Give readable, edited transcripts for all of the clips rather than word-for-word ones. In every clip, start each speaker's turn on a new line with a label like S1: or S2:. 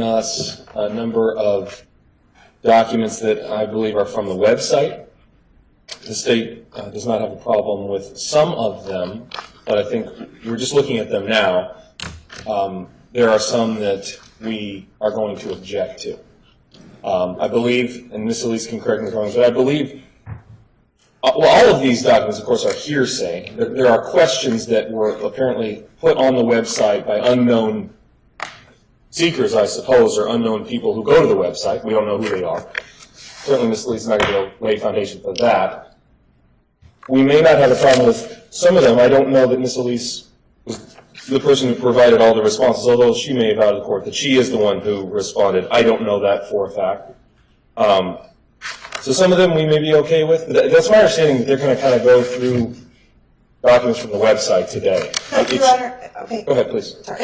S1: us a number of documents that I believe are from the website. The state does not have a problem with some of them, but I think we're just looking at them now. There are some that we are going to object to. I believe, and Ms. Elise can correct me if I'm wrong, but I believe, well, all of these documents, of course, are hearsay. There are questions that were apparently put on the website by unknown seekers, I suppose, or unknown people who go to the website. We don't know who they are. Certainly, Ms. Elise is not going to lay foundation for that. We may not have a problem with some of them. I don't know that Ms. Elise was the person who provided all the responses, although she may have out of the court that she is the one who responded. I don't know that for a fact. So some of them we may be okay with. But that's my understanding that they're going to kind of go through documents from the website today.
S2: Your Honor, okay.
S1: Go ahead, please.
S2: Sorry.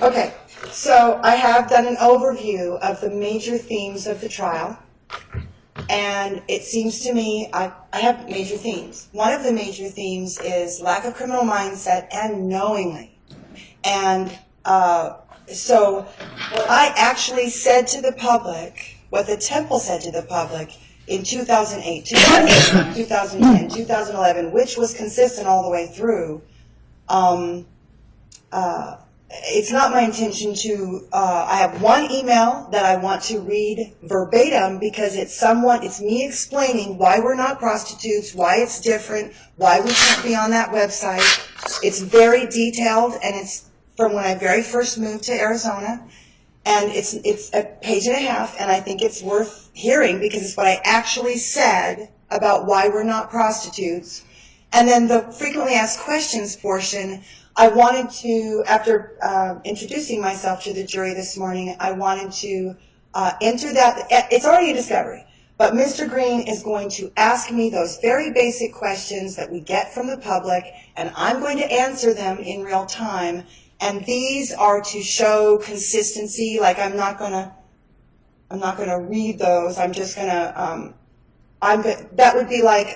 S2: Okay. So I have done an overview of the major themes of the trial, and it seems to me I have major themes. One of the major themes is lack of criminal mindset and knowingly. And so what I actually said to the public, what the Temple said to the public in 2008, 2010, 2011, which was consistent all the way through, it's not my intention to, I have one email that I want to read verbatim because it's me explaining why we're not prostitutes, why it's different, why we can't be on that website. It's very detailed, and it's from when I very first moved to Arizona. And it's a page and a half, and I think it's worth hearing because it's what I actually said about why we're not prostitutes. And then the frequently asked questions portion, I wanted to, after introducing myself to the jury this morning, I wanted to enter that. It's already a discovery, but Mr. Green is going to ask me those very basic questions that we get from the public, and I'm going to answer them in real time. And these are to show consistency. Like I'm not gonna read those. I'm just gonna. That would be like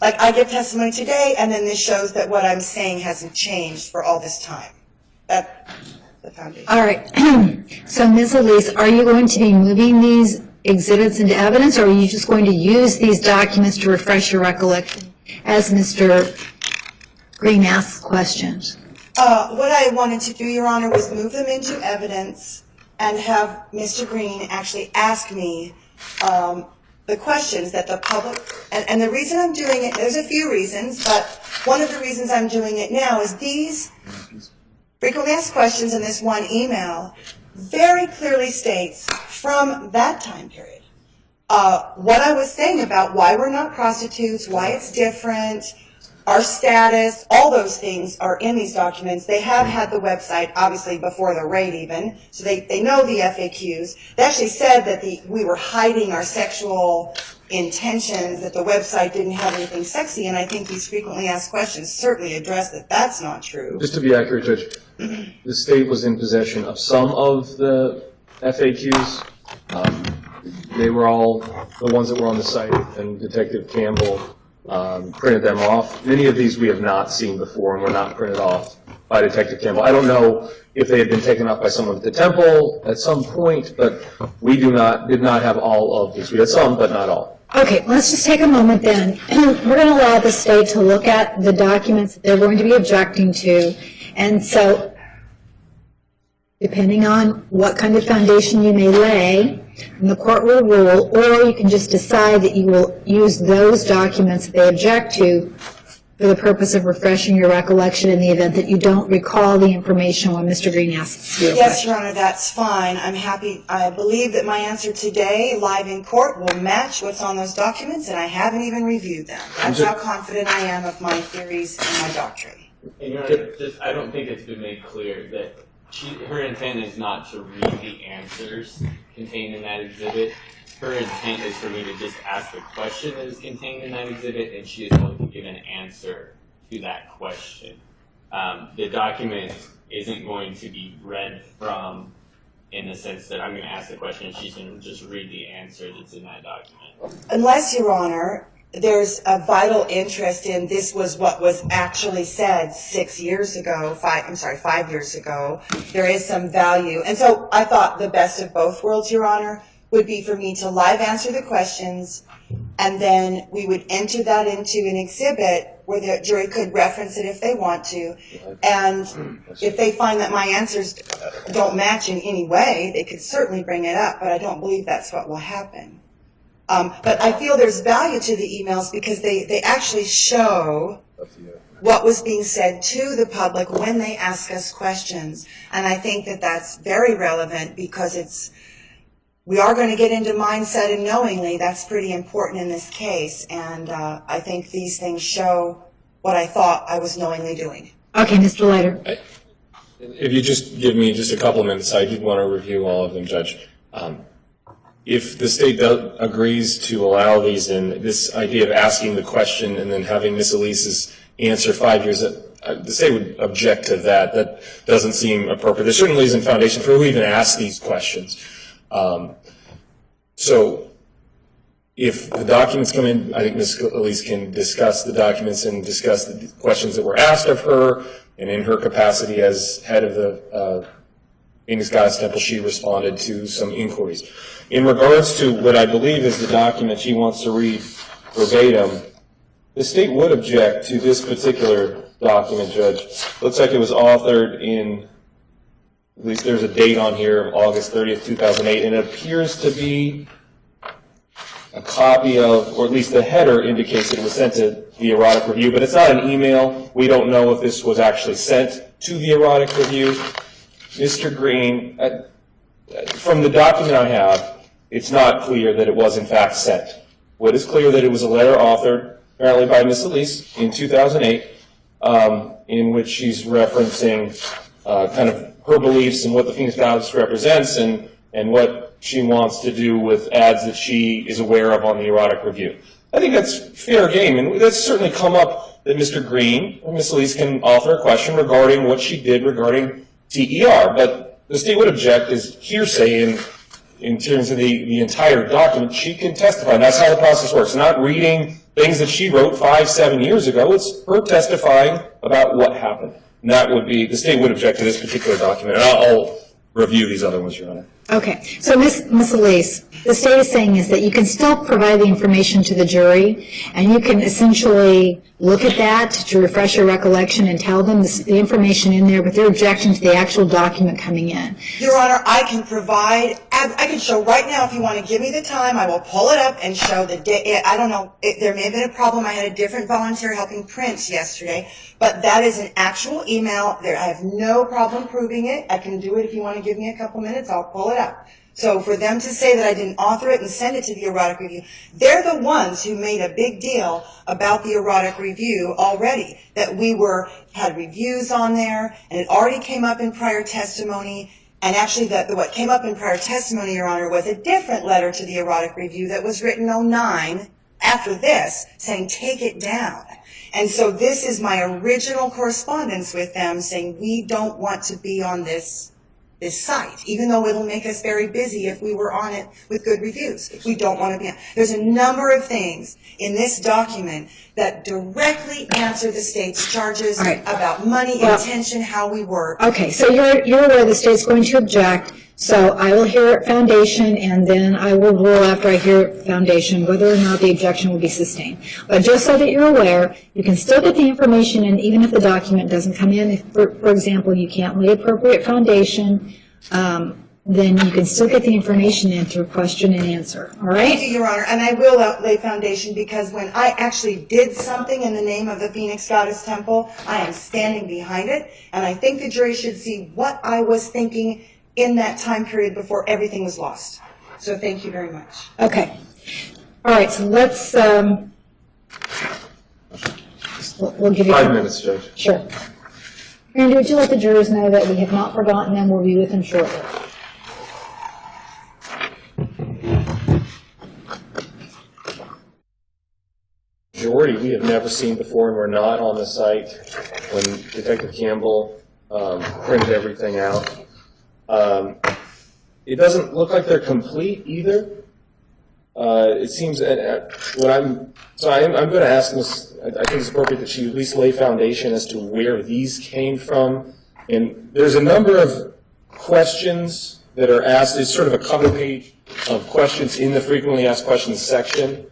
S2: I give testimony today, and then this shows that what I'm saying hasn't changed for all this time. That's the foundation.
S3: All right. So, Ms. Elise, are you going to be moving these exhibits into evidence, or are you just going to use these documents to refresh your recollection as Mr. Green asks questions?
S2: What I wanted to do, Your Honor, was move them into evidence and have Mr. Green actually ask me the questions that the public, and the reason I'm doing it, there's a few reasons, but one of the reasons I'm doing it now is these frequently asked questions in this one email very clearly states from that time period what I was saying about why we're not prostitutes, why it's different, our status, all those things are in these documents. They have had the website, obviously, before the raid even, so they know the FAQs. They actually said that we were hiding our sexual intentions, that the website didn't have anything sexy, and I think these frequently asked questions certainly address that that's not true.
S1: Just to be accurate, Judge, the state was in possession of some of the FAQs. They were all the ones that were on the site, and Detective Campbell printed them off. Many of these we have not seen before and were not printed off by Detective Campbell. I don't know if they had been taken off by someone at the Temple at some point, but we did not have all of these. We had some, but not all.
S3: Okay, let's just take a moment then. We're going to allow the state to look at the documents that they're going to be objecting to. And so, depending on what kind of foundation you may lay, and the court will rule, or you can just decide that you will use those documents that they object to for the purpose of refreshing your recollection in the event that you don't recall the information when Mr. Green asks you.
S2: Yes, Your Honor, that's fine. I'm happy. I believe that my answer today, live in court, will match what's on those documents, and I haven't even reviewed them. That's how confident I am of my theories and my doctrine.
S4: And Your Honor, I don't think it's been made clear that her intent is not to read the answers contained in that exhibit. Her intent is for me to just ask the question that is contained in that exhibit, and she is going to give an answer to that question. The document isn't going to be read from in the sense that I'm going to ask the question and she's going to just read the answer that's in that document.
S2: Unless, Your Honor, there's a vital interest in this was what was actually said 5 years ago. There is some value. And so I thought the best of both worlds, Your Honor, would be for me to live answer the questions, and then we would enter that into an exhibit where the jury could reference it if they want to. And if they find that my answers don't match in any way, they could certainly bring it up, but I don't believe that's what will happen. But I feel there's value to the emails because they actually show what was being said to the public when they ask us questions. And I think that that's very relevant because we are going to get into mindset and knowingly. That's pretty important in this case. And I think these things show what I thought I was knowingly doing.
S3: Okay, Mr. Leiter.
S1: If you just give me just a couple of minutes, I did want to review all of them, Judge. If the state agrees to allow these in, this idea of asking the question and then having Ms. Elise's answer 5 years, the state would object to that. That doesn't seem appropriate. There certainly isn't foundation for who even asked these questions. So if the documents come in, I think Ms. Elise can discuss the documents and discuss the questions that were asked of her, and in her capacity as head of the Phoenix Goddess Temple, she responded to some inquiries. In regards to what I believe is the document she wants to read verbatim, the state would object to this particular document, Judge. Looks like it was authored in, at least there's a date on here, August 30th, 2008, and it appears to be a copy of, or at least the header indicates it was sent to the Erotic Review, but it's not an email. We don't know if this was actually sent to the Erotic Review. Mr. Green, from the document I have, it's not clear that it was in fact sent. What is clear that it was a letter authored, apparently by Ms. Elise, in 2008, in which she's referencing kind of her beliefs and what the Phoenix Goddess represents and what she wants to do with ads that she is aware of on the Erotic Review. I think that's fair game, and that's certainly come up that Mr. Green or Ms. Elise can author a question regarding what she did regarding TER, but the state would object as hearsay in terms of the entire document. She can testify, and that's how the process works. Not reading things that she wrote 5-7 years ago. It's her testifying about what happened. And that would be, the state would object to this particular document. And I'll review these other ones, Your Honor.
S3: Okay, so Ms. Elise, the state is saying is that you can still provide the information to the jury, and you can essentially look at that to refresh your recollection and tell them the information in there, but their objection to the actual document coming in.
S2: Your Honor, I can provide, I can show right now if you want to give me the time, I will pull it up and show the day. I don't know, there may have been a problem. I had a different volunteer helping print yesterday, but that is an actual email. I have no problem proving it. I can do it if you want to give me a couple minutes. I'll pull it up. So for them to say that I didn't author it and send it to the Erotic Review, they're the ones who made a big deal about the Erotic Review already, that we had reviews on there, and it already came up in prior testimony. And actually, what came up in prior testimony, Your Honor, was a different letter to the Erotic Review that was written 2009 after this, saying, take it down. And so this is my original correspondence with them saying, we don't want to be on this site, even though it'll make us very busy if we were on it with good reviews. We don't want to be on. There's a number of things in this document that directly answer the state's charges about money, intention, how we work.
S3: Okay, so you're aware the state's going to object, so I will hear it foundation, and then I will rule after I hear it foundation whether or not the objection will be sustained. But just so that you're aware, you can still get the information, and even if the document doesn't come in, if, for example, you can't lay appropriate foundation, then you can still get the information in through question and answer, all right?
S2: Thank you, Your Honor, and I will lay foundation because when I actually did something in the name of the Phoenix Goddess Temple, I am standing behind it, and I think the jury should see what I was thinking in that time period before everything was lost. So thank you very much.
S3: Okay. All right, so let's, we'll give you
S1: 5 minutes, Judge.
S3: Sure. Randy, would you let the jurors know that we have not forgotten them? We'll be with them shortly.
S1: Majority we have never seen before and were not on the site when Detective Campbell printed everything out. It doesn't look like they're complete either. It seems I'm going to ask Ms. I think it's appropriate that she at least lay foundation as to where these came from. And there's a number of questions that are asked is sort of a cover page of questions in the frequently asked questions section,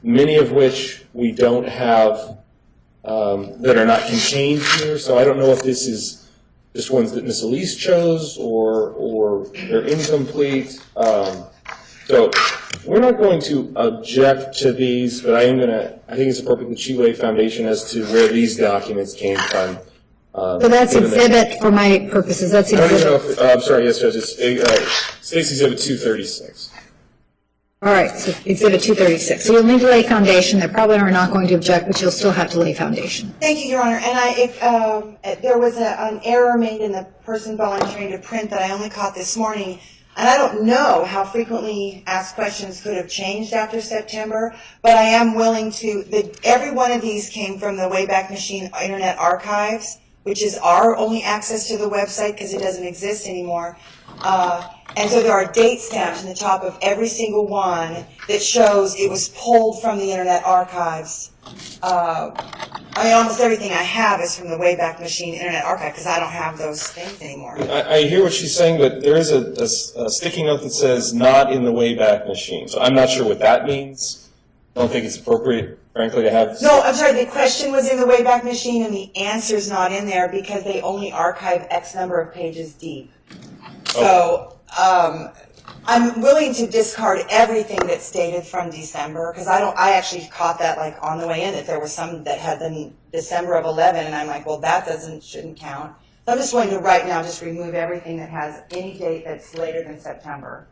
S1: many of which we don't have, that are not contained here. So I don't know if this is just ones that Ms. Elise chose or they're incomplete. So we're not going to object to these, but I think it's appropriate that she lay foundation as to where these documents came from.
S3: So that's exhibit, for my purposes, that's
S1: I don't even know
S3: exhibit.
S1: if, I'm sorry, yes, Judge, it's State's Exhibit 236.
S3: All right, so exhibit 236. So you'll need to lay foundation. They probably are not going to object, but you'll still have to lay foundation.
S2: Thank you, Your Honor. And if there was an error made in the person volunteering to print that I only caught this morning, and I don't know how frequently asked questions could have changed after September, but I am willing to, every one of these came from the Wayback Machine Internet Archives, which is our only access to the website because it doesn't exist anymore. And so there are date stamps in the top of every single one that shows it was pulled from the Internet Archives. I mean, almost everything I have is from the Wayback Machine Internet Archive because I don't have those things anymore.
S1: I hear what she's saying, but there is a sticky note that says not in the Wayback Machine. So I'm not sure what that means. I don't think it's appropriate, frankly, to have.
S2: No, I'm sorry, the question was in the Wayback Machine and the answer's not in there because they only archive X number of pages deep. So I'm willing to discard everything that's dated from December because I actually caught that like on the way in that there was some that had been December of 11 and I'm like, well, that shouldn't count. So I'm just going to right now just remove everything that has any date that's later than September.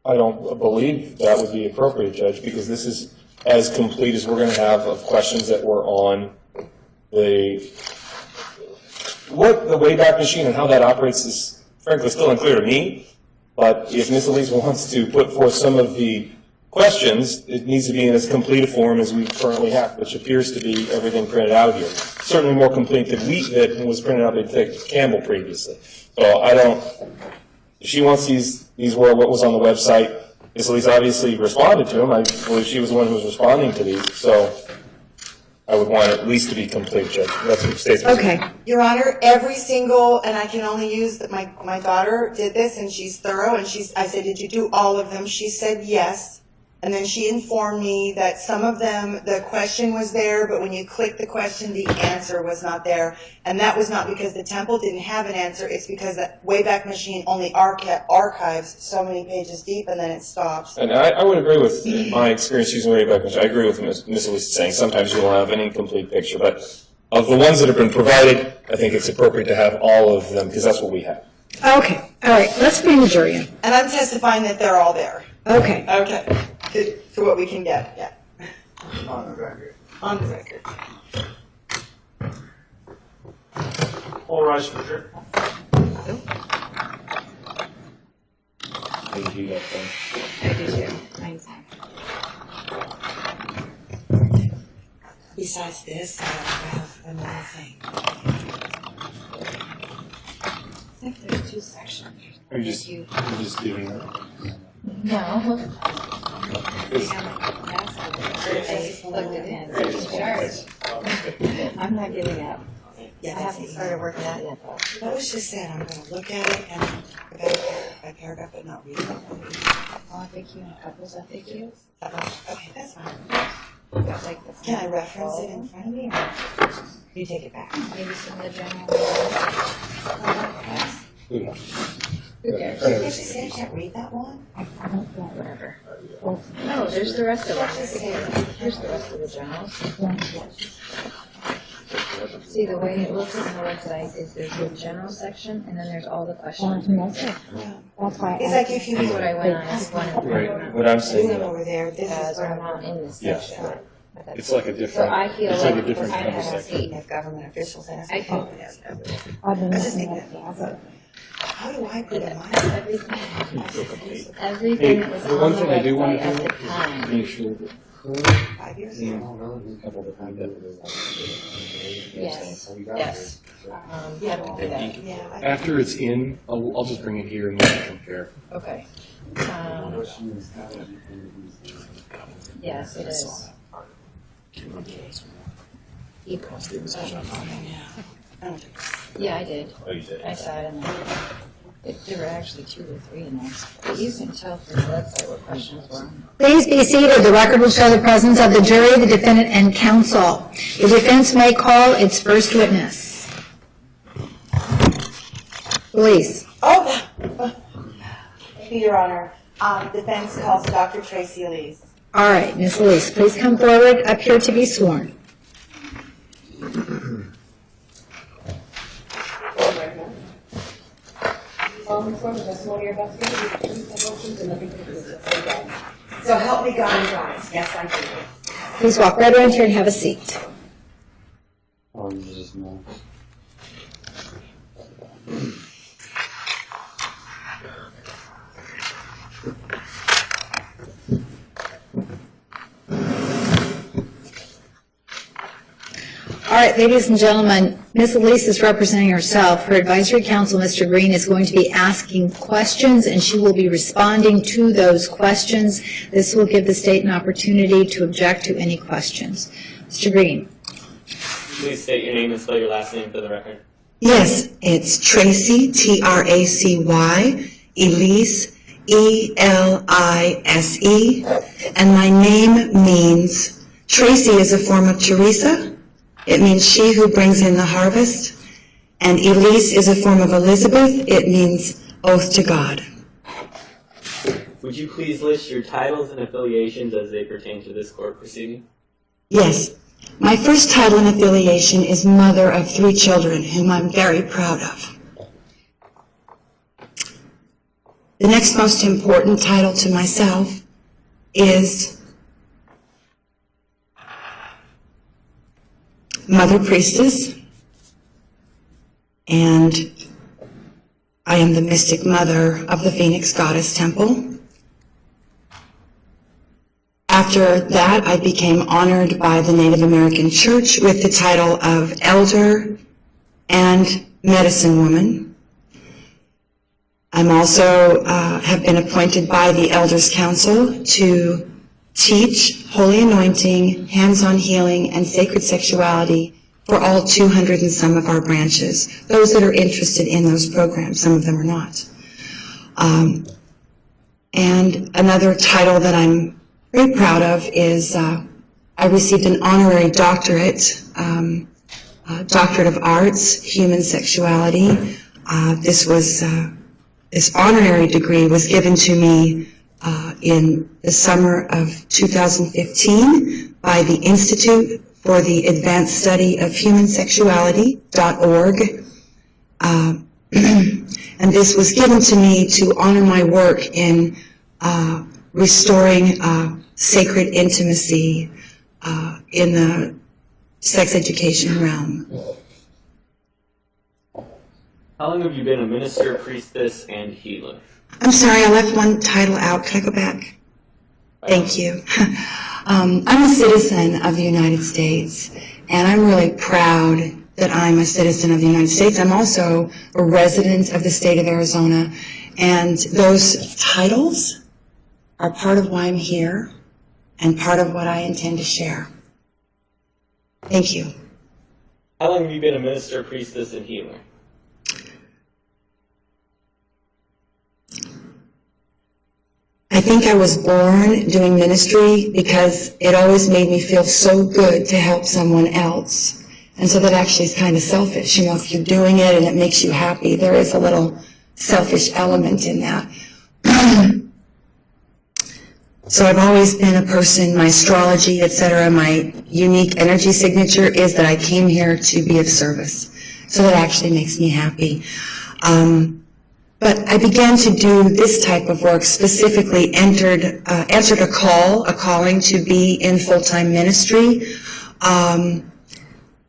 S1: I don't believe that would be appropriate, Judge, because this is as complete as we're going to have of questions that were on what the Wayback Machine and how that operates is frankly still unclear to me. But if Ms. Elise wants to put forth some of the questions, it needs to be in as complete a form as we currently have, which appears to be everything printed out here. Certainly more complete than that was printed out by Detective Campbell previously. So if she wants these were what was on the website. Ms. Elise obviously responded to them. I believe she was the one who was responding to these. So I would want it at least to be complete, Judge. That's what states.
S3: Okay.
S2: Your Honor, every single, and I can only use that my daughter did this and she's thorough and I said, did you do all of them? She said yes. And then she informed me that some of them, the question was there, but when you click the question, the answer was not there. And that was not because the temple didn't have an answer. It's because the Wayback Machine only archives so many pages deep and then it stops.
S1: And I would agree with my experience using Wayback Machine. I agree with Ms. Elise saying sometimes you will have an incomplete picture. But of the ones that have been provided, I think it's appropriate to have all of them because that's what we have.
S3: Okay. All right. Let's bring the jury in.
S2: And I'm testifying that they're all there.
S3: Okay.
S2: Okay. To what we can get, yeah.
S5: On the record.
S2: On the record.
S5: All rise for sure.
S1: I do that thing.
S6: I do too. Mine's
S2: Besides this, I have another thing.
S6: I think there's two sections.
S1: Are you just giving her?
S6: No. I plugged it in. It's charged. I'm not giving up.
S2: Yeah,
S6: I haven't started working out yet.
S2: That was just said, I'm going to look at it and I got a paragraph but not read it.
S6: I'll FAQ and a couple's FAQ.
S2: Okay, that's fine.
S6: Like this.
S2: Can I reference it in front of me or you take it back?
S6: Maybe some of the general.
S1: Who knows?
S6: Who cares?
S2: Did you say I can't read that one?
S6: Whatever. No, there's the rest of them. Here's the rest of the journals. See, the way it looks on the website is there's the general section, and then there's all the questions.
S3: That's why.
S2: It's like if you
S6: That's what I went on. I just wanted to
S1: Right. What I'm
S2: do
S1: saying.
S2: them over there, this is
S6: because
S2: where
S6: I'm not in this
S1: Yes.
S6: section.
S7: It's like a
S6: So
S7: different,
S6: I feel
S7: it's like a
S6: like
S7: different
S6: I have a
S7: conversation.
S6: seat.
S2: if government officials ask.
S6: I can-
S3: I've been
S2: I just
S3: looking
S2: think
S3: at
S2: that,
S3: it.
S2: how do I put it on?
S6: Everything
S7: Hey,
S6: was
S7: the
S6: on
S7: one
S6: the
S7: thing I do want
S6: website at
S7: to
S6: the
S7: do
S6: time.
S7: is make sure that
S2: 5 years
S7: her
S2: ago?
S7: couple of people.
S6: Yes, yes. Yeah, we'll do that.
S2: Yeah.
S7: After it's in, I'll just bring it here and we can compare.
S6: Okay. Yes, it is.
S2: And
S6: Yeah, I did.
S1: Oh, you did?
S6: I saw it in there. There were actually 2 or 3 in there. But you can tell from the website what questions were.
S3: Please be seated. The record will show the presence of the jury, the defendant, and counsel. The defense may call its first witness. Police.
S2: Oh, thank you, Your Honor. Defense calls Dr. Tracy Elise.
S3: All right, Ms. Elise, please come forward up here to be sworn.
S2: So help me God and guys. Yes, I do.
S3: Please walk right around here and have a seat. All right, ladies and gentlemen, Ms. Elise is representing herself. Her advisory counsel, Mr. Green, is going to be asking questions, and she will be responding to those questions. This will give the state an opportunity to object to any questions. Mr. Green.
S4: Please state your name and spell your last name for the record.
S2: Yes, it's Tracy, Tracy, Elise, Elise, and my name means, Tracy is a form of Teresa. It means she who brings in the harvest. And Elise is a form of Elizabeth. It means oath to God.
S4: Would you please list your titles and affiliations as they pertain to this court proceeding?
S2: Yes. My first title and affiliation is mother of 3 children, whom I'm very proud of. The next most important title to myself is Mother Priestess, and I am the mystic mother of the Phoenix Goddess Temple. After that, I became honored by the Native American Church with the title of Elder and Medicine Woman. I'm also have been appointed by the Elders Council to teach Holy Anointing, Hands-on Healing, and Sacred Sexuality for all 200 and some of our branches. Those that are interested in those programs, some of them are not. And another title that I'm very proud of is I received an honorary doctorate, Doctorate of Arts, Human Sexuality. This honorary degree was given to me in the summer of 2015 by the Institute for the Advanced Study of Human Sexuality.org. And this was given to me to honor my work in restoring sacred intimacy in the sex education realm.
S4: How long have you been a minister, priestess, and healer?
S2: I'm sorry, I left one title out. Could I go back? Thank you. I'm a citizen of the United States, and I'm really proud that I'm a citizen of the United States. I'm also a resident of the state of Arizona, and those titles are part of why I'm here and part of what I intend to share. Thank you.
S4: How long have you been a minister, priestess, and healer?
S2: I think I was born doing ministry because it always made me feel so good to help someone else. And so that actually is kind of selfish. You know, if you're doing it and it makes you happy, there is a little selfish element in that. So I've always been a person, my astrology, etc., my unique energy signature is that I came here to be of service. So that actually makes me happy. But I began to do this type of work, specifically answered a calling to be in full-time ministry.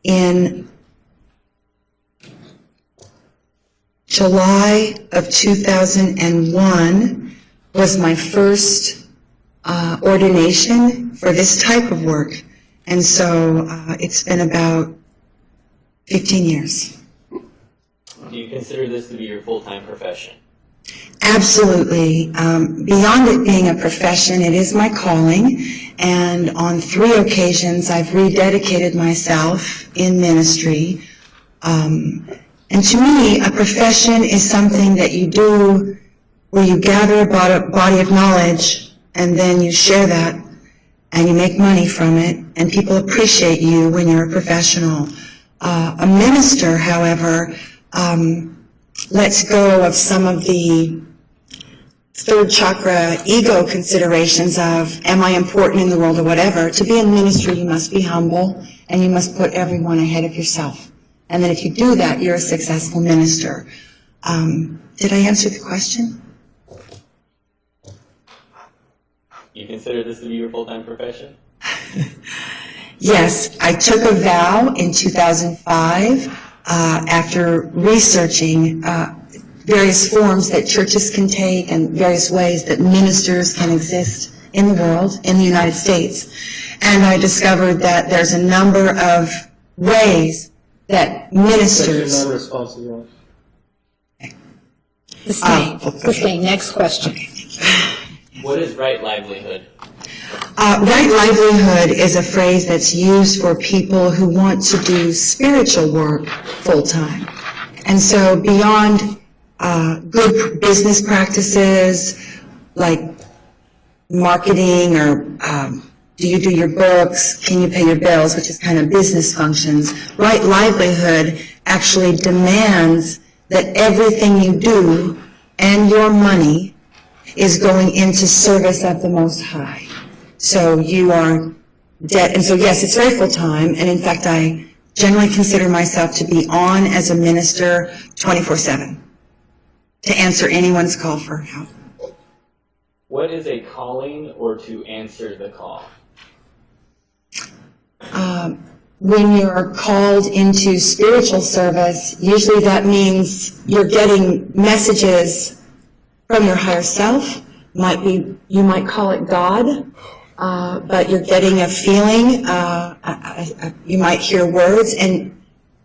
S2: In July of 2001 was my first ordination for this type of work. And so it's been about 15 years.
S4: Do you consider this to be your full-time profession?
S2: Absolutely. Beyond it being a profession, it is my calling. And on 3 occasions, I've rededicated myself in ministry. And to me, a profession is something that you do where you gather a body of knowledge and then you share that and you make money from it and people appreciate you when you're a professional. A minister, however, lets go of some of the third chakra ego considerations of, am I important in the world or whatever? To be in ministry, you must be humble and you must put everyone ahead of yourself. And then if you do that, you're a successful minister. Did I answer the question?
S4: You consider this to be your full-time profession?
S2: Yes, I took a vow in 2005 after researching various forms that churches can take and various ways that ministers can exist in the world, in the United States. And I discovered that there's a number of ways that ministers...
S7: Non-responsive.
S3: Okay, next question.
S4: What is right livelihood?
S2: Right livelihood is a phrase that's used for people who want to do spiritual work full-time. And so beyond good business practices like marketing or do you do your books, can you pay your bills, which is kind of business functions, right livelihood actually demands that everything you do and your money is going into service of the Most High. So you are and so yes, it's very full-time, and in fact I generally consider myself to be on as a minister 24/7 to answer anyone's call for help.
S4: What is a calling or to answer the call?
S2: When you're called into spiritual service, usually that means you're getting messages from your higher self. You might call it God, but you're getting a feeling. You might hear words and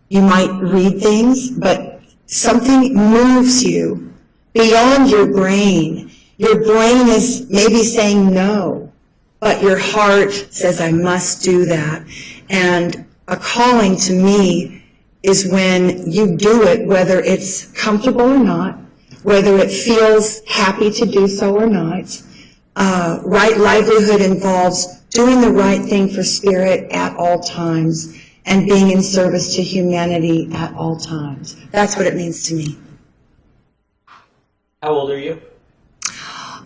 S2: you might read things, but something moves you beyond your brain. Your brain is maybe saying no, but your heart says, I must do that. And a calling to me is when you do it, whether it's comfortable or not, whether it feels happy to do so or not. Right livelihood involves doing the right thing for spirit at all times and being in service to humanity at all times. That's what it means to me.
S4: How old are you?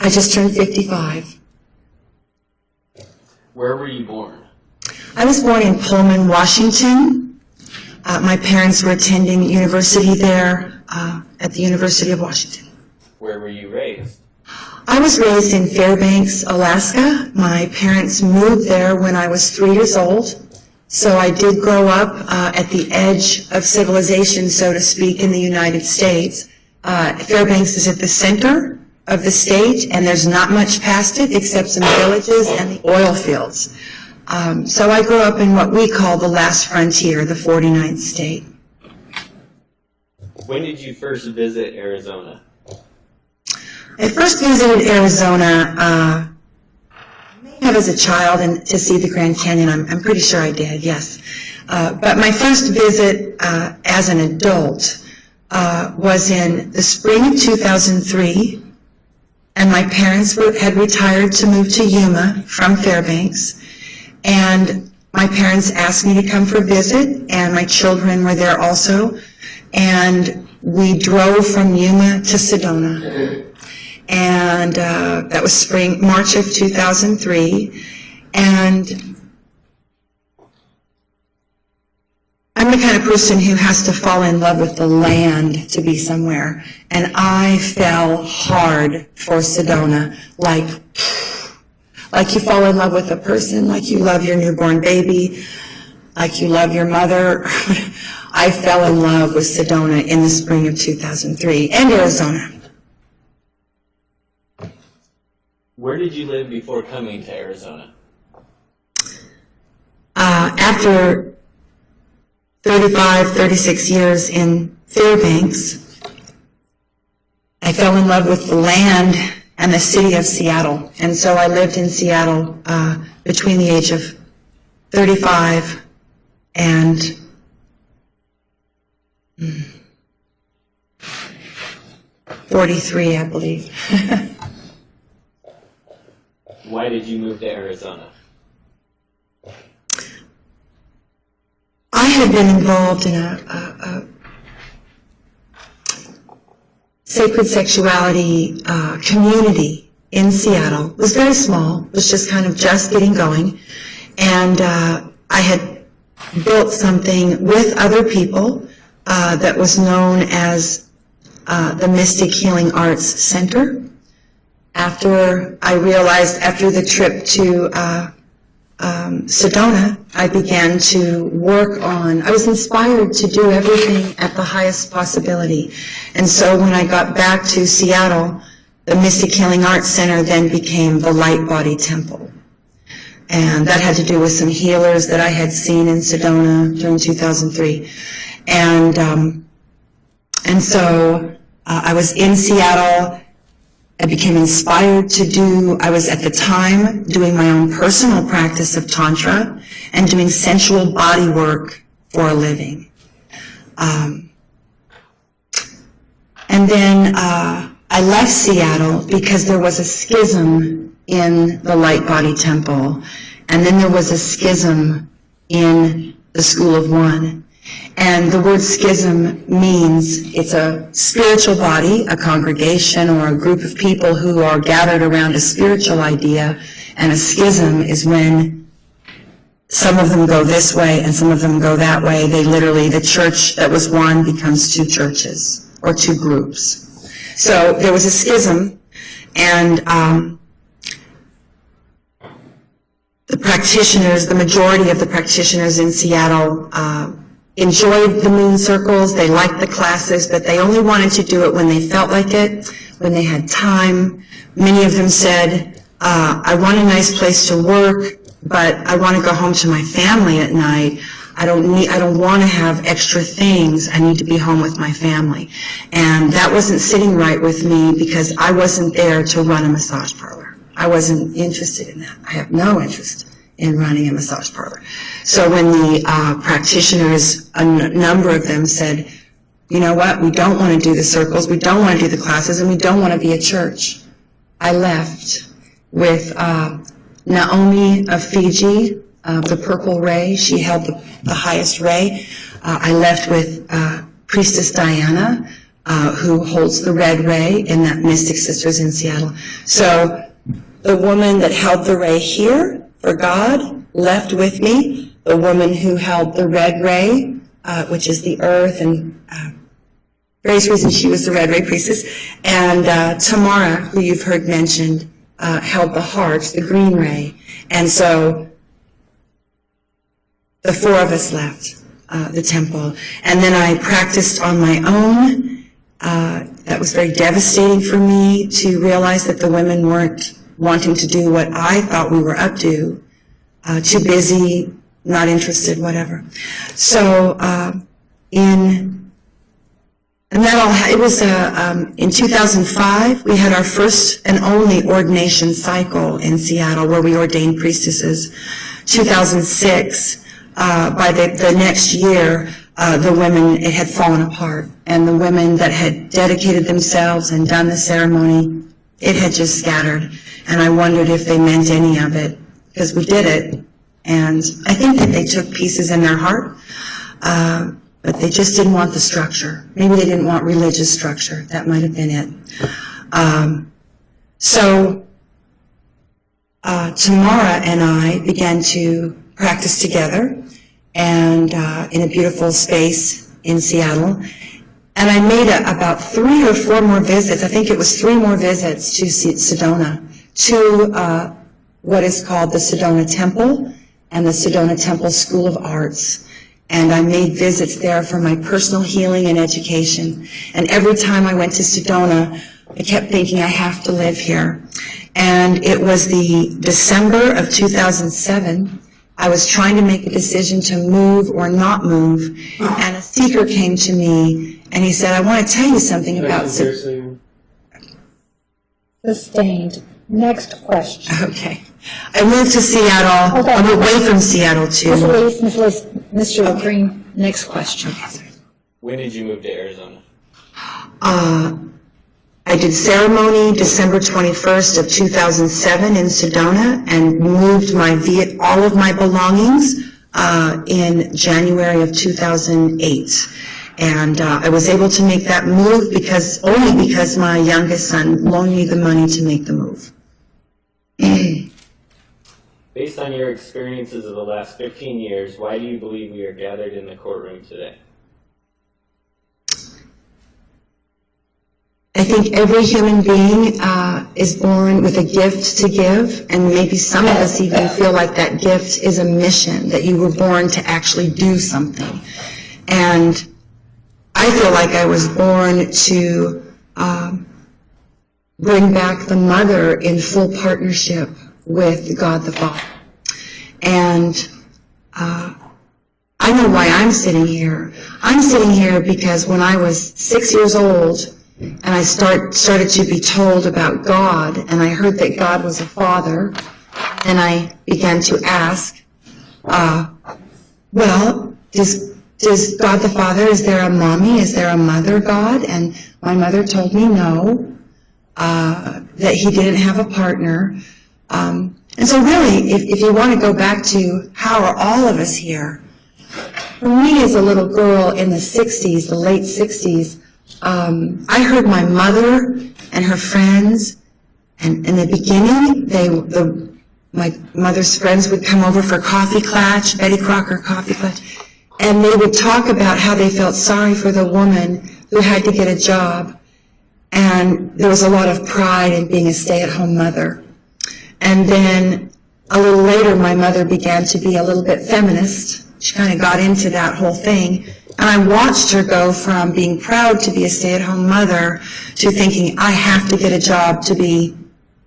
S2: I just turned 55.
S4: Where were you born?
S2: I was born in Pullman, Washington. My parents were attending university there at the University of Washington.
S4: Where were you raised?
S2: I was raised in Fairbanks, Alaska. My parents moved there when I was 3 years old. So I did grow up at the edge of civilization, so to speak, in the United States. Fairbanks is at the center of the state, and there's not much past it except some villages and the oil fields. So I grew up in what we call the last frontier, the 49th state.
S4: When did you first visit Arizona?
S2: I first visited Arizona, may have as a child and to see the Grand Canyon. I'm pretty sure I did, yes. But my first visit as an adult was in the spring of 2003, and my parents had retired to move to Yuma from Fairbanks, and my parents asked me to come for a visit, and my children were there also, and we drove from Yuma to Sedona. And that was March of 2003, and I'm the kind of person who has to fall in love with the land to be somewhere, and I fell hard for Sedona, like you fall in love with a person, like you love your newborn baby, like you love your mother. I fell in love with Sedona in the spring of 2003, and Arizona.
S4: Where did you live before coming to Arizona?
S2: After 36 years in Fairbanks, I fell in love with the land and the city of Seattle. And so I lived in Seattle between the age of 35 and 43, I believe.
S4: Why did you move to Arizona?
S2: I had been involved in a sacred sexuality community in Seattle. It was very small. It was just kind of just getting going. And I had built something with other people that was known as the Mystic Healing Arts Center. After I realized, after the trip to Sedona, I began to work on, I was inspired to do everything at the highest possibility. And so when I got back to Seattle, the Mystic Healing Arts Center then became the Light Body Temple. And that had to do with some healers that I had seen in Sedona during 2003. And so I was in Seattle. I became inspired to do, I was at the time doing my own personal practice of Tantra and doing sensual body work for a living. And then I left Seattle because there was a schism in the Light Body Temple, and then there was a schism in the School of One. And the word schism means it's a spiritual body, a congregation, or a group of people who are gathered around a spiritual idea, and a schism is when some of them go this way and some of them go that way. They literally, the church that was one becomes two churches, or two groups. So there was a schism, and the practitioners, the majority of the practitioners in Seattle, enjoyed the moon circles, they liked the classes, but they only wanted to do it when they felt like it, when they had time. Many of them said, I want a nice place to work, but I want to go home to my family at night. I don't want to have extra things. I need to be home with my family. And that wasn't sitting right with me because I wasn't there to run a massage parlor. I wasn't interested in that. I have no interest in running a massage parlor. So when the practitioners, a number of them said, you know what, we don't want to do the circles, we don't want to do the classes, and we don't want to be a church, I left with Naomi of Fiji, the purple ray. She held the highest ray. I left with Priestess Diana, who holds the red ray in that Mystic Sisters in Seattle. So the woman that held the ray here for God left with me. The woman who held the red ray, which is the earth, and various reasons she was the red ray priestess. And Tamara, who you've heard mentioned, held the heart, the green ray. And so the four of us left the temple. And then I practiced on my own. That was very devastating for me to realize that the women weren't wanting to do what I thought we were up to, too busy, not interested, whatever. So in 2005, we had our first and only ordination cycle in Seattle where we ordained priestesses. 2006, by the next year, the women, it had fallen apart. And the women that had dedicated themselves and done the ceremony, it had just scattered. And I wondered if they meant any of it, because we did it. And I think that they took pieces in their heart, but they just didn't want the structure. Maybe they didn't want religious structure. That might have been it. So Tamara and I began to practice together, and in a beautiful space in Seattle. And I made about 3 or 4 more visits. I think it was 3 more visits to Sedona, to what is called the Sedona Temple and the Sedona Temple School of Arts. And I made visits there for my personal healing and education. And every time I went to Sedona, I kept thinking, I have to live here. And it was the December of 2007. I was trying to make a decision to move or not move. And a seeker came to me, and he said, I want to tell you something about Sedona.
S3: Sustained. Next question.
S2: Okay. I moved to Seattle.
S3: Hold on.
S2: I'm away from Seattle, too.
S3: Mr. Green, next question.
S4: When did you move to Arizona?
S2: I did ceremony December 21st of 2007 in Sedona and moved all of my belongings in January of 2008. And I was able to make that move only because my youngest son loaned me the money to make the move.
S4: Based on your experiences of the last 15 years, why do you believe we are gathered in the courtroom today?
S2: I think every human being is born with a gift to give, and maybe some of us even feel like that gift is a mission, that you were born to actually do something. And I feel like I was born to bring back the mother in full partnership with God the Father. And I know why I'm sitting here. I'm sitting here because when I was 6 years old, and I started to be told about God, and I heard that God was a father, and I began to ask, well, does God the Father, is there a mommy, is there a mother God? And my mother told me no, that he didn't have a partner. And so really, if you want to go back to how are all of us here, for me as a little girl in the 60s, the late 60s, I heard my mother and her friends, and in the beginning, my mother's friends would come over for coffee klatch, Betty Crocker coffee klatch, and they would talk about how they felt sorry for the woman who had to get a job, and there was a lot of pride in being a stay-at-home mother. And then a little later, my mother began to be a little bit feminist. She kind of got into that whole thing. And I watched her go from being proud to be a stay-at-home mother to thinking, I have to get a job to be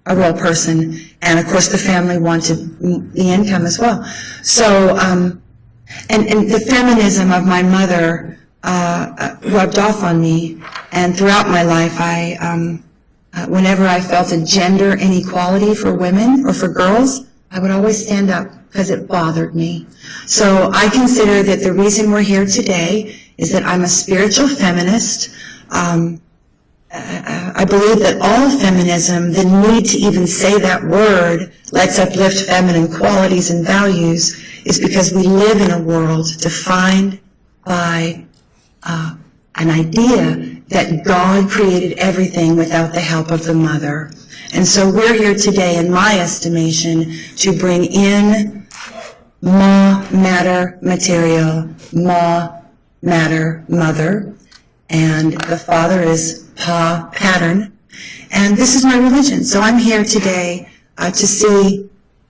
S2: a real person. And of course, the family wanted the income as well. So, and the feminism of my mother rubbed off on me. And throughout my life, whenever I felt a gender inequality for women or for girls, I would always stand up because it bothered me. So I consider that the reason we're here today is that I'm a spiritual feminist. I believe that all feminism, the need to even say that word, let's uplift feminine qualities and values, is because we live in a world defined by an idea that God created everything without the help of the mother. And so we're here today, in my estimation, to bring in ma, matter, material, ma, matter, mother, and the father is pa, pattern. And this is my religion. So I'm here today to see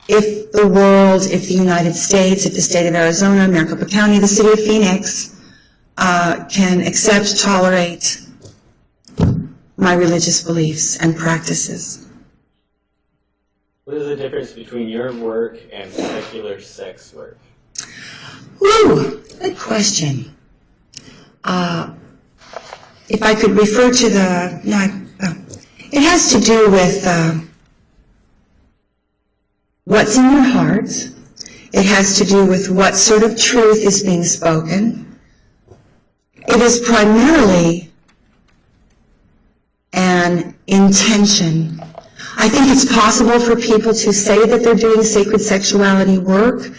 S2: if the world, if the United States, if the state of Arizona, Maricopa County, the city of Phoenix, can accept, tolerate my religious beliefs and practices.
S4: What is the difference between your work and secular sex work?
S2: Woo, good question. If I could refer to it has to do with what's in your heart. It has to do with what sort of truth is being spoken. It is primarily an intention. I think it's possible for people to say that they're doing sacred sexuality work,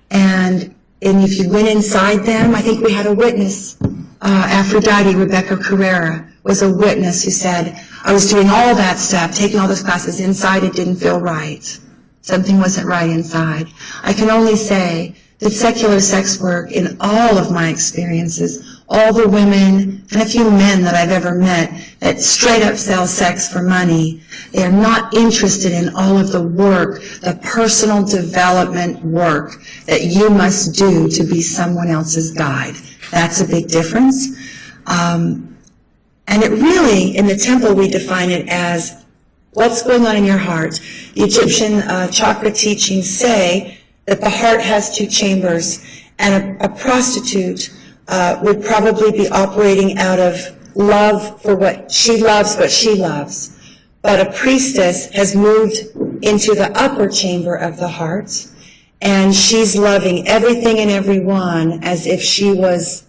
S2: and if you went inside them, I think we had a witness, Aphrodite, Rebecca Carrera, was a witness who said, I was doing all that stuff, taking all those classes inside, it didn't feel right. Something wasn't right inside. I can only say that secular sex work, in all of my experiences, all the women and a few men that I've ever met that straight up sell sex for money, they are not interested in all of the work, the personal development work that you must do to be someone else's guide. That's a big difference. And it really, in the temple, we define it as what's going on in your heart. The Egyptian chakra teachings say that the heart has two chambers, and a prostitute would probably be operating out of love for what she loves. But a priestess has moved into the upper chamber of the heart, and she's loving everything and everyone as if she was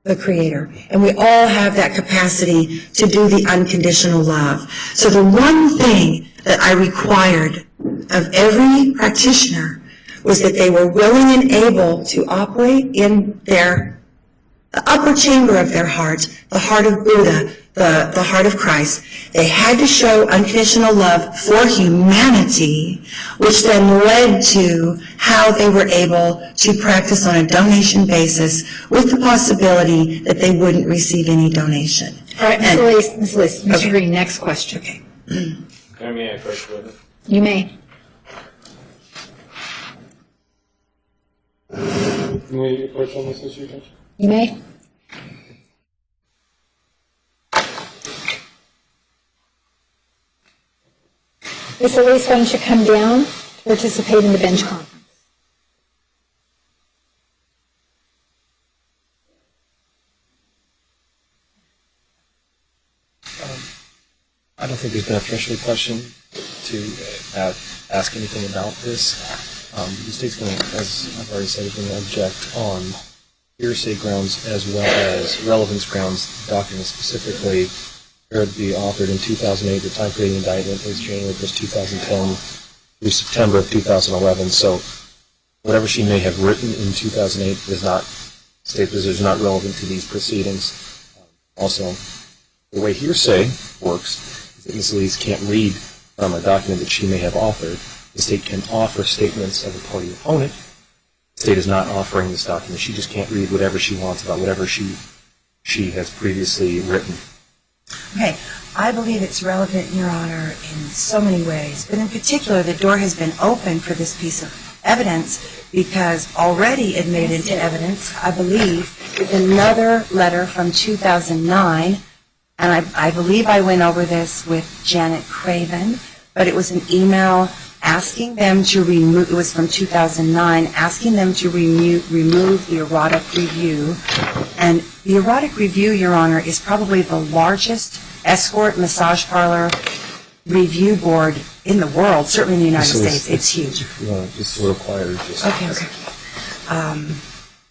S2: the Creator. And we all have that capacity to do the unconditional love. So the one thing that I required of every practitioner was that they were willing and able to operate in the upper chamber of their heart, the heart of Buddha, the heart of Christ. They had to show unconditional love for humanity, which then led to how they were able to practice on a donation basis with the possibility that they wouldn't receive any donation.
S3: All right, Ms. Elise, Mr. Green, next question.
S2: Okay.
S4: Can I first with it?
S3: You may.
S7: Can we approach on this issue, Judge?
S3: You may. Ms. Elise, why don't you come down to participate in the bench conference?
S7: I don't think there's been a threshold question to ask anything about this. The state's going to, as I've already said, is going to object on hearsay grounds as well as relevance grounds. The document specifically appeared to be authored in 2008. The time period of the indictment is January 1st, 2010 through September of 2011. So whatever she may have written in 2008 is not, state position is not relevant to these proceedings. Also, the way hearsay works is that Ms. Elise can't read from a document that she may have authored. The state can offer statements of a party opponent. The state is not offering this document. She just can't read whatever she wants about whatever she has previously written.
S2: Okay, I believe it's relevant, Your Honor, in so many ways, but in particular, the door has been open for this piece of evidence because already admitted into evidence, I believe, is another letter from 2009, and I believe I went over this with Janet Craven, but it was an email asking them to remove, it was from 2009, asking them to remove the erotic review. And the erotic review, Your Honor, is probably the largest escort massage parlor review board in the world, certainly in the United States. It's huge.
S7: Just sort of requires just...
S2: Okay.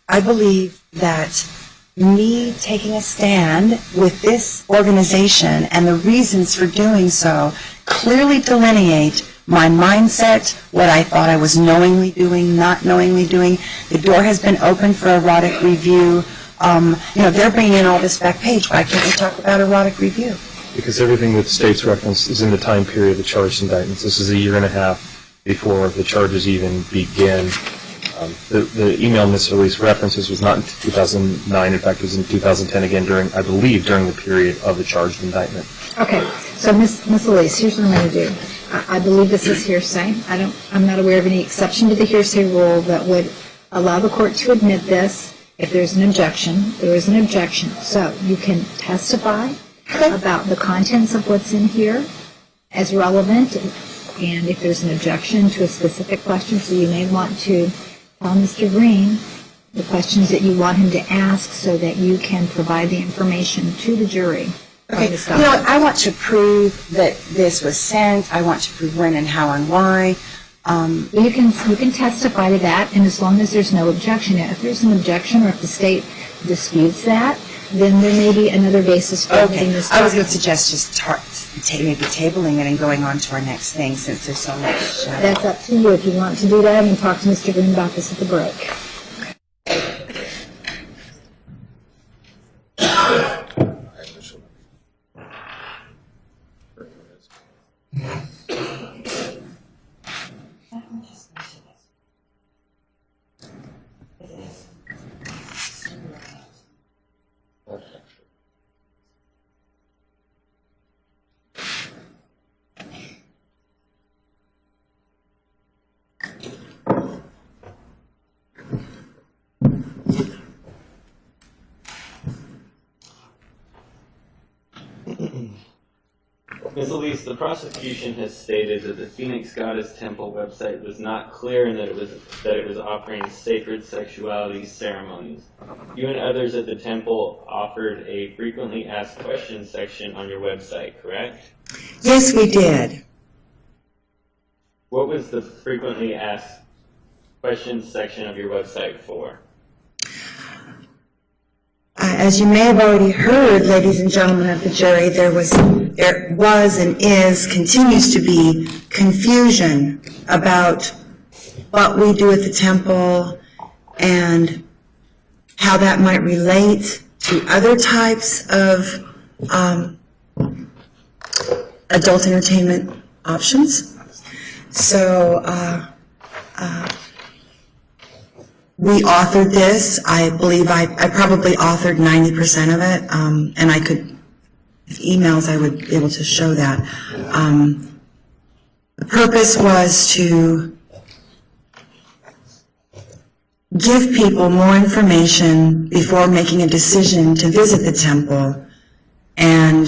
S2: I believe that me taking a stand with this organization and the reasons for doing so clearly delineate my mindset, what I thought I was knowingly doing, not knowingly doing. The door has been open for erotic review. They're bringing in all this back page. Why can't we talk about erotic review?
S7: Because everything that the state's referenced is in the time period of the charged indictments. This is a year and a half before the charges even begin. The email Ms. Elise references was not in 2009. In fact, it was in 2010 again during the period of the charged indictment.
S3: Okay, so Ms. Elise, here's what I'm going to do. I believe this is hearsay. I'm not aware of any exception to the hearsay rule that would allow the court to admit this if there's an objection. There is an objection. So you can testify about the contents of what's in here as relevant, and if there's an objection to a specific question, so you may want to tell Mr. Green the questions that you want him to ask so that you can provide the information to the jury.
S2: Okay, I want to prove that this was sent. I want to prove when and how and why.
S3: You can testify to that, and as long as there's no objection. If there's an objection or if the state disputes that, then there may be another basis for admitting this.
S2: I was going to suggest just maybe tabling it and going on to our next thing since there's so much.
S3: That's up to you. If you want to do that, I'm going to talk to Mr. Green about this at the break.
S4: Ms. Elise, the prosecution has stated that the Phoenix Goddess Temple website was not clear and that it was offering sacred sexuality ceremonies. You and others at the temple offered a frequently asked questions section on your website, correct?
S2: Yes, we did.
S4: What was the frequently asked questions section of your website for?
S2: as you may have already heard, ladies and gentlemen of the jury, there was and is, continues to be confusion about what we do at the temple and how that might relate to other types of adult entertainment options. So we authored this. I believe I probably authored 90% of it, and I could, if emails, I would be able to show that. The purpose was to give people more information before making a decision to visit the temple, and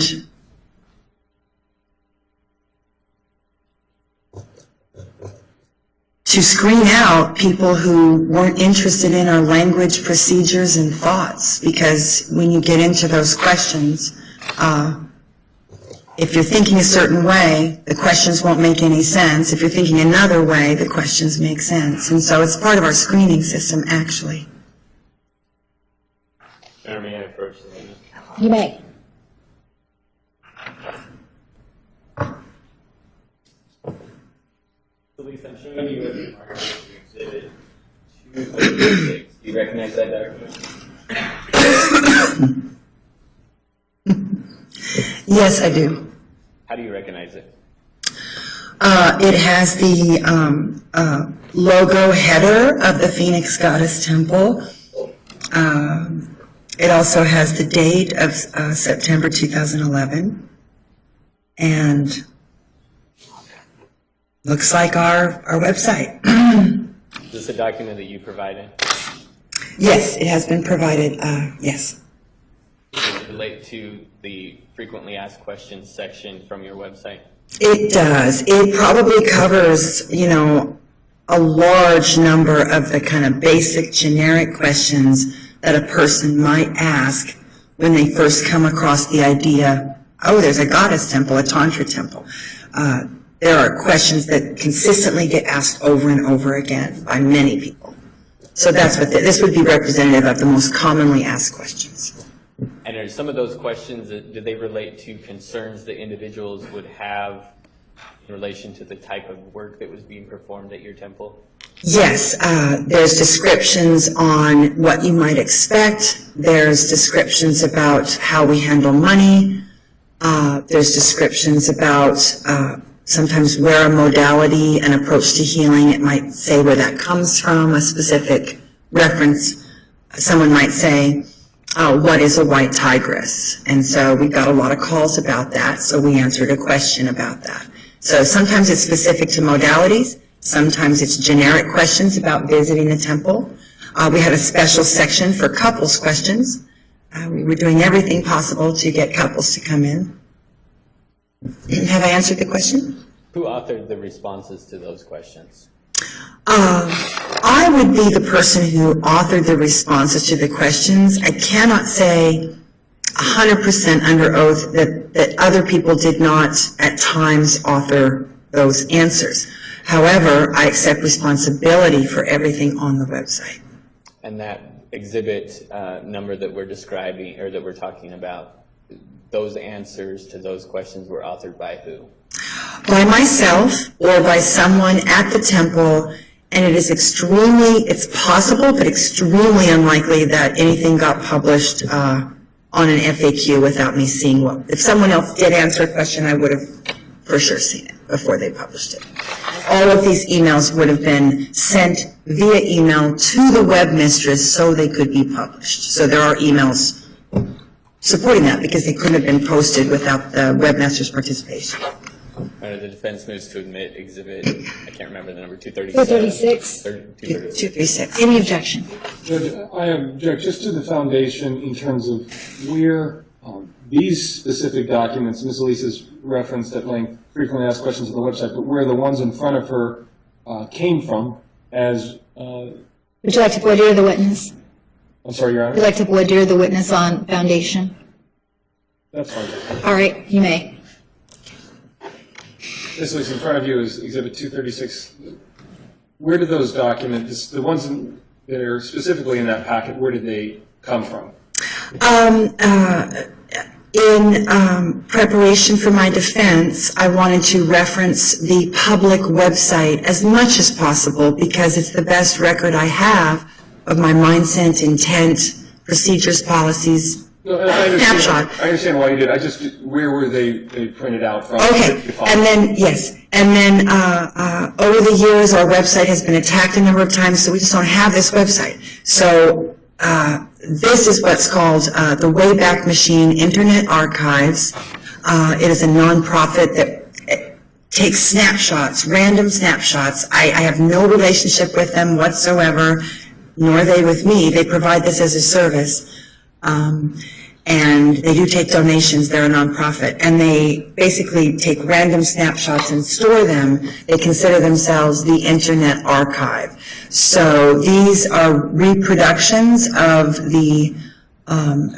S2: to screen out people who weren't interested in our language, procedures, and thoughts. Because when you get into those questions, if you're thinking a certain way, the questions won't make any sense. If you're thinking another way, the questions make sense. And so it's part of our screening system, actually.
S4: May I approach the witness?
S3: You may.
S4: Lisa, I'm showing you a marker of exhibit 236. Do you recognize that document?
S2: Yes, I do.
S4: How do you recognize it?
S2: It has the logo header of the Phoenix Goddess Temple. It also has the date of September 2011. And looks like our website.
S4: Is this a document that you provided?
S2: Yes, it has been provided, yes.
S4: Does it relate to the frequently asked questions section from your website?
S2: It does. It probably covers, a large number of the kind of basic generic questions that a person might ask when they first come across the idea, oh, there's a goddess temple, a tantra temple. There are questions that consistently get asked over and over again by many people. So that's what this would be representative of the most commonly asked questions.
S4: And are some of those questions, do they relate to concerns that individuals would have in relation to the type of work that was being performed at your temple?
S2: Yes, there's descriptions on what you might expect. There's descriptions about how we handle money. There's descriptions about sometimes where a modality, an approach to healing, it might say where that comes from, a specific reference. Someone might say, what is a white tigress? And so we got a lot of calls about that, so we answered a question about that. So sometimes it's specific to modalities, sometimes it's generic questions about visiting the temple. We had a special section for couples questions. We were doing everything possible to get couples to come in. Have I answered the question?
S4: Who authored the responses to those questions?
S2: I would be the person who authored the responses to the questions. I cannot say 100% under oath that other people did not at times author those answers. However, I accept responsibility for everything on the website.
S4: And that exhibit number that we're describing, or that we're talking about, those answers to those questions were authored by who?
S2: By myself or by someone at the temple, and it is it's possible, but extremely unlikely that anything got published on an FAQ without me seeing what. If someone else did answer a question, I would have for sure seen it before they published it. All of these emails would have been sent via email to the webmistress so they could be published. So there are emails supporting that because they couldn't have been posted without the webmaster's participation.
S4: The defense moves to admit exhibit, I can't remember the number, 236?
S3: 236.
S2: 236.
S3: Any objection?
S8: Judge, I object just to the foundation in terms of where these specific documents, Ms. Elisa's referenced at length, frequently asked questions on the website, but where the ones in front of her came from as...
S3: Would you like to voir dire the witness?
S8: I'm sorry, Your
S3: Would you
S8: Honor?
S3: like to voir dire the witness on foundation?
S8: That's fine.
S3: All right, you may.
S8: Ms. Elisa, in front of you is Exhibit 236. Where did those documents, the ones that are specifically in that packet, where did they come from?
S2: In preparation for my defense, I wanted to reference the public website as much as possible because it's the best record I have of my mindset, intent, procedures, policies.
S8: No, I understand.
S2: Snapshot.
S8: I understand why you did. Where were they printed out from?
S2: Okay, and then, yes, and then over the years, our website has been attacked a number of times, so we just don't have this website. So this is what's called the Wayback Machine Internet Archives. It is a nonprofit that takes snapshots, random snapshots. I have no relationship with them whatsoever, nor they with me. They provide this as a service. And they do take donations. They're a nonprofit. And they basically take random snapshots and store them. They consider themselves the Internet Archive. So these are reproductions of the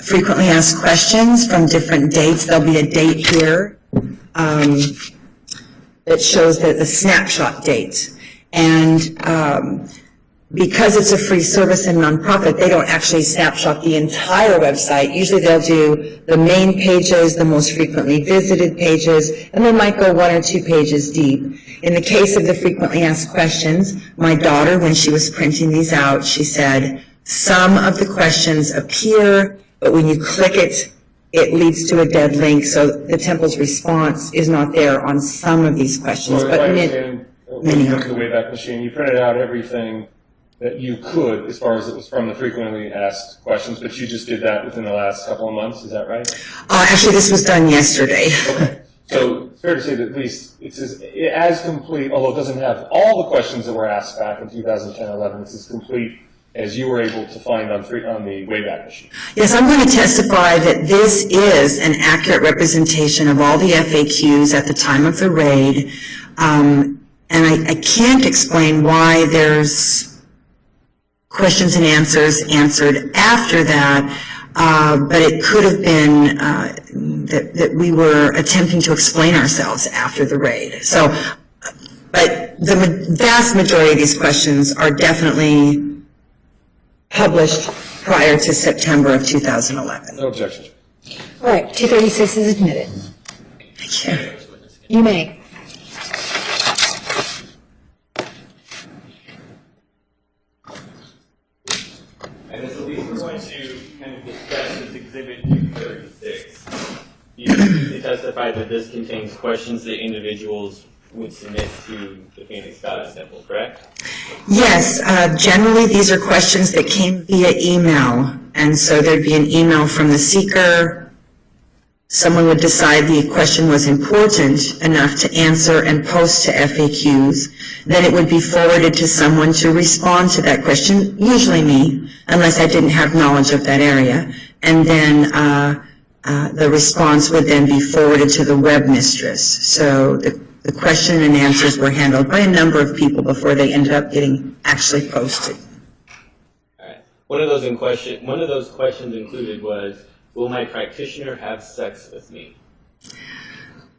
S2: frequently asked questions from different dates. There'll be a date here that shows the snapshot date. And because it's a free service and nonprofit, they don't actually snapshot the entire website. Usually they'll do the main pages, the most frequently visited pages, and they might go 1 or 2 pages deep. In the case of the frequently asked questions, my daughter, when she was printing these out, she said, some of the questions appear, but when you click it, it leads to a dead link, so the Temple's response is not there on some of these questions.
S8: So
S2: but
S8: when you come to the
S2: many.
S8: Wayback Machine, you printed out everything that you could as far as it was from the frequently asked questions, but you just did that within the last couple of months, is that right?
S2: Actually, this was done yesterday.
S8: Okay. So it's fair to say that at least it's as complete, although it doesn't have all the questions that were asked back in 2010-11, it's as complete as you were able to find on the Wayback Machine.
S2: Yes, I'm going to testify that this is an accurate representation of all the FAQs at the time of the raid, and I can't explain why there's questions and answers answered after that, but it could have been that we were attempting to explain ourselves after the raid. So, but the vast majority of these questions are definitely published prior to September of 2011.
S8: No objection.
S3: All right, 236 is admitted.
S2: Thank you.
S3: You may.
S4: And as at least we're going to kind of discuss this exhibit 236. You testified that this contains questions that individuals would submit to the Phoenix Goddess Temple, correct?
S2: Yes, generally these are questions that came via email, and so there'd be an email from the seeker. Someone would decide the question was important enough to answer and post to FAQs. Then it would be forwarded to someone to respond to that question, usually me, unless I didn't have knowledge of that area. And then the response would then be forwarded to the web mistress. So the question and answers were handled by a number of people before they ended up getting actually posted.
S4: All right. One of those questions included was, will my practitioner have sex with me?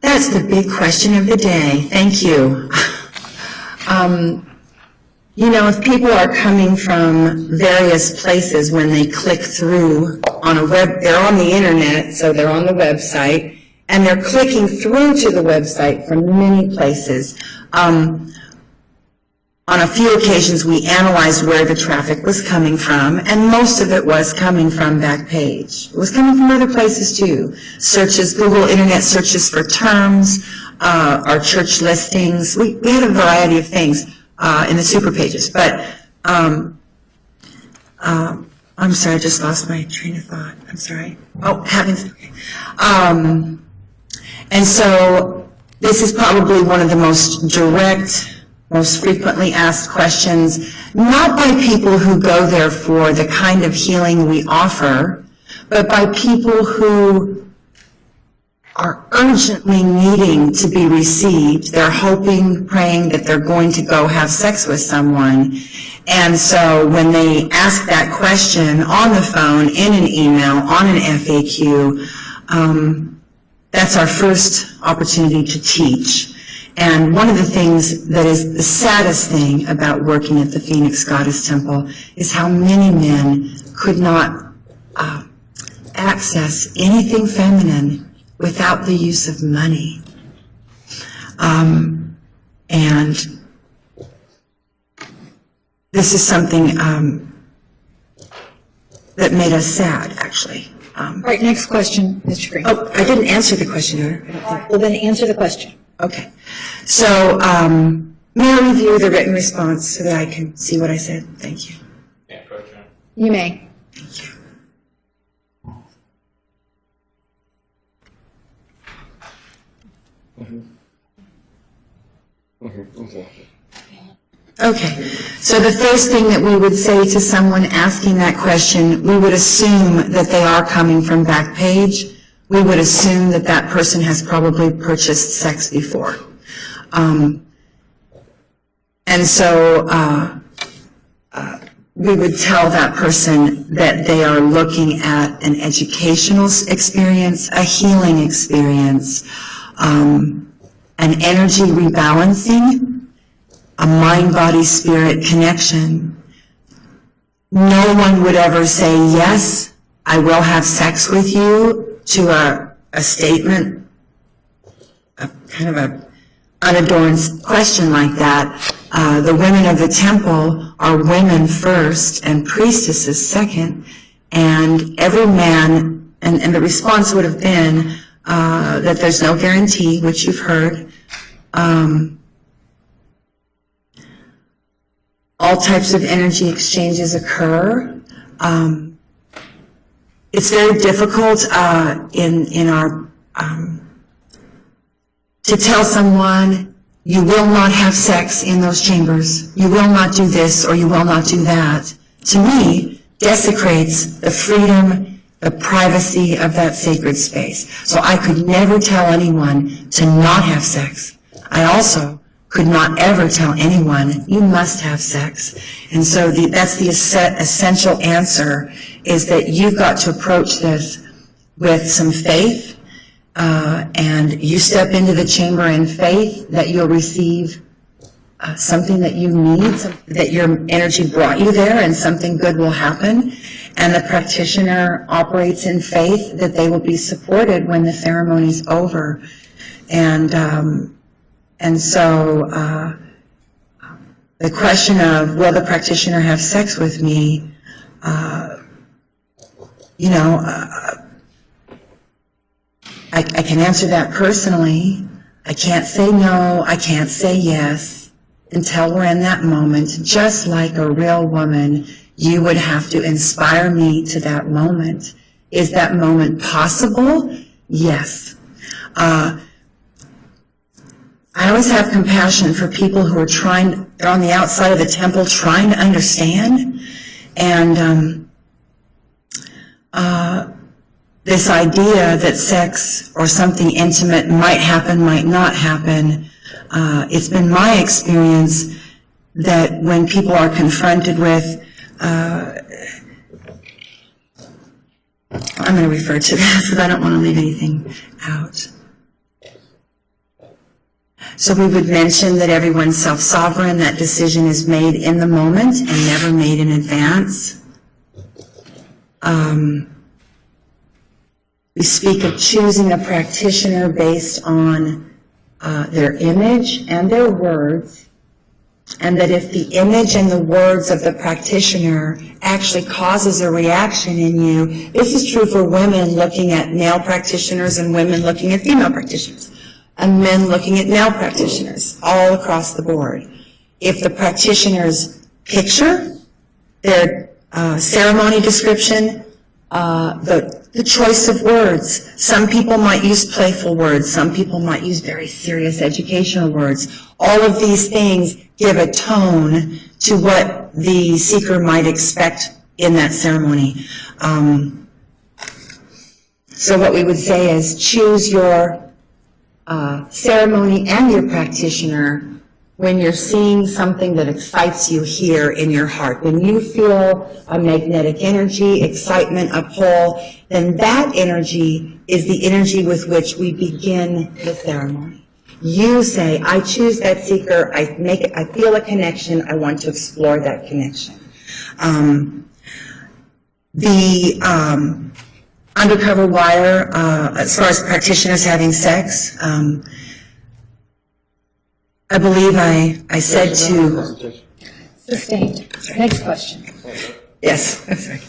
S2: That's the big question of the day. Thank you. You know, if people are coming from various places when they click through on a web, they're on the internet, so they're on the website, and they're clicking through to the website from many places. On a few occasions, we analyzed where the traffic was coming from, and most of it was coming from Backpage. It was coming from other places too. Searches, Google Internet searches for terms, our church listings. We had a variety of things in the super pages. But I'm sorry, I just lost my train of thought. I'm sorry. Oh, heavens. And so this is probably one of the most direct, most frequently asked questions, not by people who go there for the kind of healing we offer, but by people who are urgently needing to be received. They're hoping, praying that they're going to go have sex with someone. And so when they ask that question on the phone, in an email, on an FAQ, that's our first opportunity to teach. And one of the things that is the saddest thing about working at the Phoenix Goddess Temple is how many men could not access anything feminine without the use of money. And this is something that made us sad, actually.
S3: All right, next question, Mr. Green.
S2: Oh, I didn't answer the question, Your Honor.
S3: Well, then answer the question.
S2: Okay. So, may I review the written response so that I can see what I said? Thank you.
S4: Yeah, approach her.
S3: You may.
S2: Thank you. Okay, so the first thing that we would say to someone asking that question, we would assume that they are coming from Backpage. We would assume that that person has probably purchased sex before. And so we would tell that person that they are looking at an educational experience, a healing experience, an energy rebalancing, a mind-body-spirit connection. No one would ever say, yes, I will have sex with you, to a statement, a kind of a unadorned question like that. The women of the temple are women first and priestesses second, and every man, and the response would have been that there's no guarantee, which you've heard. All types of energy exchanges occur. It's very difficult in our to tell someone you will not have sex in those chambers, you will not do this or you will not do that. To me, desecrates the freedom, the privacy of that sacred space. So I could never tell anyone to not have sex. I also could not ever tell anyone, you must have sex. And so that's the essential answer, is that you've got to approach this with some faith, and you step into the chamber in faith that you'll receive something that you need, that your energy brought you there and something good will happen. And the practitioner operates in faith that they will be supported when the ceremony's over. And so the question of, will the practitioner have sex with me, I can answer that personally. I can't say no, I can't say yes until we're in that moment. Just like a real woman, you would have to inspire me to that moment. Is that moment possible? Yes. I always have compassion for people who are they're on the outside of the temple trying to understand. And this idea that sex or something intimate might happen, might not happen, it's been my experience that when people are confronted with, I'm going to refer to that because I don't want to leave anything out. So we would mention that everyone's self-sovereign, that decision is made in the moment and never made in advance. We speak of choosing a practitioner based on their image and their words, and that if the image and the words of the practitioner actually causes a reaction in you, this is true for women looking at male practitioners and women looking at female practitioners, and men looking at male practitioners, all across the board. If the practitioner's picture, their ceremony description, the choice of words. Some people might use playful words. Some people might use very serious educational words. All of these things give a tone to what the seeker might expect in that ceremony. So what we would say is choose your ceremony and your practitioner when you're seeing something that excites you here in your heart. When you feel a magnetic energy, excitement, a pull, then that energy is the energy with which we begin the ceremony. You say, I choose that seeker, I feel a connection, I want to explore that connection. undercover wire, as far as practitioners having sex. I believe I said to,
S3: Sustained. Next question.
S2: yes, I'm sorry.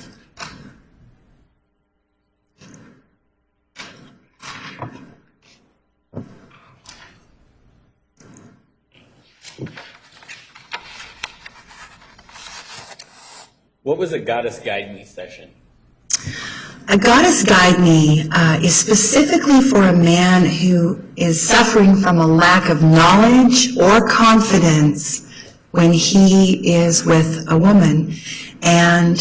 S4: What was a Goddess Guide Me session?
S2: A Goddess Guide Me is specifically for a man who is suffering from a lack of knowledge or confidence when he is with a woman. And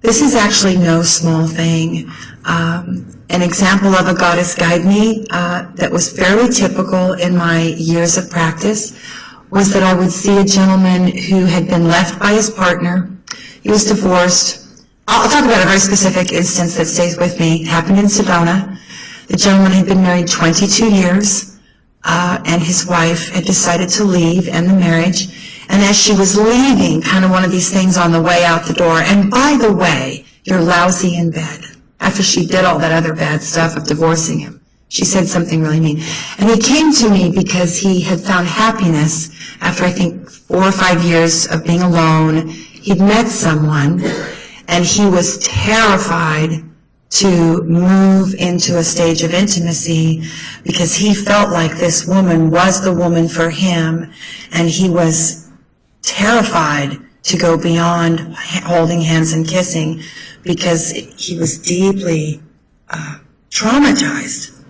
S2: this is actually no small thing. An example of a Goddess Guide Me that was fairly typical in my years of practice was that I would see a gentleman who had been left by his partner. He was divorced. I'll talk about a very specific instance that stays with me. It happened in Sedona. The gentleman had been married 22 years, and his wife had decided to leave, end the marriage. And as she was leaving, kind of one of these things on the way out the door, and by the way, you're lousy in bed. After she did all that other bad stuff of divorcing him, she said something really mean. And he came to me because he had found happiness after, I think, 4 or 5 years of being alone. He'd met someone, and he was terrified to move into a stage of intimacy because he felt like this woman was the woman for him, and he was terrified to go beyond holding hands and kissing because he was deeply traumatized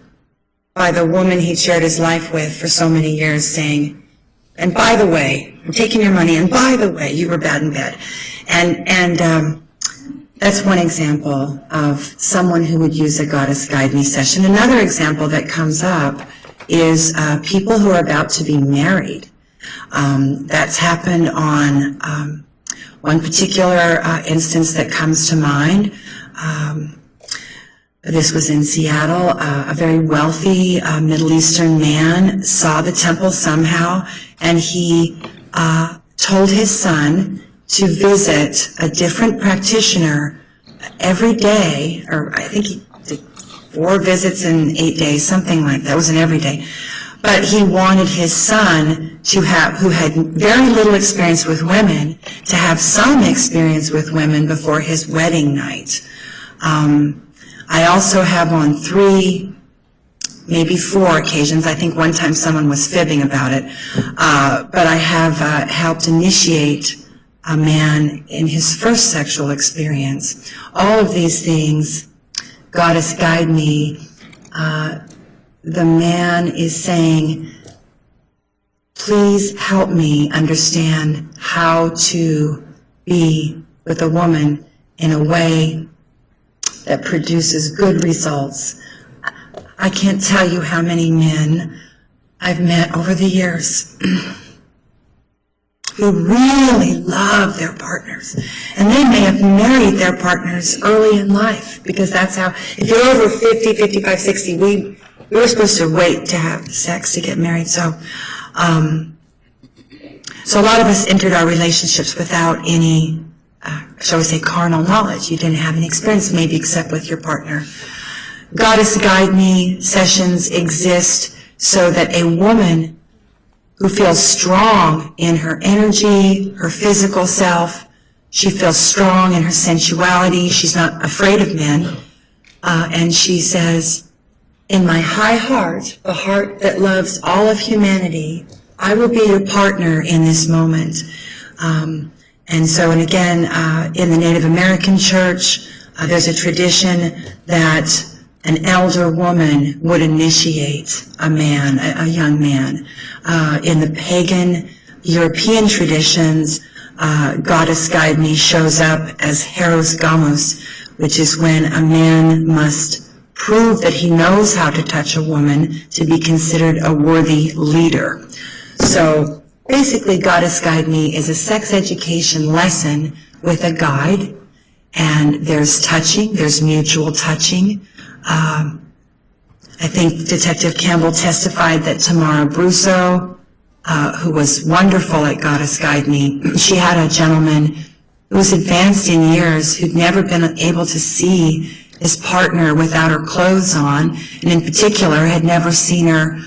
S2: by the woman he'd shared his life with for so many years, saying, and by the way, I'm taking your money, and by the way, you were bad in bed. And that's one example of someone who would use a Goddess Guide Me session. Another example that comes up is people who are about to be married. That's happened on one particular instance that comes to mind. This was in Seattle. A very wealthy Middle Eastern man saw the temple somehow, and he told his son to visit a different practitioner every day, or I think he did 4 visits in 8 days, something like that. It wasn't every day. But he wanted his son to have, who had very little experience with women, to have some experience with women before his wedding night. I also have on 3, maybe 4 occasions, I think one time someone was fibbing about it, but I have helped initiate a man in his first sexual experience. All of these things, Goddess Guide Me, the man is saying, please help me understand how to be with a woman in a way that produces good results. I can't tell you how many men I've met over the years who really love their partners. And they may have married their partners early in life, because that's how, if you're over 50, 55, 60, we were supposed to wait to have sex to get married. So a lot of us entered our relationships without any, shall we say, carnal knowledge. You didn't have any experience, maybe, except with your partner. Goddess Guide Me sessions exist so that a woman who feels strong in her energy, her physical self, she feels strong in her sensuality, she's not afraid of men, and she says, in my high heart, the heart that loves all of humanity, I will be your partner in this moment. And so, and again, in the Native American church, there's a tradition that an elder woman would initiate a man, a young man. In the pagan European traditions, Goddess Guide Me shows up as Heros Gamos, which is when a man must prove that he knows how to touch a woman to be considered a worthy leader. So basically, Goddess Guide Me is a sex education lesson with a guide, and there's touching, there's mutual touching. I think Detective Campbell testified that Tamara Brusso, who was wonderful at Goddess Guide Me, she had a gentleman who was advanced in years who'd never been able to see his partner without her clothes on, and in particular had never seen her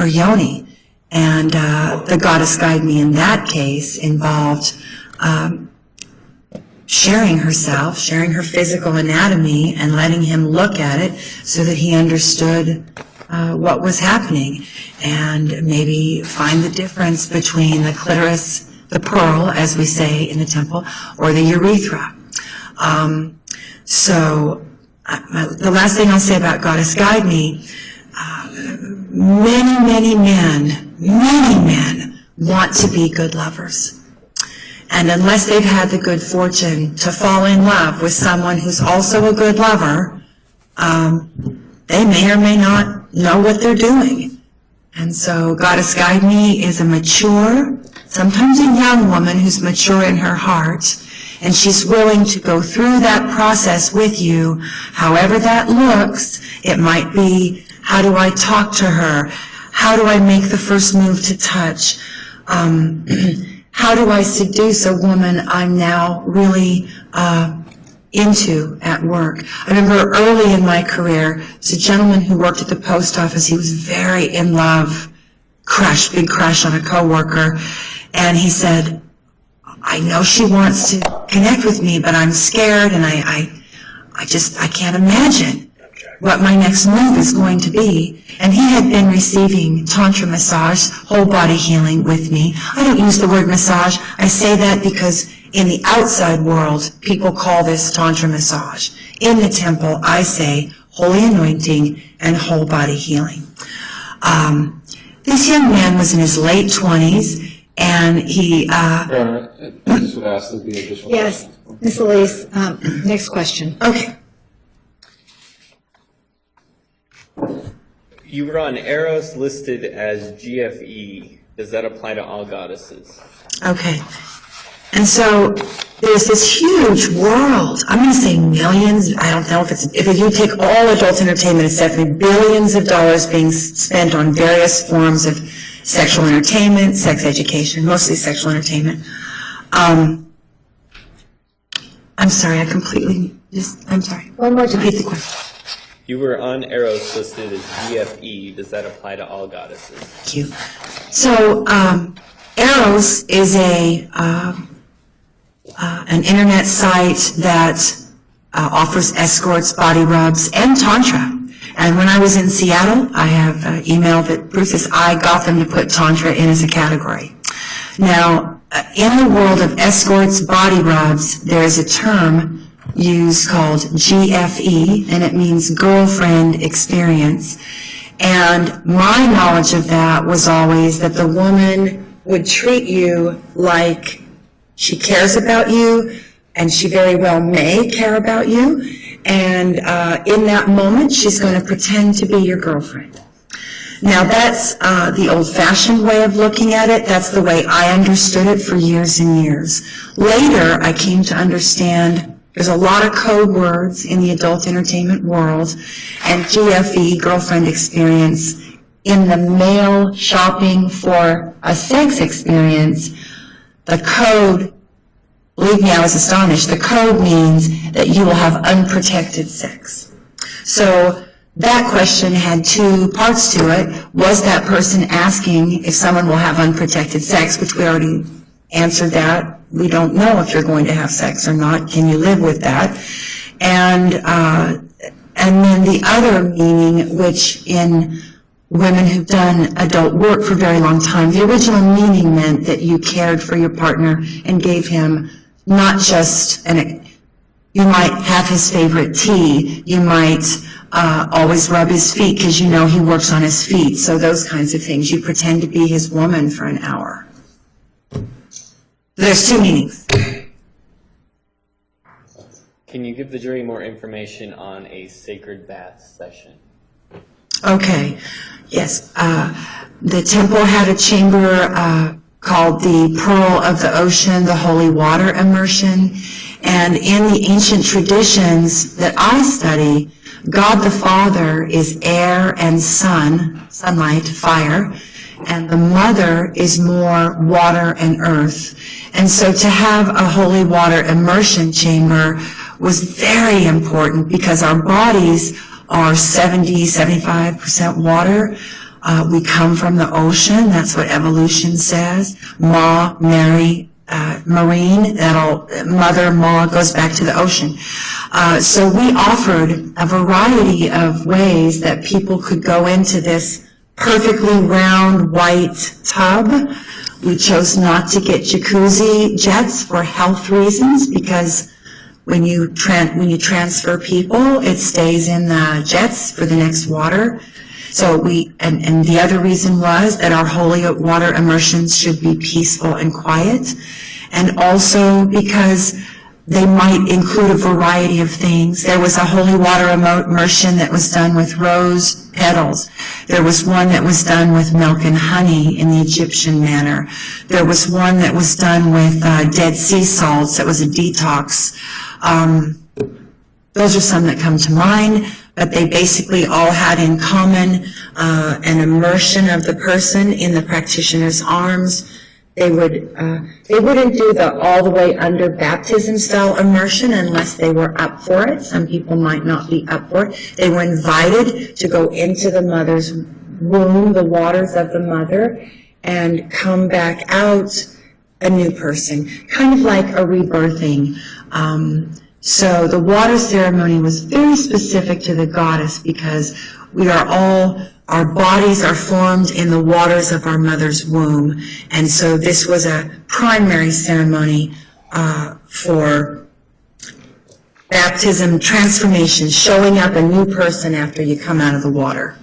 S2: yoni. And the goddess guide me in that case involved sharing herself, sharing her physical anatomy, and letting him look at it so that he understood what was happening, and maybe find the difference between the clitoris, the pearl, as we say in the temple, or the urethra. The last thing I'll say about Goddess Guide Me, many men want to be good lovers. And unless they've had the good fortune to fall in love with someone who's also a good lover, they may or may not know what they're doing. And so Goddess Guide Me is a mature, sometimes a young woman who's mature in her heart, and she's willing to go through that process with you, however that looks. It might be, how do I talk to her? How do I make the first move to touch? How do I seduce a woman I'm now really into at work? I remember early in my career, there's a gentleman who worked at the post office. He was very in love, big crush on a coworker, and he said, I know she wants to connect with me, but I'm scared, and I can't imagine what my next move is going to be. And he had been receiving tantra massage, whole body healing with me. I don't use the word massage. I say that because in the outside world, people call this tantra massage. In the temple, I say holy anointing and whole body healing. This young man was in his late 20s, and he...
S8: Your Honor, I just would ask that the additional...
S3: Yes, Ms. Elise, next question.
S2: Okay.
S4: You were on Eros listed as GFE. Does that apply to all goddesses?
S2: Okay. And so there's this huge world. I'm going to say millions. I don't know if you take all adult entertainment, it's definitely billions of dollars being spent on various forms of sexual entertainment, sex education, mostly sexual entertainment. I'm sorry, I'm sorry.
S3: One more time.
S2: Repeat the question.
S4: You were on Eros listed as GFE. Does that apply to all goddesses?
S2: Thank you. So, Eros is an internet site that offers escorts, body rubs, and tantra. And when I was in Seattle, I have emailed that Bruce's I got them to put tantra in as a category. Now, in the world of escorts, body rubs, there is a term used called GFE, and it means girlfriend experience. And my knowledge of that was always that the woman would treat you like she cares about you, and she very well may care about you, and in that moment she's going to pretend to be your girlfriend. Now that's the old-fashioned way of looking at it. That's the way I understood it for years and years. Later I came to understand there's a lot of code words in the adult entertainment world, and GFE, girlfriend experience, in the male shopping for a sex experience, the code, believe me, I was astonished, the code means that you will have unprotected sex. So that question had two parts to it. Was that person asking if someone will have unprotected sex, which we already answered that. We don't know if you're going to have sex or not. Can you live with that? And then the other meaning, which in women who've done adult work for a very long time, the original meaning meant that you cared for your partner and gave him not just you might have his favorite tea, you might always rub his feet because you know he works on his feet, so those kinds of things. You pretend to be his woman for an hour. There's two meanings.
S4: Can you give the jury more information on a sacred bath session?
S2: Okay, yes. The temple had a chamber called the Pearl of the Ocean, the Holy Water Immersion. And in the ancient traditions that I study, God the Father is air and sun, sunlight, fire, and the Mother is more water and earth. And so to have a holy water immersion chamber was very important because our bodies are 75% water. We come from the ocean. That's what evolution says. Marine, Mother Ma goes back to the ocean. So we offered a variety of ways that people could go into this perfectly round white tub. We chose not to get jacuzzi jets for health reasons because when you transfer people, it stays in the jets for the next water. So and the other reason was that our holy water immersions should be peaceful and quiet, and also because they might include a variety of things. There was a holy water immersion that was done with rose petals. There was one that was done with milk and honey in the Egyptian manner. There was one that was done with Dead Sea salts. That was a detox. Those are some that come to mind, but they basically all had in common an immersion of the person in the practitioner's arms. They wouldn't do the all the way under baptism style immersion unless they were up for it. Some people might not be up for it. They were invited to go into the mother's womb, the waters of the mother, and come back out a new person, kind of like a rebirthing. So the water ceremony was very specific to the goddess because our bodies are formed in the waters of our mother's womb. And so this was a primary ceremony for baptism, transformation, showing up a new person after you come out of the water.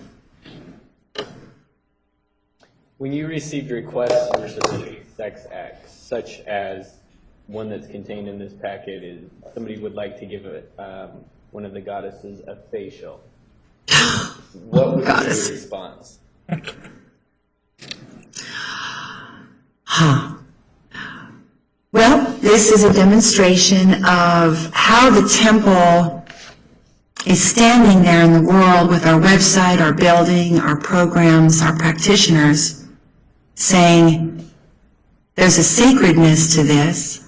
S4: When you received requests for specific sex acts, such as one that's contained in this packet, is somebody would like to give one of the goddesses a facial, what would be your response?
S2: Well, this is a demonstration of how the temple is standing there in the world with our website, our building, our programs, our practitioners, saying there's a sacredness to this.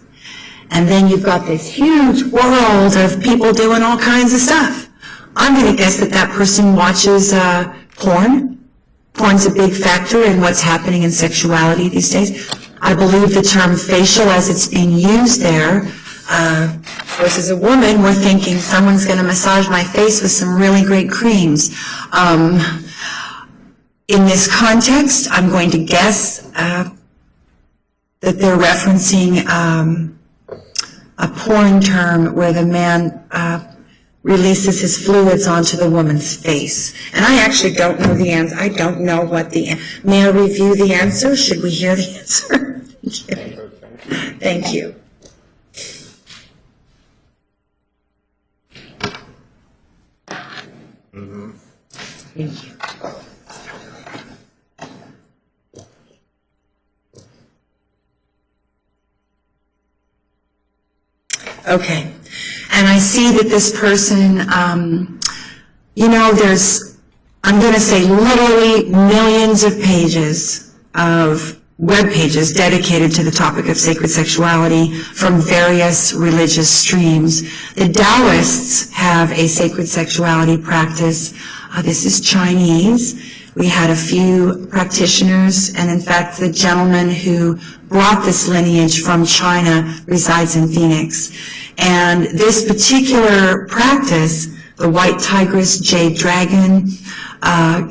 S2: And then you've got this huge world of people doing all kinds of stuff. I'm going to guess that person watches porn. Porn's a big factor in what's happening in sexuality these days. I believe the term facial as it's being used there, of course, as a woman, we're thinking someone's going to massage my face with some really great creams. In this context, I'm going to guess that they're referencing a porn term where the man releases his fluids onto the woman's face. And I actually don't know the answer. I don't know what may I review the answer? Should we hear the answer? Thank you. Thank you. Okay, and I see that this person, I'm going to say literally millions of pages of web pages dedicated to the topic of sacred sexuality from various religious streams. The Taoists have a sacred sexuality practice. This is Chinese. We had a few practitioners, and in fact, the gentleman who brought this lineage from China resides in Phoenix. And this particular practice, the white tigress jade dragon,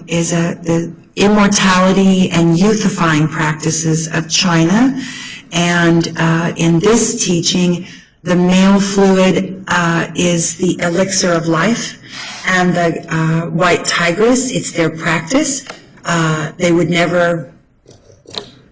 S2: is the immortality and youthifying practices of China. And in this teaching, the male fluid is the elixir of life, and the white tigress, it's their practice. They would never...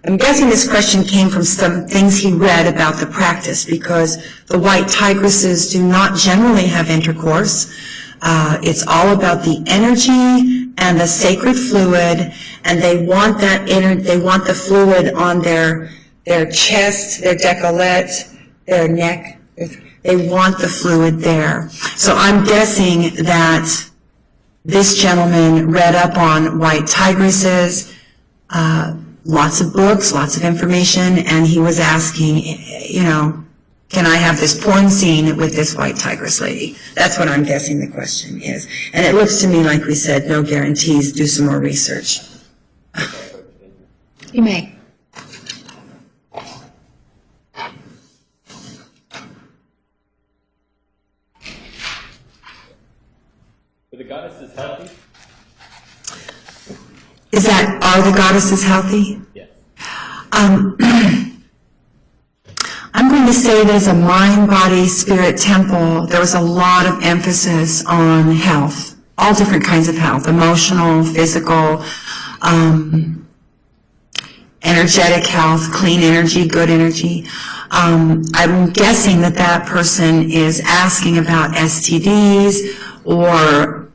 S2: I'm guessing this question came from some things he read about the practice, because the white tigresses do not generally have intercourse. It's all about the energy and the sacred fluid, and they want they want the fluid on their chest, their décolleté, their neck. They want the fluid there. So I'm guessing that this gentleman read up on white tigresses, lots of books, lots of information, and he was asking, can I have this porn scene with this white tigress lady? That's what I'm guessing the question is. And it looks to me like we said, no guarantees, do some more research.
S3: You may.
S4: Are the goddesses healthy?
S2: Is that, are the goddesses healthy?
S4: Yes.
S2: I'm going to say that as a mind, body, spirit temple, there was a lot of emphasis on health, all different kinds of health, emotional, physical, energetic health, clean energy, good energy. I'm guessing that that person is asking about STDs or,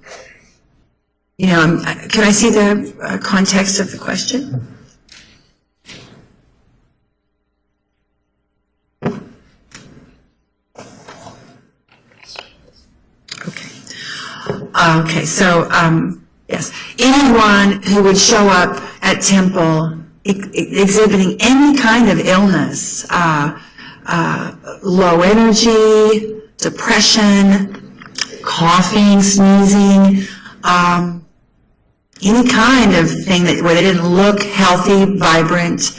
S2: you know, can I see the context of the question? Okay, so, yes, anyone who would show up at temple exhibiting any kind of illness, low energy, depression, coughing, sneezing, any kind of thing that where they didn't look healthy, vibrant,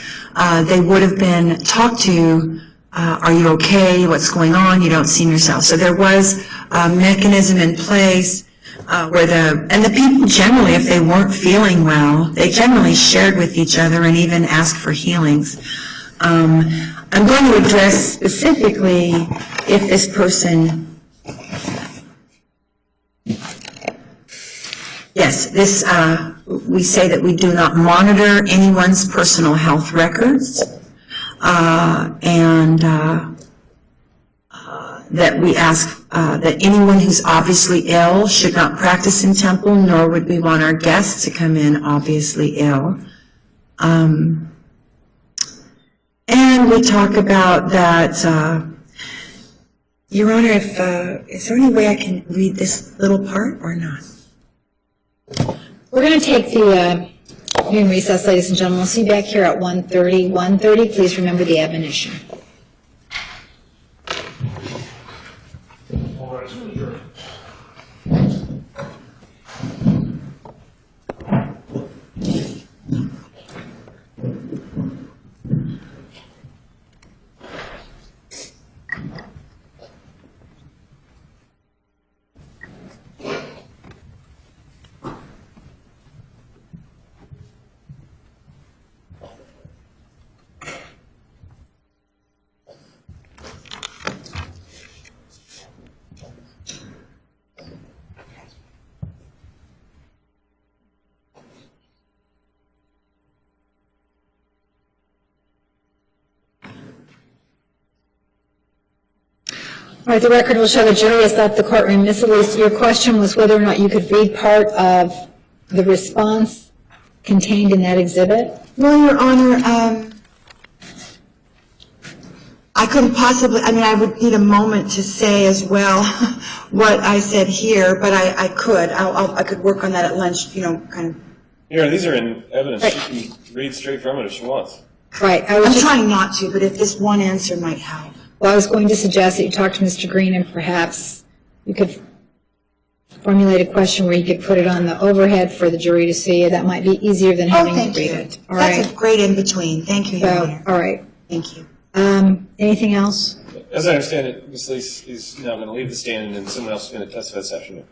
S2: they would have been talked to. Are you okay? What's going on? You don't seem yourself. So there was a mechanism in place where the people generally, if they weren't feeling well, they generally shared with each other and even asked for healings. I'm going to address specifically if this person, yes, this, we say that we do not monitor anyone's personal health records, and that we ask that anyone who's obviously ill should not practice in temple, nor would we want our guests to come in obviously ill. And we talk about that, Your Honor, if, is there any way I can read this little part or not?
S3: We're going to take the meeting recess, ladies and gentlemen. We'll see you back here at 1:30. 1:30, please remember the admonition.
S5: All rise for adjournment.
S3: All right, the record will show the jury has left the courtroom. Ms. Elise, your question was whether or not you could read part of the response contained in that exhibit?
S2: Well, Your Honor, I couldn't possibly, I mean, I would need a moment to say as well what I said here, but I could. I could work on that at lunch, you know, kind of.
S1: Here, these are in evidence.
S3: Right.
S1: She can read straight from it if she wants.
S3: Right.
S2: I'm trying not to, but if this one answer might help.
S3: Well, I was going to suggest that you talk to Mr. Green and perhaps you could formulate a question where you could put it on the overhead for the jury to see. That might be easier than having to
S2: thank
S3: read
S2: you.
S3: it. All right.
S2: That's a great in-between. Thank you, Your
S3: So,
S2: Honor.
S3: all right.
S2: Thank you.
S3: Anything else?
S1: As I understand it, Ms. Lees is now going to leave the stand and someone else is going to testify this afternoon.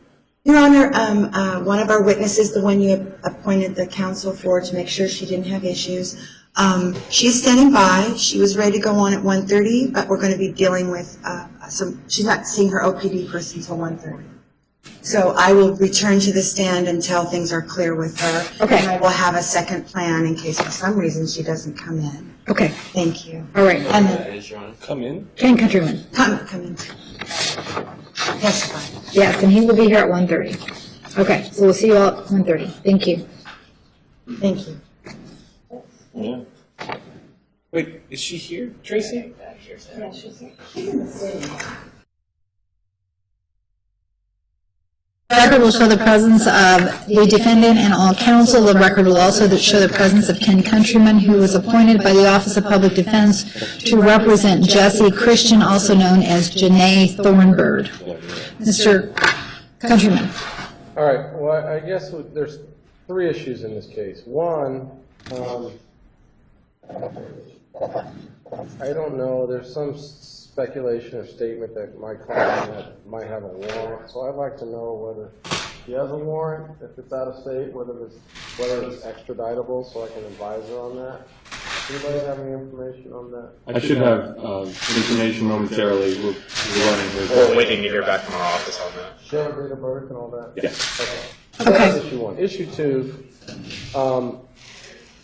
S2: Your Honor, one of our witnesses, the one you appointed the counsel for to make sure she didn't have issues, she's standing by. She was ready to go on at 1:30, but we're going to be dealing with she's not seeing her OPD person until 1:30. So I will return to the stand until things are clear with her.
S3: Okay.
S2: And I will have a second plan in case for some reason she doesn't come in.
S3: Okay.
S2: Thank you.
S3: All right.
S2: And
S4: That
S2: then,
S4: is, Your Honor.
S1: Come in.
S3: Ken Countryman.
S2: come in. That's fine.
S3: Yes, and he will be here at 1:30. Okay, so we'll see you all at 1:30. Thank you.
S2: Thank you.
S1: Yeah. Wait, is she here, Tracy?
S3: record will show the presence of the defendant and all counsel. The record will also show the presence of Ken Countryman, who was appointed by the Office of Public Defense to represent Jesse Christian, also known as Janae Thornburg. Mr. Countryman.
S9: All right, well, I guess there's three issues in this case. One, I don't know, there's some speculation or statement that my client might have a warrant, so I'd like to know whether he has a warrant, if it's out of state, whether it's extraditable, so I can advise her on that. Anybody have any information on that?
S8: I should have information momentarily.
S1: We're waiting to hear back from our office on that.
S9: Share date of birth and all that?
S8: Yes.
S9: Okay. So that's issue one. Issue two,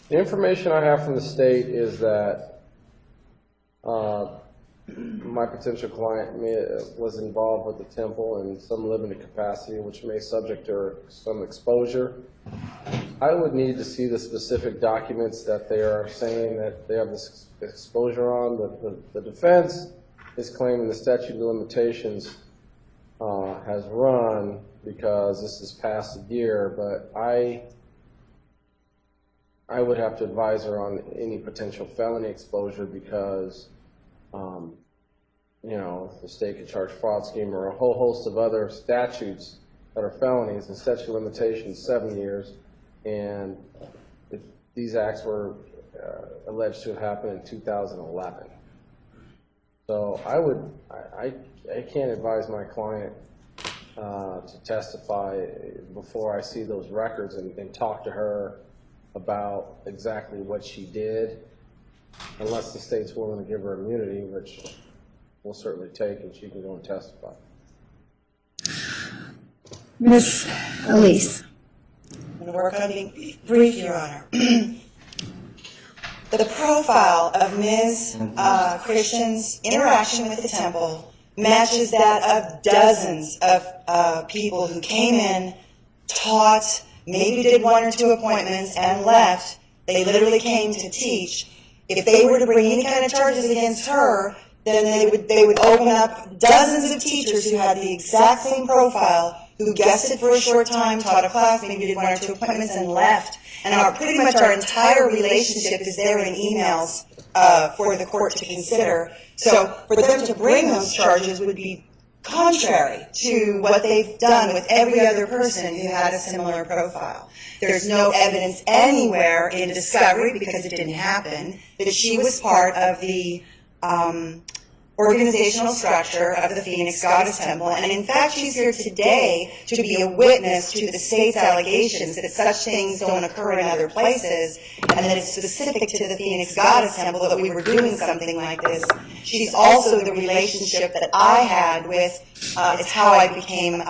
S9: the information I have from the state is that my potential client was involved with the temple in some limited capacity, which may subject her some exposure. I would need to see the specific documents that they are saying that they have this exposure on. The defense is claiming the statute of limitations has run because this is past a year, but I would have to advise her on any potential felony exposure because you know, the state could charge fraud scheme or a whole host of other statutes that are felonies, and statute of limitations 7 years, and these acts were alleged to have happened in 2011. So I can't advise my client to testify before I see those records and talk to her about exactly what she did, unless the state's willing to give her immunity, which we'll certainly take, and she can go and testify.
S3: Ms. Elise.
S2: I'm going to work on being brief, Your Honor. The profile of Ms. Christian's interaction with the temple matches that of dozens of people who came in, taught, maybe did 1 or 2 appointments, and left. They literally came to teach. If they were to bring any kind of charges against her, then they would open up dozens of teachers who had the exact same profile, who guested for a short time, taught a class, maybe did 1 or 2 appointments, and left. And pretty much our entire relationship is there in emails for the court to consider. So for them to bring those charges would be contrary to what they've done with every other person who had a similar profile. There's no evidence anywhere in discovery, because it didn't happen, that she was part of the organizational structure of the Phoenix Goddess Temple. And in fact, she's here today to be a witness to the state's allegations that such things don't occur in other places, and that it's specific to the Phoenix Goddess Temple that we were doing something like this. She's also the relationship that I had with, it's how I became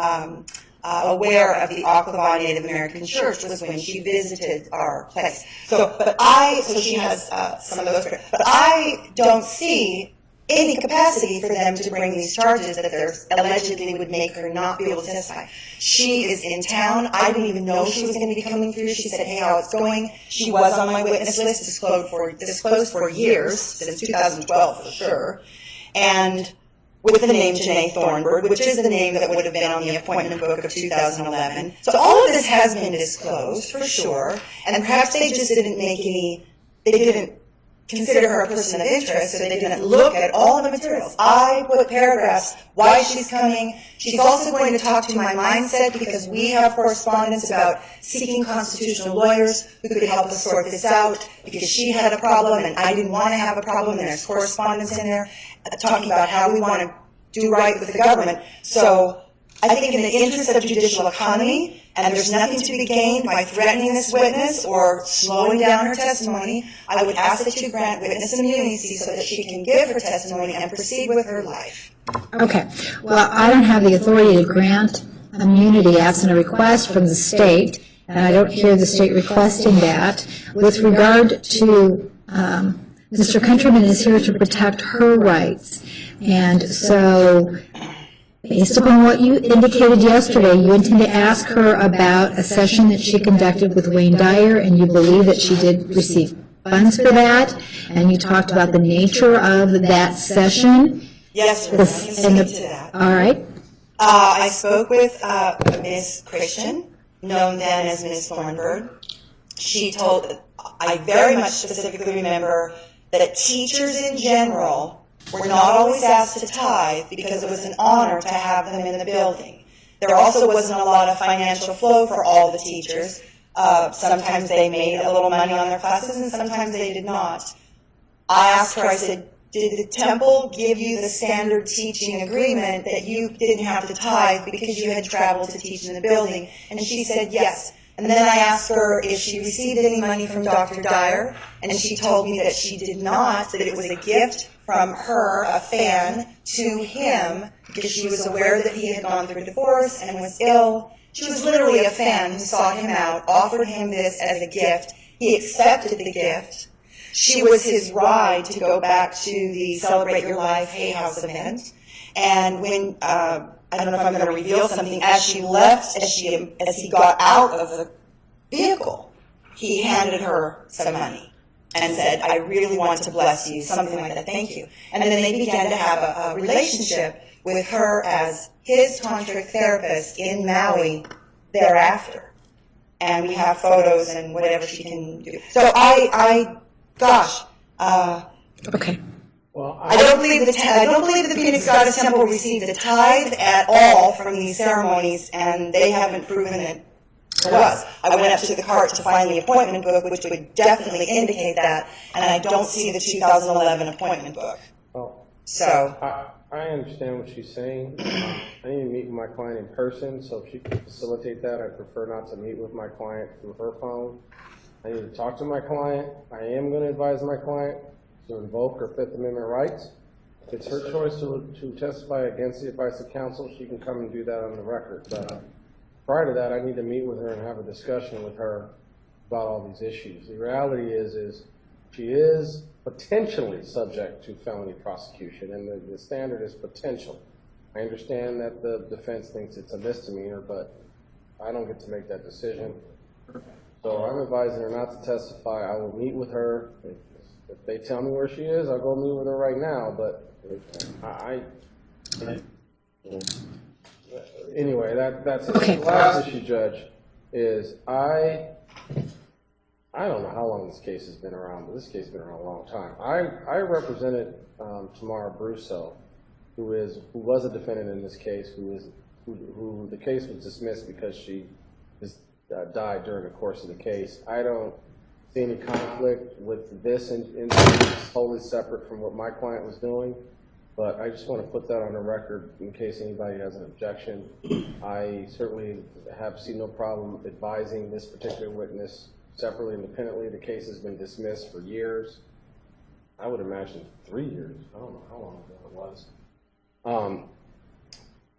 S2: aware of the Ocklawaha Native American Church, was when she visited our place. So she has some of those, but I don't see any capacity for them to bring these charges that they're allegedly would make her not be able to testify. She is in town. I didn't even know she was going to be coming through. She said, hey, how it's going. She was on my witness list, disclosed for years, since 2012 for sure, and with the name Janae Thornburg, which is the name that would have been on the appointment book of 2011. So all of this has been disclosed for sure, and perhaps they just didn't they didn't consider her a person of interest, so they didn't look at all the materials. I put paragraphs, why she's coming. She's also going to talk to my mindset, because we have correspondence about seeking constitutional lawyers who could help us sort this out, because she had a problem and I didn't want to have a problem, and there's correspondence in there talking about how we want to do right with the government. So I think in the interest of judicial economy, and there's nothing to be gained by threatening this witness or slowing down her testimony, I would ask that you grant witness immunity so that she can give her testimony and proceed with her life.
S3: Okay. Well, I don't have the authority to grant immunity absent a request from the state, and I don't hear the state requesting that. With regard to Mr. Countryman is here to protect her rights, and so based upon what you indicated yesterday, you intend to ask her about a session that she conducted with Wayne Dyer, and you believe that she did receive funds for that, and you talked about the nature of that session.
S2: Yes, sir. I can speak to that.
S3: All right.
S2: I spoke with Ms. Christian, known then as Ms. Thornburg. She told, I very much specifically remember that teachers in general were not always asked to tithe because it was an honor to have them in the building. There also wasn't a lot of financial flow for all the teachers. Sometimes they made a little money on their classes and sometimes they did not. I asked her, I said, did the temple give you the standard teaching agreement that you didn't have to tithe because you had traveled to teach in the building? And she said yes. And then I asked her if she received any money from Dr. Dyer, and she told me that she did not, that it was a gift from her, a fan, to him, because she was aware that he had gone through a divorce and was ill. She was literally a fan who sought him out, offered him this as a gift. He accepted the gift. She was his ride to go back to the Celebrate Your Life Hay House event. And when, I don't know if I'm going to reveal something, as she left, as he got out of the vehicle, he handed her some money and said, I really want to bless you, something like that, thank you. And then they began to have a relationship with her as his tantric therapist in Maui thereafter. And we have photos and whatever she can do. So
S3: Okay.
S9: Well,
S2: I don't believe that the Phoenix Goddess Temple received a tithe at all from these ceremonies, and they haven't proven it to us. I went up to the cart to find the appointment book, which would definitely indicate that, and I don't see the 2011 appointment book.
S9: well,
S2: So,
S9: I understand what she's saying. I need to meet with my client in person, so if she can facilitate that, I prefer not to meet with my client through her phone. I need to talk to my client. I am going to advise my client to invoke her Fifth Amendment rights. If it's her choice to testify against the advice of counsel, she can come and do that on the record. But prior to that, I need to meet with her and have a discussion with her about all these issues. The reality is she is potentially subject to felony prosecution, and the standard is potential. I understand that the defense thinks it's a misdemeanor, but I don't get to make that decision. So I'm advising her not to testify. I will meet with her. If they tell me where she is, I'll go meet with her right now. But anyway, that's
S3: Okay.
S9: the last issue, Judge, is I don't know how long this case has been around, but this case has been around a long time. I represented Tamara Brusso, who was a defendant in this case, who the case was dismissed because she died during the course of the case. I don't see any conflict with this incident. It's totally separate from what my client was doing, but I just want to put that on the record in case anybody has an objection. I certainly have seen no problem advising this particular witness separately, independently. The case has been dismissed for years. I would imagine 3 years. I don't know how long ago it was.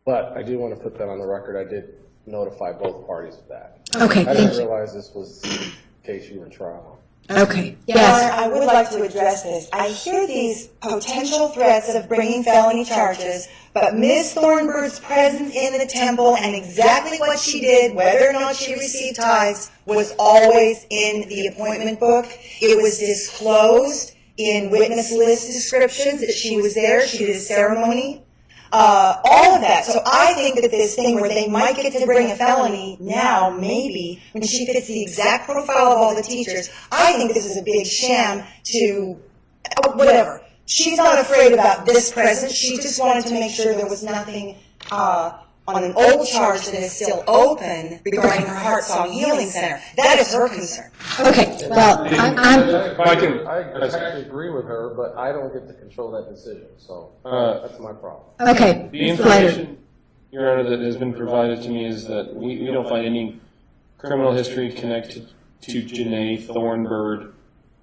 S9: But I do want to put that on the record. I did notify both parties of that.
S3: Okay,
S9: I
S3: thank
S9: didn't
S3: you.
S9: realize this was the case you were in trial on.
S3: Okay,
S2: Your
S3: yes.
S2: Honor, I would like to address this. I hear these potential threats of bringing felony charges, but Ms. Thornburg's presence in the temple and exactly what she did, whether or not she received tithes, was always in the appointment book. It was disclosed in witness list descriptions that she was there, she did a ceremony, all of that. So I think that this thing where they might get to bring a felony now, maybe, when she fits the exact profile of all the teachers, I think this is a big sham to, whatever. She's not afraid about this presence. She just wanted to make sure there was nothing on an old charge that is still open regarding her Heart Song Healing Center. That is her concern.
S3: Okay, well,
S9: I actually agree with her, but I don't get to control that decision, so that's my problem.
S3: okay.
S1: The information, Your Honor, that has been provided to me is that we don't find any criminal history connected to Janae Thornburg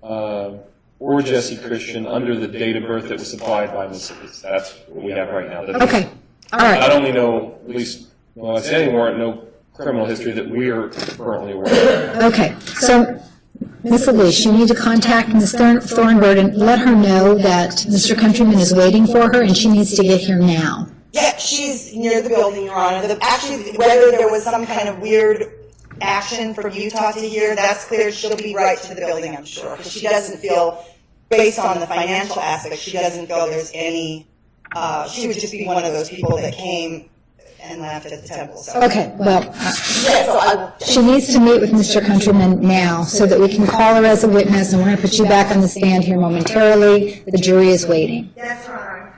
S1: or Jesse Christian under the date of birth that was supplied by Ms. Elise. That's what we have right now.
S3: Okay, all
S1: Not
S3: right.
S1: only no, at least, well, I say anymore, no criminal history that we are currently aware of.
S3: Okay, so, Ms. Elise, you need to contact Ms. Thornburg and let her know that Mr. Countryman is waiting for her and she needs to get here now.
S2: Yeah, she's near the building, Your Honor. Actually, whether there was some kind of weird action from Utah to here, that's clear. She'll be right to the building, I'm sure. Because she doesn't feel, based on the financial aspect, she doesn't feel there's any, she would just be one of those people that came and left at the temple, so.
S3: Okay, well,
S2: Yeah, so I will.
S3: she needs to meet with Mr. Countryman now so that we can call her as a witness, and we're going to put you back on the stand here momentarily. The jury is waiting.
S2: That's right.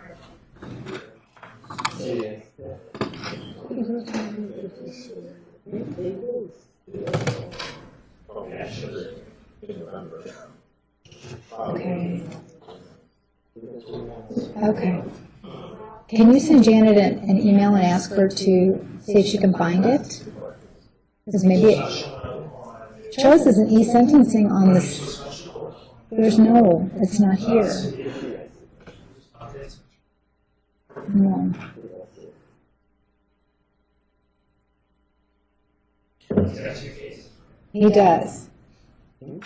S3: Okay. Okay. Can you send Janet an email and ask her to see if she can find it? Because maybe it shows as an e-sentencing on this. There's no, it's not here. No. He does. And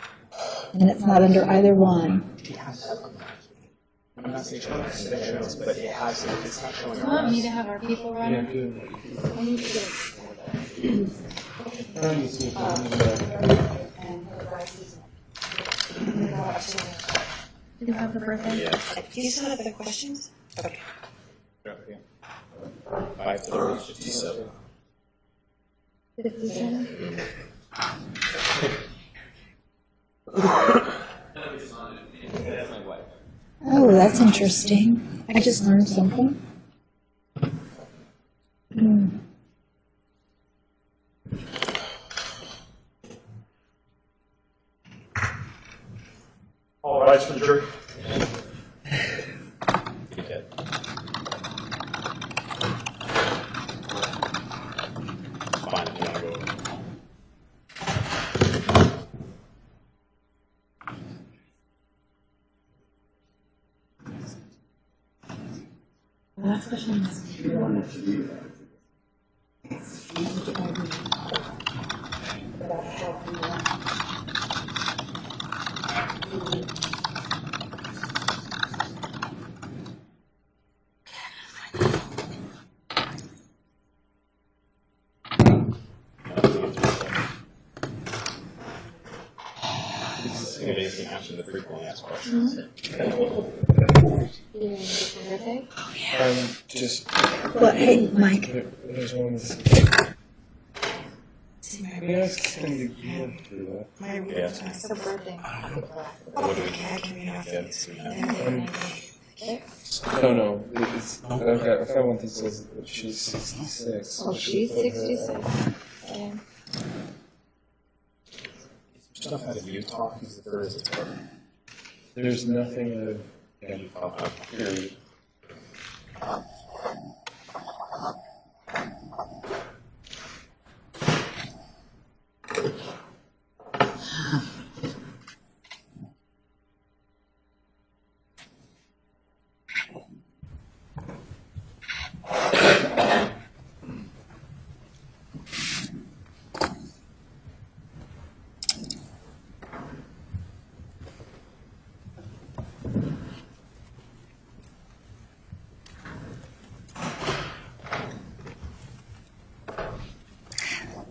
S3: it's not under either one.
S10: I'm not saying it's but it has, it's not showing.
S6: Do you want me to have our people run it? I need to get Do you have the birthday?
S2: Do you still have other questions? Okay.
S10: 5:57.
S6: 57?
S3: Oh, that's interesting. I just learned something.
S5: All rise for the jury.
S10: Fine, if you want to go over.
S6: Last question.
S10: It is an answer to the frequently asked questions.
S6: Birthday?
S7: Just,
S3: Well, hey, Mike.
S7: there's one that's, maybe I was going to do that.
S2: My
S10: Yes.
S6: It's her birthday.
S7: No, it's, I've got one that says that she's 66.
S6: Oh, she's 66. Okay.
S10: Stuff out of Utah, is the first.
S7: There's nothing
S10: Period.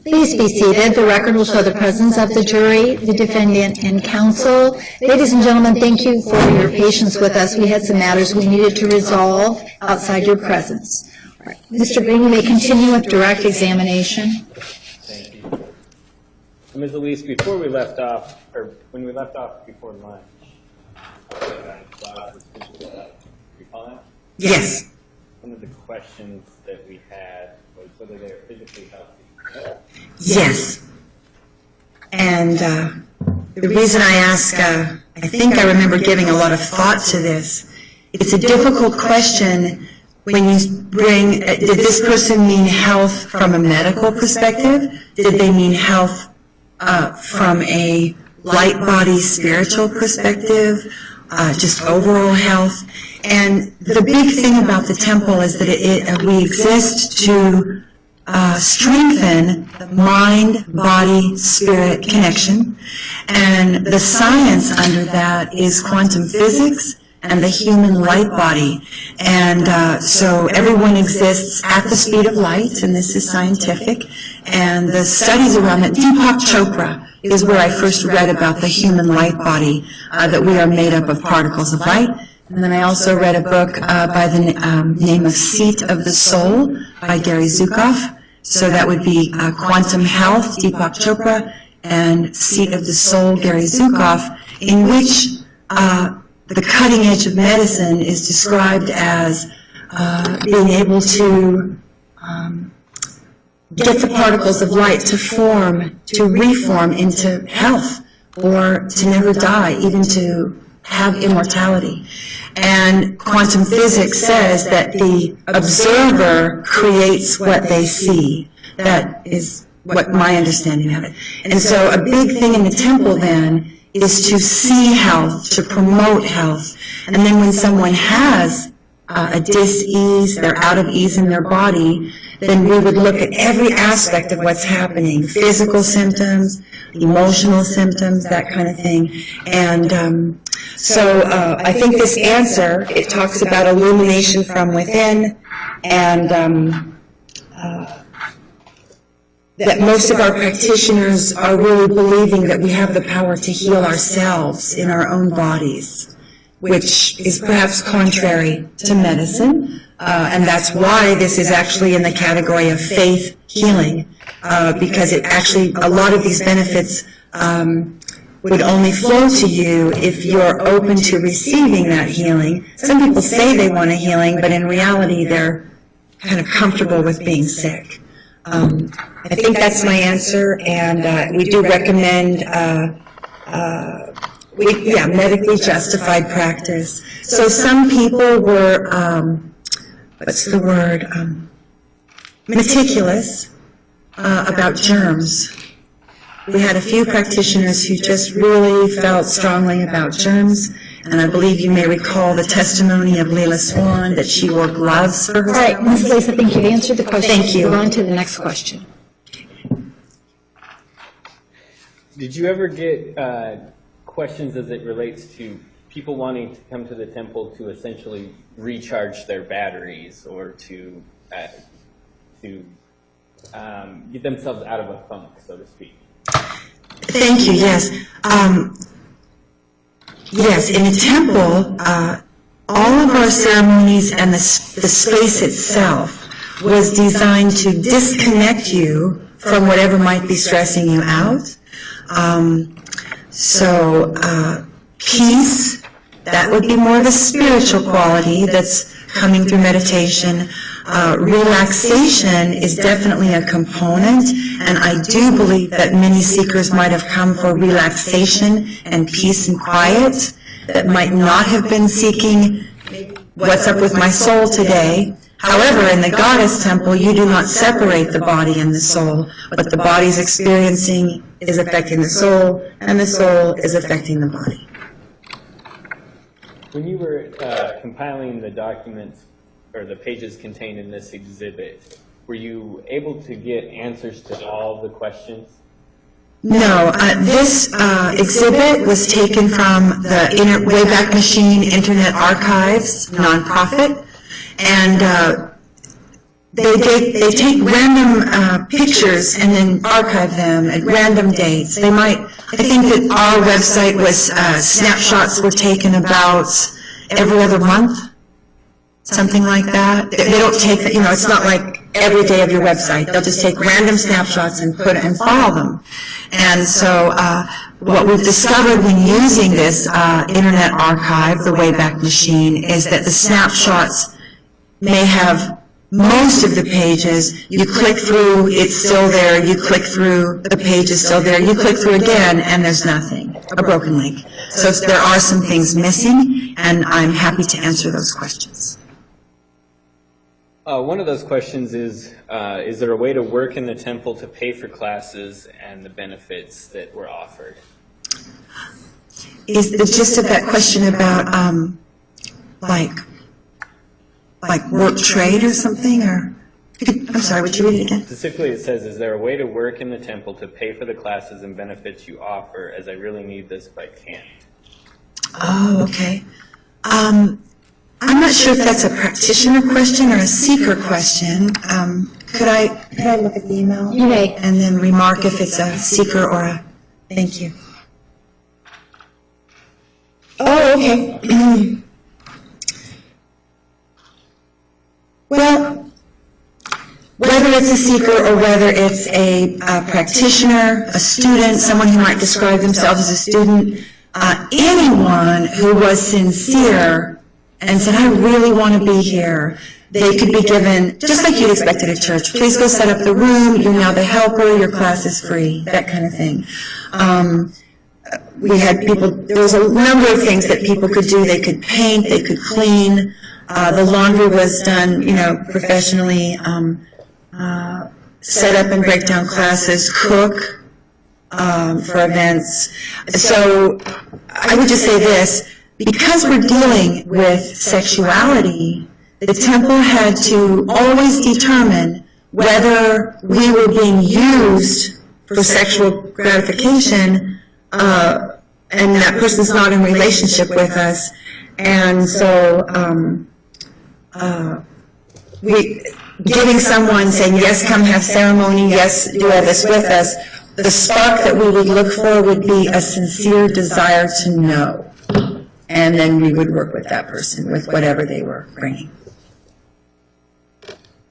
S3: Please be seated. The record will show the presence of the jury, the defendant, and counsel. Ladies and gentlemen, thank you for your patience with us. We had some matters we needed to resolve outside your presence. All right. Mr. Green, you may continue with direct examination.
S4: Thank you. Ms. Elise, before we left off, or when we left off before lunch, recall that?
S2: Yes.
S4: One of the questions that we had was whether they were physically healthy.
S2: Yes. And the reason I ask, I think I remember giving a lot of thought to this. It's a difficult question when you bring, did this person mean health from a medical perspective? Did they mean health from a light body spiritual perspective? Just overall health? And the big thing about the temple is that we exist to strengthen the mind, body, spirit connection. And the science under that is quantum physics and the human light body. And so everyone exists at the speed of light, and this is scientific.
S11: and the studies around it. Deepak Chopra is where I first read about the human light body, that we are made up of particles of light. And then I also read a book by the name of Seat of the Soul by Gary Zukav. So that would be Quantum Health, Deepak Chopra, and Seat of the Soul, Gary Zukav, in which the cutting edge of medicine is described as being able to get the particles of light to reform into health, or to never die, even to have immortality. And quantum physics says that the observer creates what they see. That is what my understanding of it. And so a big thing in the temple then is to see health, to promote health. And then when someone has a dis-ease, they're out of ease in their body, then we would look at every aspect of what's happening, physical symptoms, emotional symptoms, that kind of thing. And so I think this answer, it talks about illumination from within, and that most of our practitioners are really believing that we have the power to heal ourselves in our own bodies, which is perhaps contrary to medicine, and that's why this is actually in the category of faith healing, because it actually, a lot of these benefits would only flow to you if you're open to receiving that healing. Some people say they want a healing, but in reality they're kind of comfortable with being sick. I think that's my answer, and we do recommend medically justified practice. So some people were, meticulous about germs. We had a few practitioners who just really felt strongly about germs, and I believe you may recall the testimony of Leila Swan, that she wore gloves for herself.
S3: All right, Ms. Lisa, I think you've answered the question.
S11: Thank you.
S3: Move on to the next question.
S4: Did you ever get questions as it relates to people wanting to come to the temple to essentially recharge their batteries, or to get themselves out of a funk, so to speak?
S11: Thank you, yes. Yes, in the temple, all of our ceremonies and the space itself was designed to disconnect you from whatever might be stressing you out. Peace, that would be more the spiritual quality that's coming through meditation. Relaxation is definitely a component, and I do believe that many seekers might have come for relaxation and peace and quiet, that might not have been seeking what's up with my soul today. However, in the Goddess Temple, you do not separate the body and the soul. What the body's experiencing is affecting the soul, and the soul is affecting the body.
S4: When you were compiling the documents or the pages contained in this exhibit, were you able to get answers to all of the questions?
S11: No, this exhibit was taken from the Wayback Machine Internet Archives nonprofit, and they take random pictures and then archive them at random dates. I think that our website was snapshots were taken about every other month, something like that. They don't take, it's not like every day of your website. They'll just take random snapshots and file them. And so what we've discovered when using this Internet Archive, the Wayback Machine, is that the snapshots may have most of the pages. You click through, it's still there. You click through, the page is still there. You click through again, and there's nothing, a broken link. So there are some things missing, and I'm happy to answer those questions.
S4: One of those questions is there a way to work in the temple to pay for classes and the benefits that were offered?
S11: Is the gist of that question about, like work trade or something, or? I'm sorry, would you read it again?
S4: Specifically, it says, is there a way to work in the temple to pay for the classes and benefits you offer, as I really need this but can't?
S11: Oh, okay. I'm not sure if that's a practitioner question or a seeker question. Could I look at the email?
S3: You may.
S11: And then remark if it's a seeker or a, thank you. Oh, okay. Well, whether it's a seeker or whether it's a practitioner, a student, someone who might describe themselves as a student, anyone who was sincere and said, I really want to be here, they could be given, just like you'd expect at a church, please go set up the room, you're now the helper, your class is free, that kind of thing. We had people, there was a number of things that people could do. They could paint, they could clean, the laundry was done, professionally, set up and break down classes, cook for events. So I would just say this, because we're dealing with sexuality, the temple had to always determine whether we were being used for sexual gratification, and that person's not in relationship with us. And so giving someone, saying, yes, come have ceremony, yes, do all this with us, the spark that we would look for would be a sincere desire to know. And then we would work with that person with whatever they were bringing.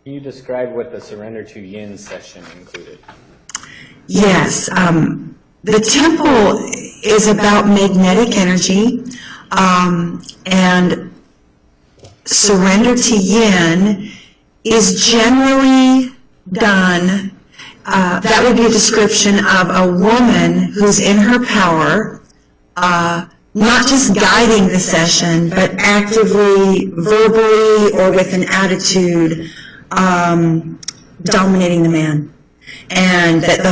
S4: Can you describe what the Surrender to Yin session included?
S11: Yes. The temple is about magnetic energy, and Surrender to Yin is generally done, that would be a description of a woman who's in her power, not just guiding the session, but actively, verbally, or with an attitude, dominating the man. And that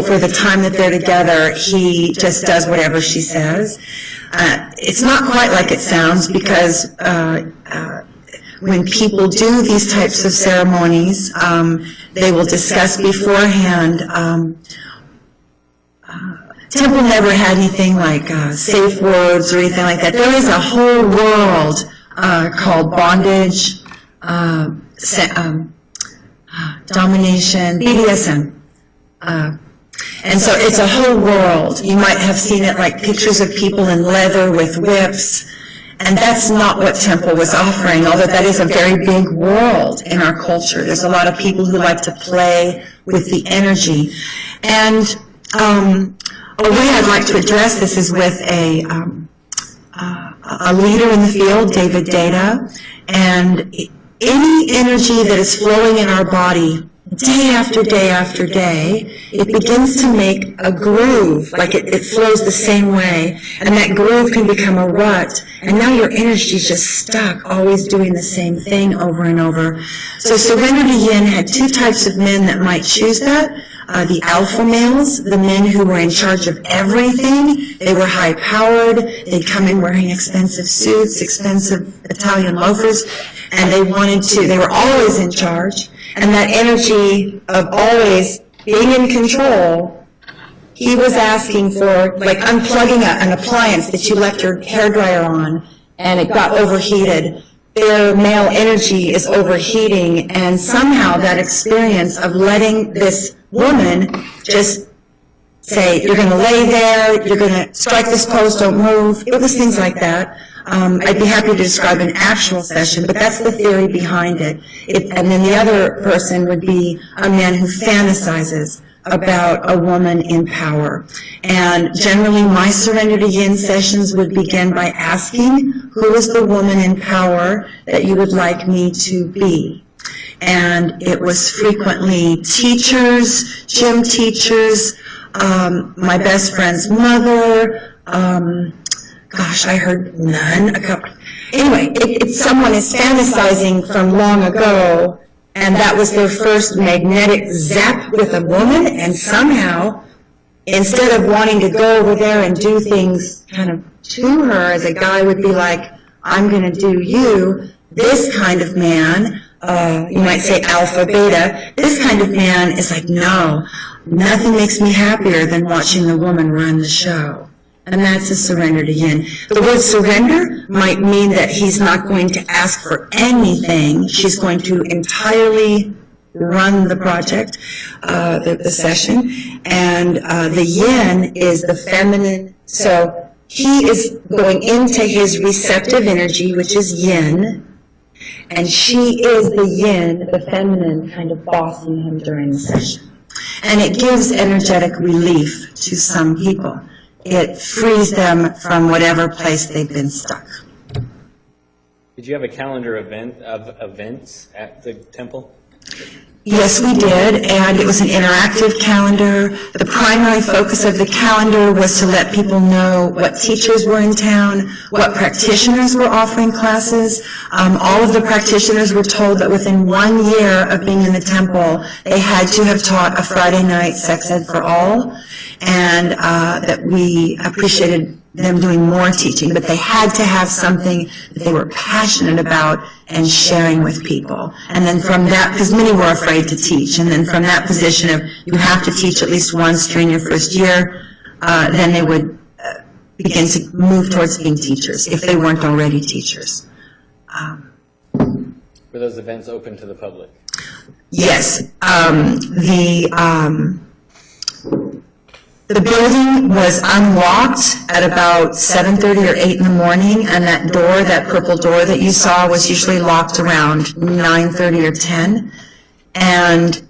S11: for the time that they're together, he just does whatever she says. It's not quite like it sounds, because when people do these types of ceremonies, they will discuss beforehand. Temple never had anything like safe words or anything like that. There is a whole world called bondage, domination, BDSM. And so it's a whole world. You might have seen it like pictures of people in leather with whips, and that's not what Temple was offering, although that is a very big world in our culture. There's a lot of people who like to play with the energy. And a way I'd like to address this is with a leader in the field, David Data, and any energy that is flowing in our body day after day after day, it begins to make a groove, like it flows the same way, and that groove can become a rut, and now your energy is just stuck, always doing the same thing over and over. So Surrender to Yin had two types of men that might choose that. The alpha males, the men who were in charge of everything. They were high-powered. They'd come in wearing expensive suits, expensive Italian loafers, and they were always in charge. And that energy of always being in control, he was asking for, like unplugging an appliance that you left your hairdryer on, and it got overheated. Their male energy is overheating, and somehow that experience of letting this woman just say, you're going to lay there, you're going to strike this pose, don't move. It was things like that. I'd be happy to describe an actual session, but that's the theory behind it. And then the other person would be a man who fantasizes about a woman in power. And generally my Surrender to Yin sessions would begin by asking, who is the woman in power that you would like me to be? And it was frequently teachers, gym teachers, my best friend's mother, I heard none, a couple. Anyway, someone is fantasizing from long ago, and that was their first magnetic zap with a woman, and somehow, instead of wanting to go over there and do things kind of to her, as a guy would be like, I'm going to do you, this kind of man, you might say alpha, beta, this kind of man is like, no, nothing makes me happier than watching the woman run the show. And that's a Surrender to Yin. The word surrender might mean that he's not going to ask for anything. She's going to entirely run the project, the session, and the yin is the feminine. So he is going into his receptive energy, which is yin, and she is the yin, the feminine, kind of bossing him during the session. And it gives energetic relief to some people. It frees them from whatever place they've been stuck.
S4: Did you have a calendar of events at the temple?
S11: Yes, we did, and it was an interactive calendar. The primary focus of the calendar was to let people know what teachers were in town, what practitioners were offering classes. All of the practitioners were told that within 1 year of being in the temple, they had to have taught a Friday night sex ed for all, and that we appreciated them doing more teaching, but they had to have something that they were passionate about and sharing with people. And then from that, because many were afraid to teach, and then from that position of you have to teach at least once during your first year, then they would begin to move towards being teachers if they weren't already teachers.
S4: Were those events open to the public?
S11: Yes. The building was unlocked at about 7:30 or 8 in the morning, and that door, that purple door that you saw, was usually locked around 9:30 or 10. And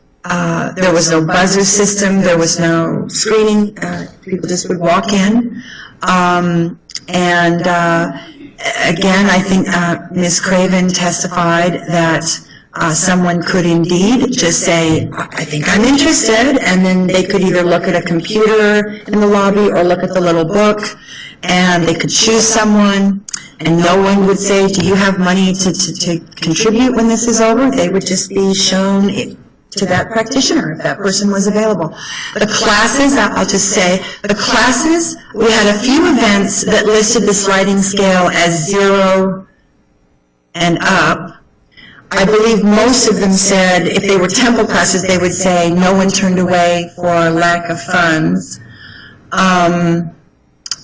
S11: there was no buzzer system, there was no screening, people just would walk in. Again, I think Ms. Craven testified that someone could indeed just say, I think I'm interested, and then they could either look at a computer in the lobby or look at the little book, and they could choose someone, and no one would say, do you have money to contribute when this is over? They would just be shown to that practitioner if that person was available. The classes, I'll just say, the classes, we had a few events that listed the sliding scale as 0 and up. I believe most of them said, if they were temple classes, they would say no one turned away for lack of funds. And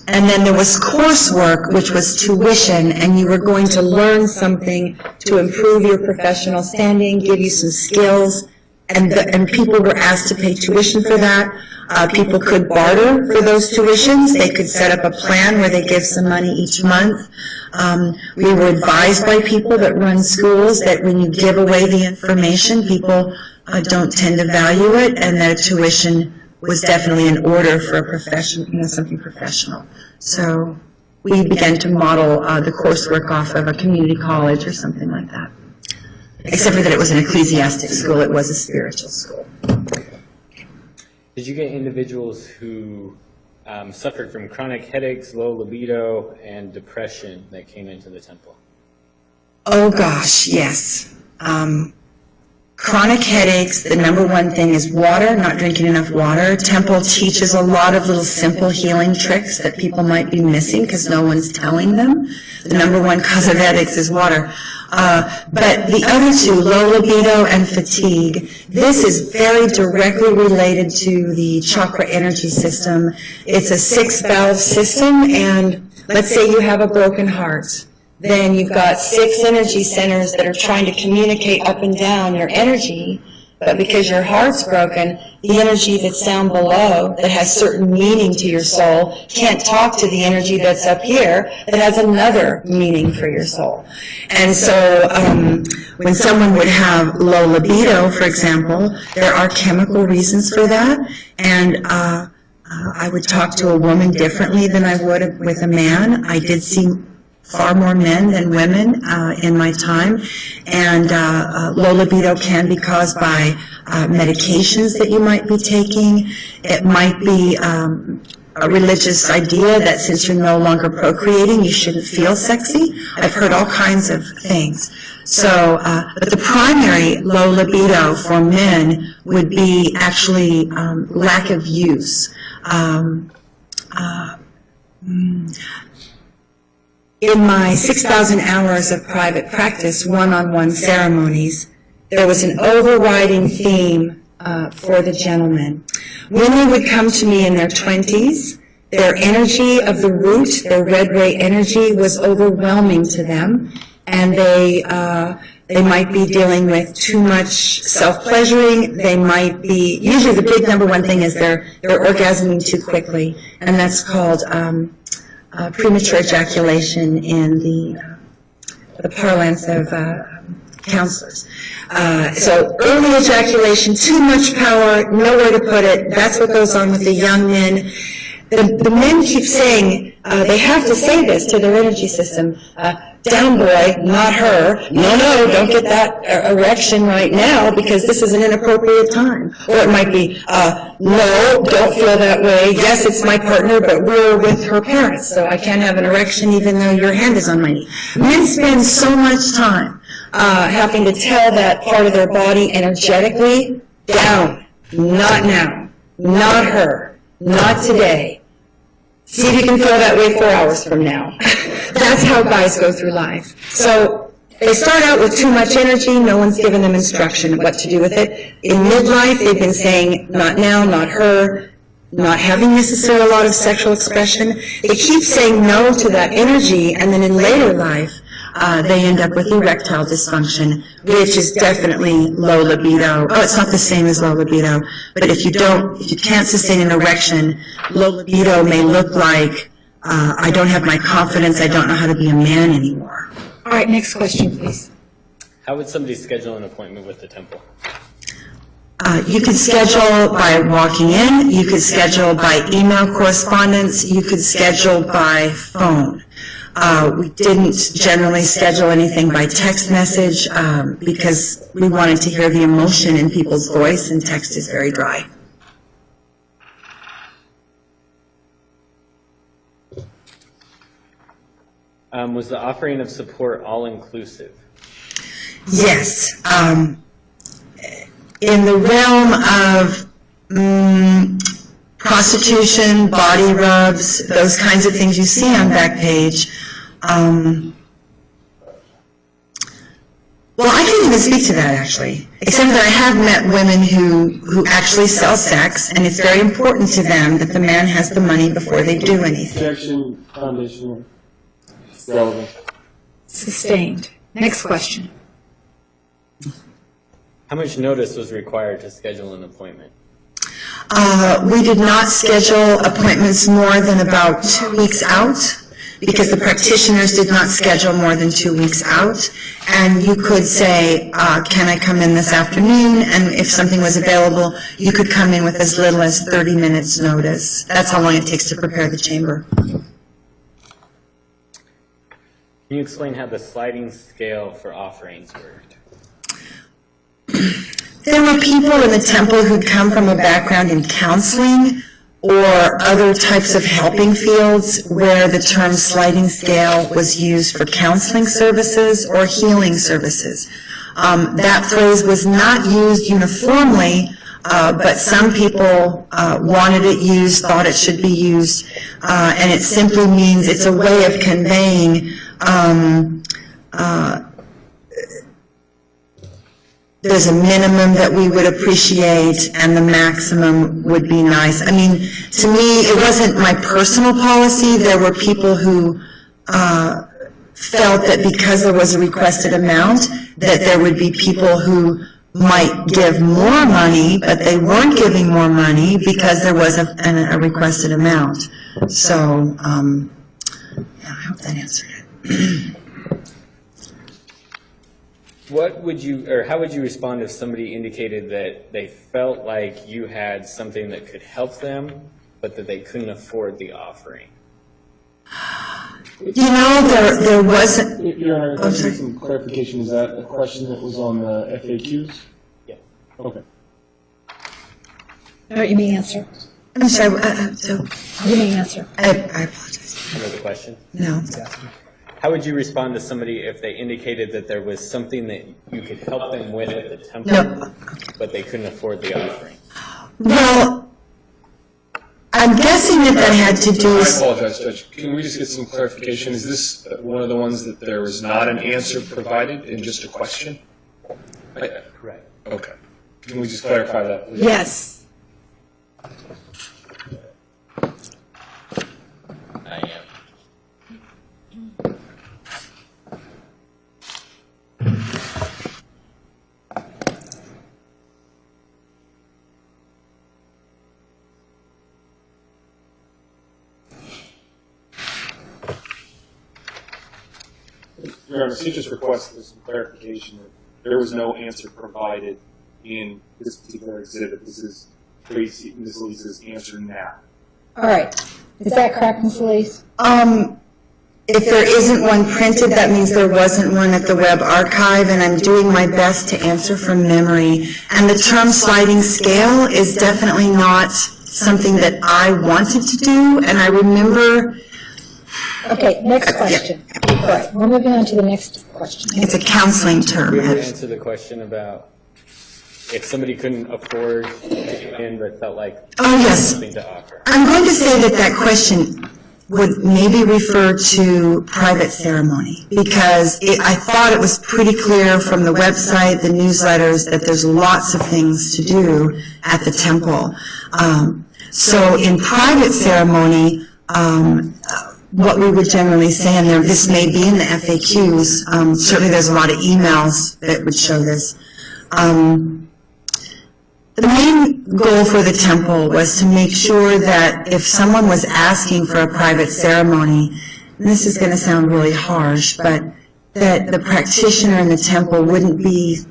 S11: then there was coursework, which was tuition, and you were going to learn something to improve your professional standing, give you some skills, and people were asked to pay tuition for that. People could barter for those tuitions. They could set up a plan where they give some money each month. We were advised by people that run schools that when you give away the information, people don't tend to value it, and that tuition was definitely in order for a profession, something professional. So we began to model the coursework off of a community college or something like that. Except for that it was an ecclesiastic school, it was a spiritual school.
S4: Did you get individuals who suffered from chronic headaches, low libido, and depression that came into the temple?
S11: Oh gosh, yes. Chronic headaches, the number one thing is water, not drinking enough water. Temple teaches a lot of little simple healing tricks that people might be missing because no one's telling them. The number one cause of headaches is water. But the other two, low libido and fatigue, this is very directly related to the chakra energy system. It's a 6-valve system, and let's say you have a broken heart. Then you've got 6 energy centers that are trying to communicate up and down your energy, but because your heart's broken, the energy that's down below that has certain meaning to your soul can't talk to the energy that's up here that has another meaning for your soul. And so when someone would have low libido, for example, there are chemical reasons for that, and I would talk to a woman differently than I would with a man. I did see far more men than women in my time, and low libido can be caused by medications that you might be taking. It might be a religious idea that since you're no longer procreating, you shouldn't feel sexy. I've heard all kinds of things. So, but the primary low libido for men would be actually lack of use. In my 6,000 hours of private practice, one-on-one ceremonies, there was an overriding theme for the gentlemen. When they would come to me in their 20s, their energy of the root, their red ray energy, was overwhelming to them, and they They might be dealing with too much self-pleasuring. They might be, usually the big number one thing is they're orgasming too quickly, and that's called premature ejaculation in the parlance of counselors. So early ejaculation, too much power, nowhere to put it. That's what goes on with the young men. The men keep saying, they have to say this to their energy system, down boy, not her. No, don't get that erection right now because this is an inappropriate time. Or it might be, no, don't feel that way. Yes, it's my partner, but we're with her parents, so I can't have an erection even though your hand is on my knee. Men spend so much time having to tell that part of their body energetically, down, not now, not her, not today. See if you can feel that way 4 hours from now. That's how guys go through life. So they start out with too much energy. No one's given them instruction what to do with it. In midlife, they've been saying, not now, not her, not having necessarily a lot of sexual expression. They keep saying no to that energy, and then in later life, they end up with erectile dysfunction, which is definitely low libido. Oh, it's not the same as low libido, but if you can't sustain an erection, low libido may look like, I don't have my confidence, I don't know how to be a man anymore.
S3: All right, next question, please.
S4: How would somebody schedule an appointment with the temple?
S11: You could schedule by walking in, you could schedule by email correspondence, you could schedule by phone. We didn't generally schedule anything by text message because we wanted to hear the emotion in people's voice, and text is very dry.
S4: Was the offering of support all-inclusive?
S11: Yes. In the realm of prostitution, body rubs, those kinds of things you see on Backpage. Well, I can't even speak to that, actually, except that I have met women who actually sell sex, and it's very important to them that the man has the money before they do anything.
S8: Objection, foundation, relevant.
S3: Sustained. Next question.
S4: How much notice was required to schedule an appointment?
S11: We did not schedule appointments more than about 2 weeks out because the practitioners did not schedule more than 2 weeks out. And you could say, can I come in this afternoon? And if something was available, you could come in with as little as 30 minutes notice. That's how long it takes to prepare the chamber.
S4: Can you explain how the sliding scale for offerings worked?
S11: There were people in the temple who'd come from a background in counseling or other types of helping fields where the term sliding scale was used for counseling services or healing services. That phrase was not used uniformly, but some people wanted it used, thought it should be used, and it simply means it's a way of conveying there's a minimum that we would appreciate and the maximum would be nice. I mean, to me, it wasn't my personal policy. There were people who felt that because there was a requested amount, that there would be people who might give more money, but they weren't giving more money because there was a requested amount. So, yeah, I hope that answered it.
S4: What would you, or how would you respond if somebody indicated that they felt like you had something that could help them, but that they couldn't afford the offering?
S11: You know, there wasn't...
S8: Your Honor, if I need some clarification, is that a question that was on the FAQs?
S4: Yeah.
S8: Okay.
S3: All right, you may answer.
S11: I'm sorry, so...
S3: You may answer.
S11: I apologize.
S4: Another question?
S11: No.
S4: How would you respond to somebody if they indicated that there was something that you could help them with at the temple,
S11: No.
S4: but they couldn't afford the offering?
S11: Well, I'm guessing that had to do
S12: I
S11: with...
S12: apologize, Judge. Can we just get some clarification? Is this one of the ones that there was not an answer provided and just a question?
S4: Correct.
S12: Okay. Can we just clarify that, please?
S3: Yes.
S4: I am.
S12: Your Honor, she just requested some clarification that there was no answer provided in this particular exhibit. This is Tracy, Ms. Lisa's answer now.
S3: All right. Is that correct, Ms. Elise?
S11: If there isn't one printed, that means there wasn't one at the web archive, and I'm doing my best to answer from memory. And the term sliding scale is definitely not something that I wanted to do, and I remember...
S3: Okay, next question. All right, we're moving on to the next question.
S11: It's a counseling term.
S4: Do you want to answer the question about if somebody couldn't afford to get in but felt like something to offer?
S11: I'm going to say that that question would maybe refer to private ceremony, because I thought it was pretty clear from the website, the newsletters, that there's lots of things to do at the temple. So in private ceremony, what we would generally say, and this may be in the FAQs, certainly there's a lot of emails that would show this. The main goal for the temple was to make sure that if someone was asking for a private ceremony, and this is going to sound really harsh, but that the practitioner in the temple wouldn't be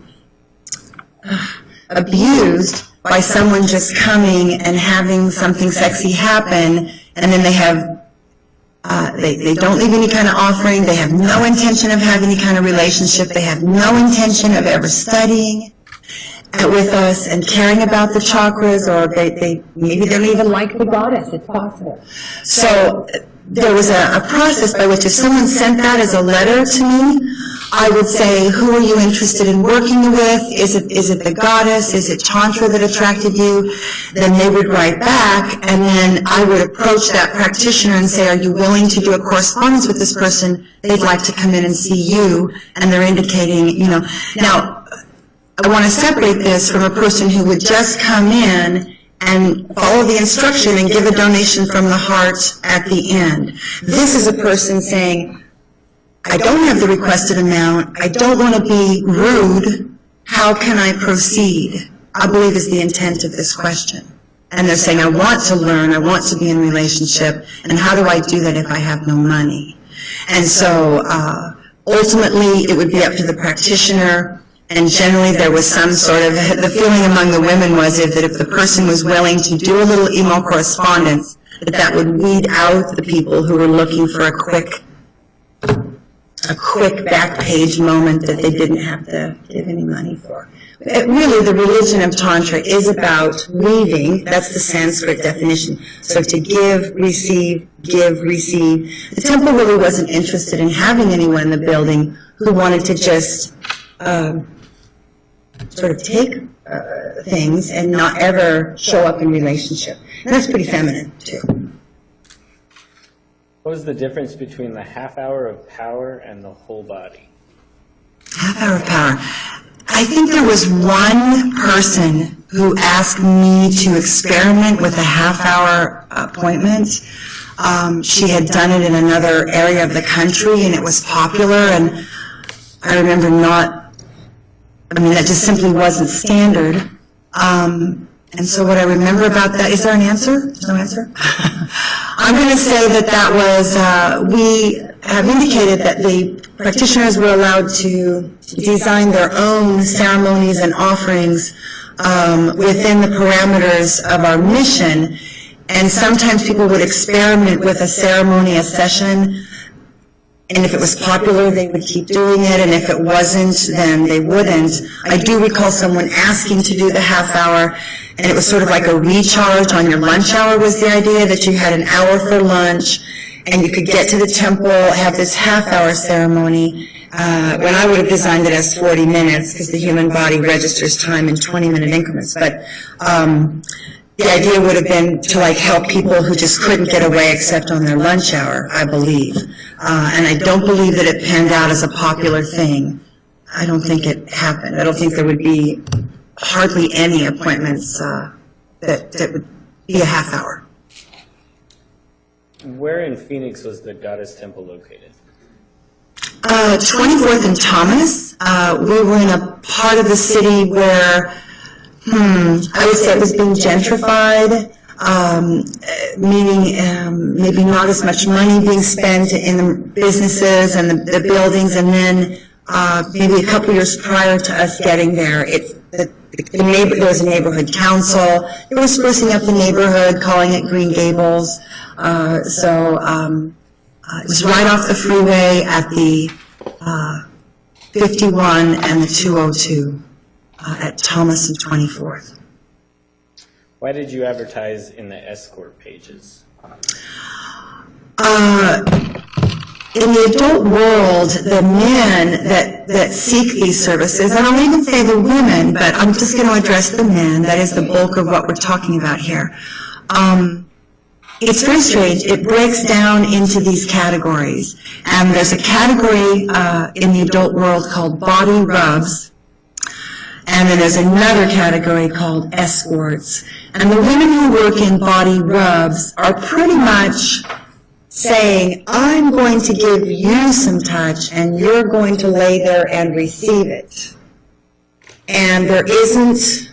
S11: abused by someone just coming and having something sexy happen, and then they have they don't leave any kind of offering, they have no intention of having any kind of relationship, they have no intention of ever studying with us and caring about the chakras, or maybe they don't even like the goddess, it's possible. So there was a process by which if someone sent that as a letter to me, I would say, who are you interested in working with? Is it the goddess? Is it Tantra that attracted you? Then they would write back, and then I would approach that practitioner and say, are you willing to do a correspondence with this person? They'd like to come in and see you, and they're indicating, Now, I want to separate this from a person who would just come in and follow the instruction and give a donation from the heart at the end. This is a person saying, I don't have the requested amount, I don't want to be rude, how can I proceed? I believe is the intent of this question. And they're saying, I want to learn, I want to be in a relationship, and how do I do that if I have no money? And so ultimately it would be up to the practitioner. And generally there was some sort of, the feeling among the women was that if the person was willing to do a little email correspondence, that would weed out the people who were looking for a quick back page moment that they didn't have to give any money for. Really, the religion of Tantra is about weaving. That's the Sanskrit definition. So to give, receive, give, receive. The temple really wasn't interested in having anyone in the building who wanted to just sort of take things and not ever show up in relationship. And that's pretty feminine, too.
S4: What was the difference between the half hour of power and the whole body?
S11: Half hour of power. I think there was one person who asked me to experiment with a half-hour appointment. She had done it in another area of the country, and it was popular, and I remember that just simply wasn't standard. And so what I remember about that, is there an answer? There's no answer? I'm going to say that was, we have indicated that the practitioners were allowed to design their own ceremonies and offerings within the parameters of our mission. And sometimes people would experiment with a ceremony, a session, and if it was popular, they would keep doing it, and if it wasn't, then they wouldn't. I do recall someone asking to do the half hour, and it was sort of like a recharge on your lunch hour was the idea, that you had an hour for lunch, and you could get to the temple, have this half-hour ceremony, when I would have designed it as 40 minutes, because the human body registers time in 20-minute increments. But the idea would have been to help people who just couldn't get away except on their lunch hour, I believe. And I don't believe that it panned out as a popular thing. I don't think it happened. I don't think there would be hardly any appointments that would be a half hour.
S4: Where in Phoenix was the Goddess Temple located?
S11: 24th and Thomas. We were in a part of the city where, I would say it was being gentrified. meaning maybe not as much money being spent in the businesses and the buildings, and then maybe a couple years prior to us getting there, there was a neighborhood council. They were sprucing up the neighborhood, calling it Green Gables. It was right off the freeway at the 51 and the 202 at Thomas and 24th.
S4: Why did you advertise in the escort pages?
S11: In the adult world, the men that seek these services, and I'll even say the women, but I'm just going to address the men, that is the bulk of what we're talking about here. It's very strange. It breaks down into these categories. And there's a category in the adult world called body rubs, and then there's another category called escorts. And the women who work in body rubs are pretty much saying, I'm going to give you some touch and you're going to lay there and receive it. And there isn't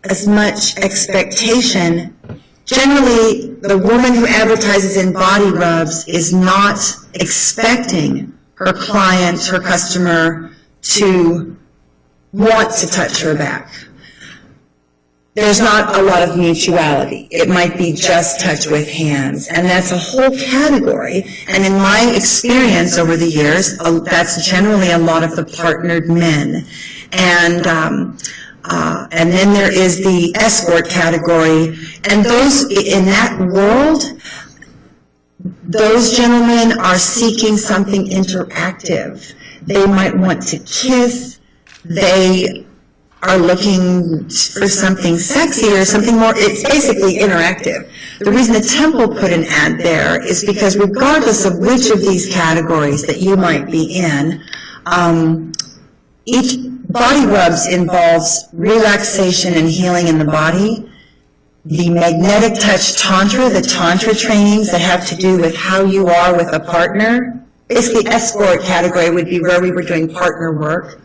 S11: as much expectation. Generally, the woman who advertises in body rubs is not expecting her client, her customer, to want to touch her back. There's not a lot of mutuality. It might be just touch with hands, and that's a whole category. And in my experience over the years, that's generally a lot of the partnered men. And then there is the escort category, and those in that world, those gentlemen are seeking something interactive. They might want to kiss. They are looking for something sexy or something more. It's basically interactive. The reason the temple put an ad there is because regardless of which of these categories that you might be in, each body rubs involves relaxation and healing in the body. The magnetic touch tantra, the tantra trainings that have to do with how you are with a partner. Basically, escort category would be where we were doing partner work.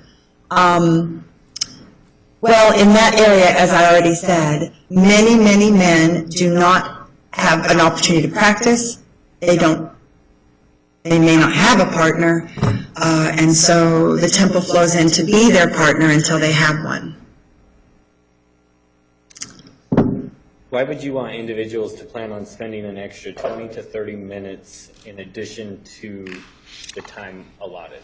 S11: Well, in that area, as I already said, many, many men do not have an opportunity to practice. They may not have a partner, and so the temple flows in to be their partner until they have one.
S4: Why would you want individuals to plan on spending an extra 20 to 30 minutes in addition to the time allotted?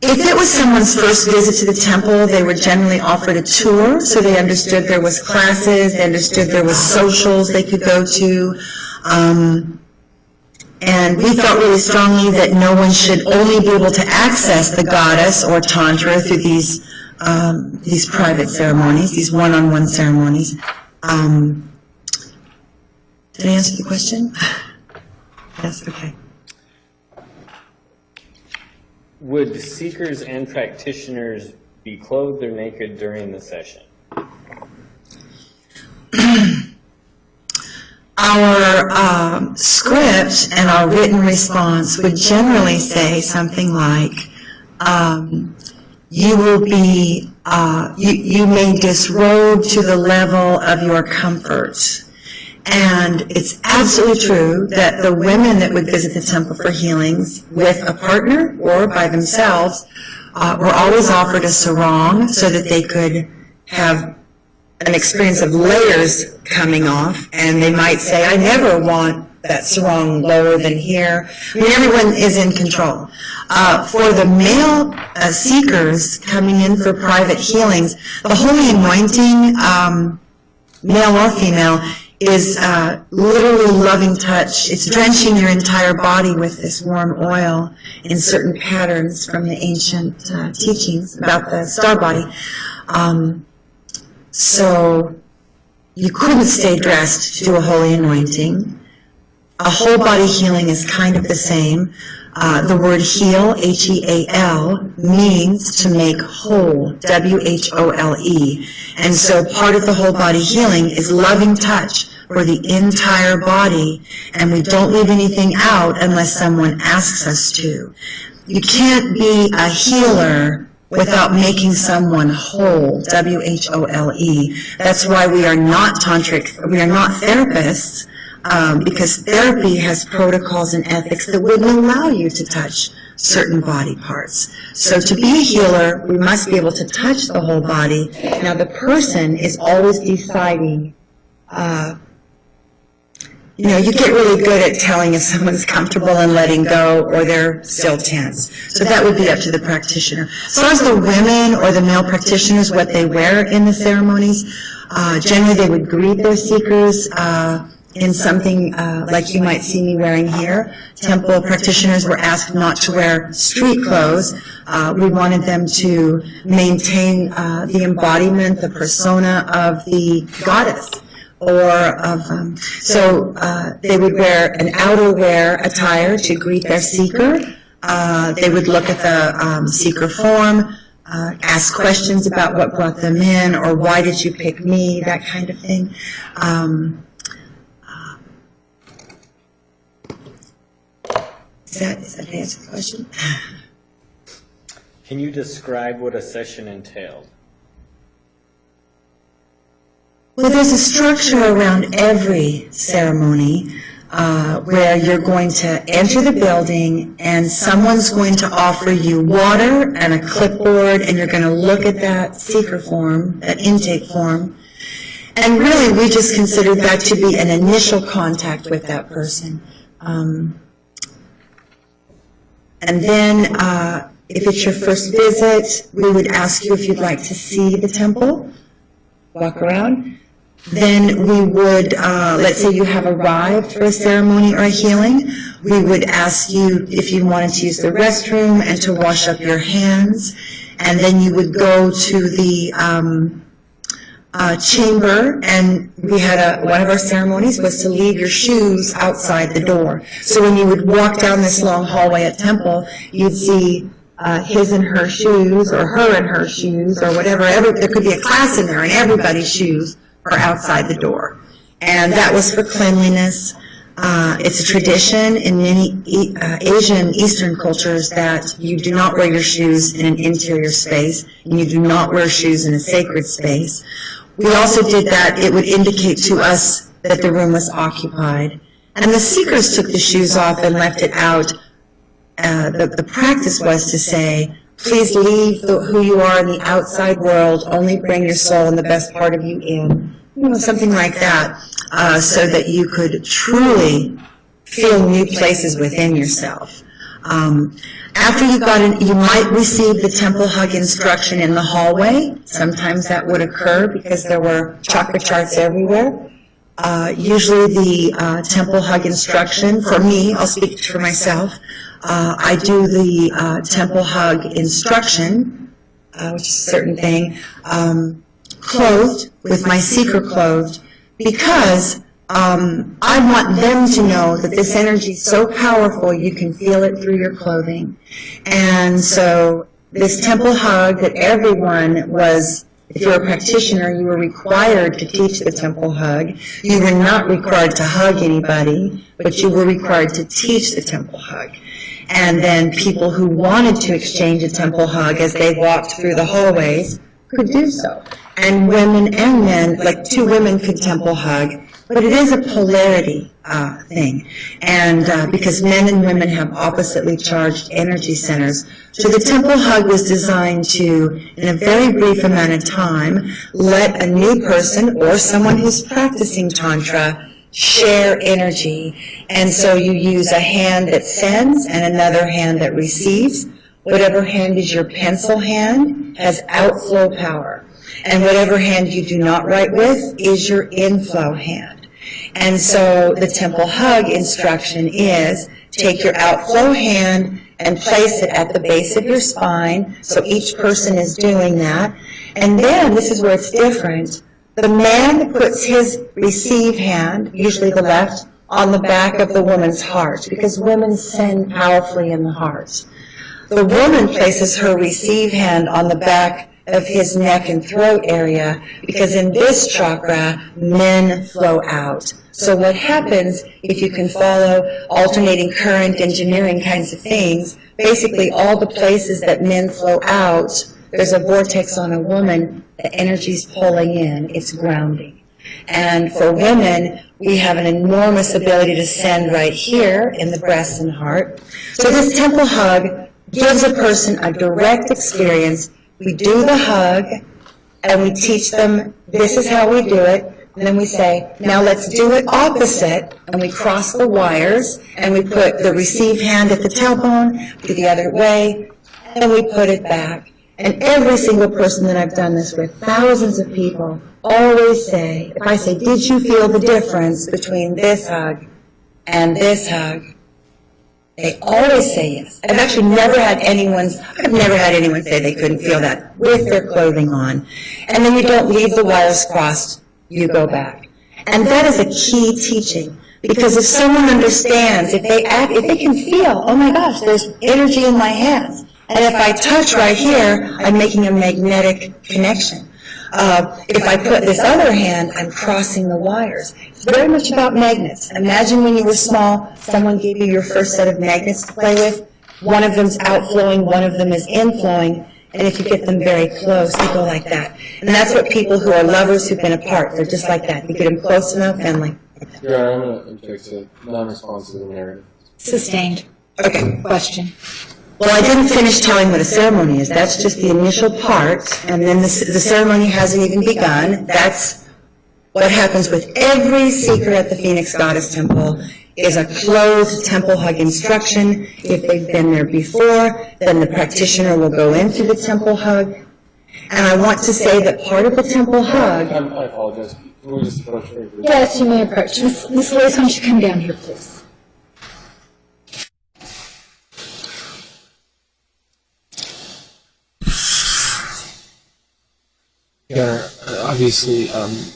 S11: If it was someone's first visit to the temple, they were generally offered a tour, so they understood there was classes, they understood there was socials they could go to, and we felt really strongly that no one should only be able to access the goddess or tantra through these private ceremonies, these one-on-one ceremonies. Did I answer the question? Yes, okay.
S4: Would seekers and practitioners be clothed or naked during the session?
S11: Our script and our written response would generally say something like, you will be, you may disrobe to the level of your comfort. And it's absolutely true that the women that would visit the temple for healings with a partner or by themselves were always offered a sarong so that they could have an experience of layers coming off, and they might say, I never want that sarong lower than here. I mean, everyone is in control. For the male seekers coming in for private healings, the holy anointing, male or female, is literally loving touch. It's drenching your entire body with this warm oil in certain patterns from the ancient teachings about the star body. So you couldn't stay dressed to do a holy anointing. A whole body healing is kind of the same. The word heal, H-E-A-L, means to make whole, W-H-O-L-E. And so part of the whole body healing is loving touch for the entire body, and we don't leave anything out unless someone asks us to. You can't be a healer without making someone whole, W-H-O-L-E. That's why we are not tantric, we are not therapists, because therapy has protocols and ethics that wouldn't allow you to touch certain body parts. So to be a healer, we must be able to touch the whole body. Now the person is always deciding, you get really good at telling if someone's comfortable and letting go or they're still tense. So that would be up to the practitioner. As far as the women or the male practitioners, what they wear in the ceremonies, generally they would greet their seekers in something like you might see me wearing here. Temple practitioners were asked not to wear street clothes. We wanted them to maintain the embodiment, the persona of the goddess. So they would wear an outerwear attire to greet their seeker. They would look at the seeker form, ask questions about what brought them in, or why did you pick me, that kind of thing. Does that answer the question?
S10: Can you describe what a session entailed?
S11: Well, there's a structure around every ceremony where you're going to enter the building and someone's going to offer you water and a clipboard, and you're going to look at that seeker form, that intake form. And really, we just considered that to be an initial contact with that person. And then, if it's your first visit, we would ask you if you'd like to see the temple, walk around. Then we would, let's say you have arrived for a ceremony or a healing, we would ask you if you wanted to use the restroom and to wash up your hands. And then you would go to the chamber, and we had one of our ceremonies was to leave your shoes outside the door. So when you would walk down this long hallway at temple, you'd see his and her shoes, or her and her shoes, or whatever. There could be a class in there, and everybody's shoes are outside the door. And that was for cleanliness. It's a tradition in many Asian Eastern cultures that you do not wear your shoes in an interior space, and you do not wear shoes in a sacred space. We also did that. It would indicate to us that the room was occupied. And the seekers took the shoes off and left it out. The practice was to say, please leave who you are in the outside world, only bring your soul and the best part of you in. Something like that, so that you could truly feel new places within yourself. After you got in, you might receive the temple hug instruction in the hallway. Sometimes that would occur because there were chakra charts everywhere. Usually the temple hug instruction, for me, I'll speak for myself, I do the temple hug instruction, which is a certain thing, clothed, with my seeker clothed, because I want them to know that this energy is so powerful you can feel it through your clothing. And so this temple hug that everyone was, if you're a practitioner, you were required to teach the temple hug. You were not required to hug anybody, but you were required to teach the temple hug. And then people who wanted to exchange a temple hug as they walked through the hallways could do so. And women and men, like two women could temple hug, but it is a polarity thing. And because men and women have oppositely charged energy centers. So the temple hug was designed to, in a very brief amount of time, let a new person or someone who's practicing Tantra share energy. And so you use a hand that sends and another hand that receives. Whatever hand is your pencil hand has outflow power. And whatever hand you do not write with is your inflow hand. And so the temple hug instruction is take your outflow hand and place it at the base of your spine. So each person is doing that. And then, this is where it's different, the man puts his receive hand, usually the left, on the back of the woman's heart, because women send powerfully in the heart. The woman places her receive hand on the back of his neck and throat area, because in this chakra, men flow out. So what happens, if you can follow alternating current engineering kinds of things, basically all the places that men flow out there's a vortex on a woman, the energy's pulling in, it's grounding. And for women, we have an enormous ability to send right here in the breast and heart. So this temple hug gives a person a direct experience. We do the hug, and we teach them, this is how we do it. And then we say, now let's do it opposite, and we cross the wires, and we put the received hand at the tailbone, do the other way, and we put it back. And every single person that I've done this with, thousands of people, always say, if I say, did you feel the difference between this hug and this hug? They always say yes. I've actually never had anyone say they couldn't feel that with their clothing on. And then you don't leave the wires crossed, you go back. And that is a key teaching, because if someone understands, if they can feel, oh my gosh, there's energy in my hands, and if I touch right here, I'm making a magnetic connection. If I put this other hand, I'm crossing the wires. It's very much about magnets. Imagine when you were small, someone gave you your first set of magnets to play with. One of them's outflowing, one of them is inflowing, and if you get them very close, they go like that. And that's what people who are lovers who've been apart, they're just like that. You get them close enough and like that.
S9: Your Honor, I'm going to object to non-response to the narrative.
S3: Sustained.
S11: Okay.
S3: Question.
S11: Well, I didn't finish telling what a ceremony is. That's just the initial part, and then the ceremony hasn't even begun. That's what happens with every seeker at the Phoenix Goddess Temple, is a closed temple hug instruction. If they've been there before, then the practitioner will go into the temple hug. And I want to say that part of the temple hug...
S9: I apologize. Can we just approach her?
S3: Yes, you may approach. Ms. Lewis, why don't you come down here, please?
S7: Your Honor, obviously,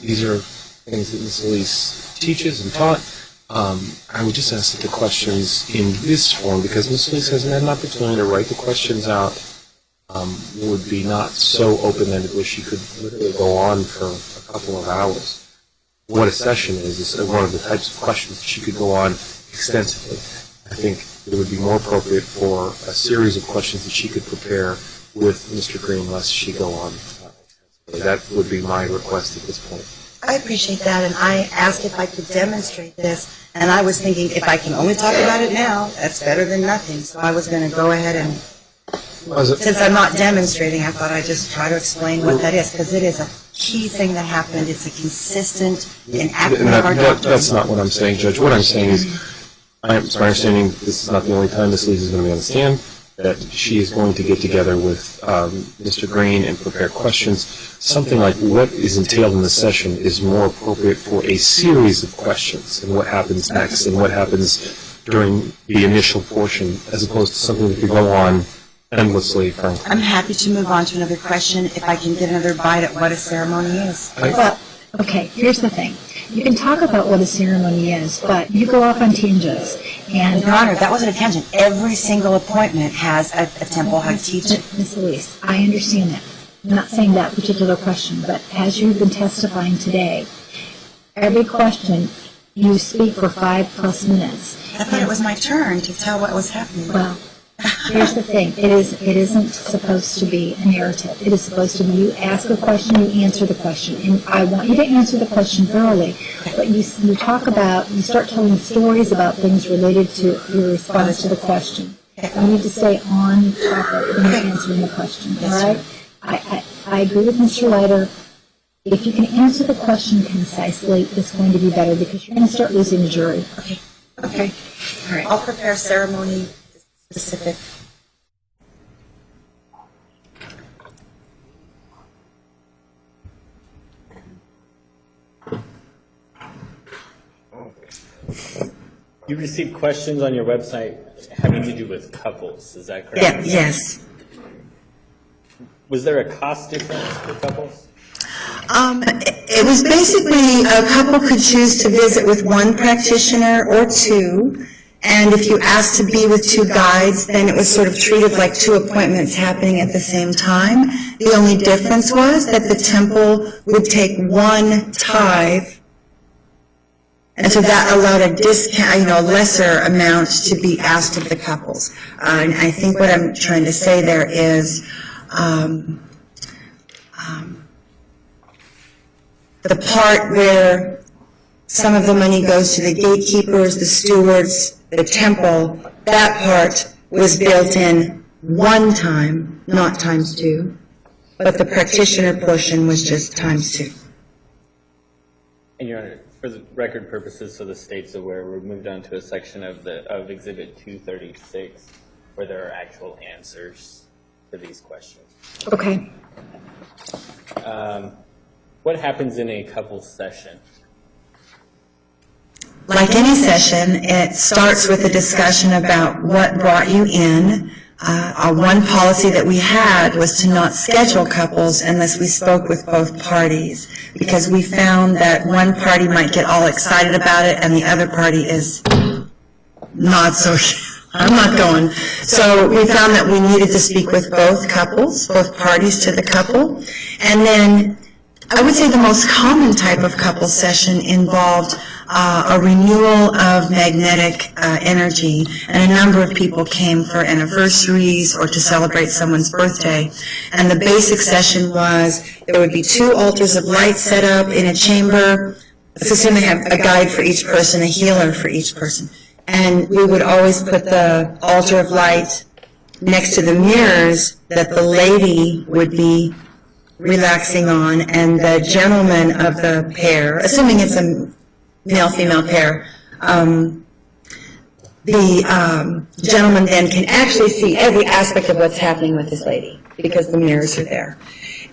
S7: these are things that Ms. Elise teaches and taught. I would just ask that the questions in this form, because Ms. Elise hasn't had an opportunity to write the questions out, would be not so open-ended where she could literally go on for a couple of hours. What a session is one of the types of questions that she could go on extensively. I think it would be more appropriate for a series of questions that she could prepare with Mr. Green, lest she go on extensively. That would be my request at this point.
S11: I appreciate that, and I asked if I could demonstrate this, and I was thinking if I can only talk about it now, that's better than nothing. So I was going to go ahead and, since I'm not demonstrating, I thought I'd just try to explain what that is, because it is a key thing that happened. It's a consistent enactment of our doctrine.
S7: That's not what I'm saying, Judge. What I'm saying is, it's my understanding this is not the only time Ms. Elise is going to be on the stand, that she is going to get together with Mr. Green and prepare questions. Something like what is entailed in the session is more appropriate for a series of questions and what happens next and what happens during the initial portion, as opposed to something that could go on endlessly, frankly.
S11: I'm happy to move on to another question if I can get another bite at what a ceremony is.
S3: Well, okay, here's the thing. You can talk about what a ceremony is, but you go off on tangents. And
S11: Your Honor, that wasn't a tangent. Every single appointment has a temple hug teaching.
S3: Ms. Elise, I understand that. I'm not saying that particular question, but as you've been testifying today, every question you speak for 5+ minutes.
S11: I thought it was my turn to tell what was happening.
S3: Well, here's the thing. It isn't supposed to be a narrative. It is supposed to be you ask a question, you answer the question. And I want you to answer the question thoroughly. But you start telling stories about things related to your response to the question. You need to stay on topic when you're answering the question, all right? I agree with Mr. Leiter. If you can answer the question concisely, it's going to be better, because you're going to start losing the jury.
S11: Okay. All right. I'll prepare ceremony specific.
S10: You received questions on your website having to do with couples, is that correct?
S11: Yeah, yes.
S10: Was there a cost difference for couples?
S11: It was basically a couple could choose to visit with one practitioner or two, and if you asked to be with two guides, then it was sort of treated like two appointments happening at the same time. The only difference was that the temple would take one tithe, and so that allowed a discount, a lesser amount to be asked of the couples. And I think what I'm trying to say there is, the part where some of the money goes to the gatekeepers, the stewards, the temple, that part was built in one time, not times two, but the practitioner portion was just times two.
S10: And Your Honor, for the record purposes, so the state's aware, we're moved on to a section of Exhibit 236 where there are actual answers to these questions.
S3: Okay.
S10: What happens in a couples session?
S11: Like any session, it starts with a discussion about what brought you in. One policy that we had was to not schedule couples unless we spoke with both parties, because we found that one party might get all excited about it and the other party is not so, I'm not going. So we found that we needed to speak with both couples, both parties to the couple. And then I would say the most common type of couple session involved a renewal of magnetic energy, and a number of people came for anniversaries or to celebrate someone's birthday. And the basic session was there would be 2 altars of light set up in a chamber. Let's assume they have a guide for each person, a healer for each person. And we would always put the altar of light next to the mirrors that the lady would be relaxing on, and the gentleman of the pair, assuming it's a male-female pair, the gentleman then can actually see every aspect of what's happening with this lady because the mirrors are there.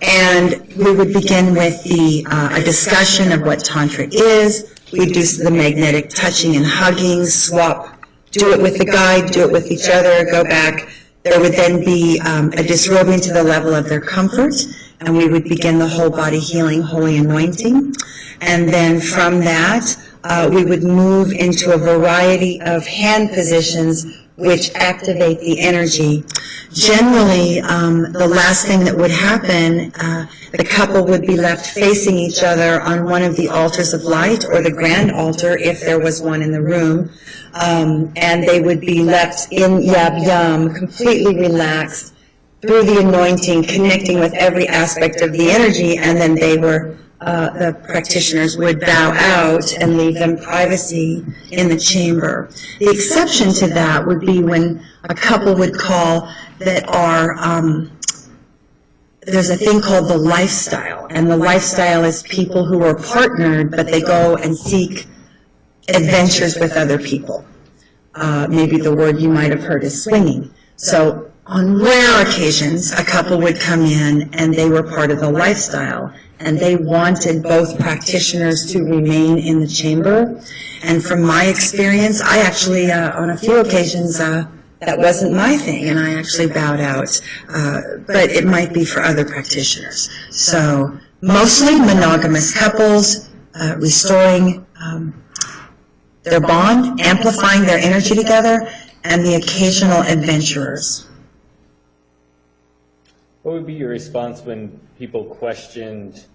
S11: And we would begin with a discussion of what Tantra is. We'd do the magnetic touching and hugging, swap, do it with the guide, do it with each other, go back. There would then be a disrobing to the level of their comfort, and we would begin the whole body healing, holy anointing. And then from that, we would move into a variety of hand positions which activate the energy. Generally, the last thing that would happen, the couple would be left facing each other on one of the altars of light or the grand altar if there was one in the room, and they would be left in yab yum, completely relaxed through the anointing, connecting with every aspect of the energy, and then they were the practitioners would bow out and leave them privacy in the chamber. The exception to that would be when a couple would call that are, there's a thing called the lifestyle, and the lifestyle is people who are partnered, but they go and seek adventures with other people. Maybe the word you might have heard is swinging. So on rare occasions, a couple would come in and they were part of the lifestyle, and they wanted both practitioners to remain in the chamber. And from my experience, I actually, on a few occasions, that wasn't my thing, and I actually bowed out. But it might be for other practitioners. So mostly monogamous couples, restoring their bond, amplifying their energy together, and the occasional adventurers.
S10: What would be your response when people questioned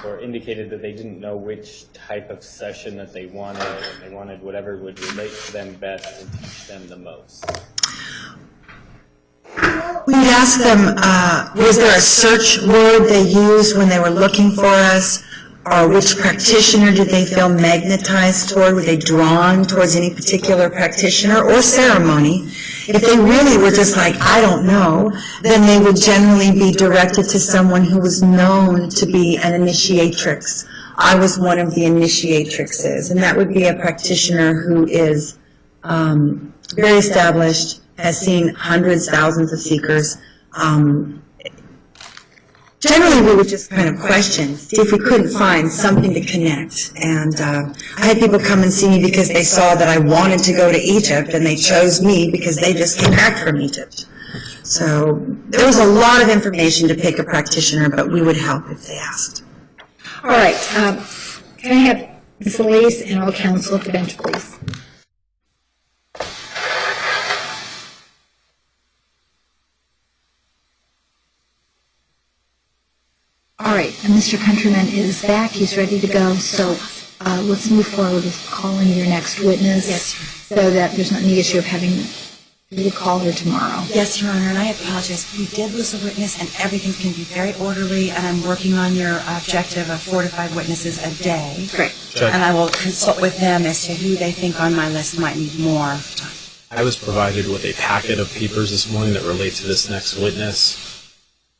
S10: or indicated that they didn't know which type of session that they wanted, and they wanted whatever would relate to them best and teach them the most?
S11: We'd ask them, was there a search word they used when they were looking for us? Or which practitioner did they feel magnetized toward? Were they drawn towards any particular practitioner or ceremony? If they really were just like, I don't know, then they would generally be directed to someone who was known to be an initiatrix. I was one of the initiatrixes, and that would be a practitioner who is very established, has seen hundreds, thousands of seekers. Generally, we would just kind of question, see if we couldn't find something to connect. And I had people come and see me because they saw that I wanted to go to Egypt, and they chose me because they just came back from Egypt. So there was a lot of information to pick a practitioner, but we would help if they asked.
S3: All right. Can I have Ms. Elise and all counsel at the bench, please? All right, and Mr. Countryman is back. He's ready to go. So let's move forward with calling your next witness.
S2: Yes,
S3: so that there's not any issue of having you call her tomorrow.
S13: Yes, Your Honor, and I apologize. We did lose a witness, and everything's going to be very orderly, and I'm working on your objective of 4 to 5 witnesses a day.
S3: Great.
S13: And I will consult with them as to who they think on my list might need more time.
S7: I was provided with a packet of papers this morning that relate to this next witness.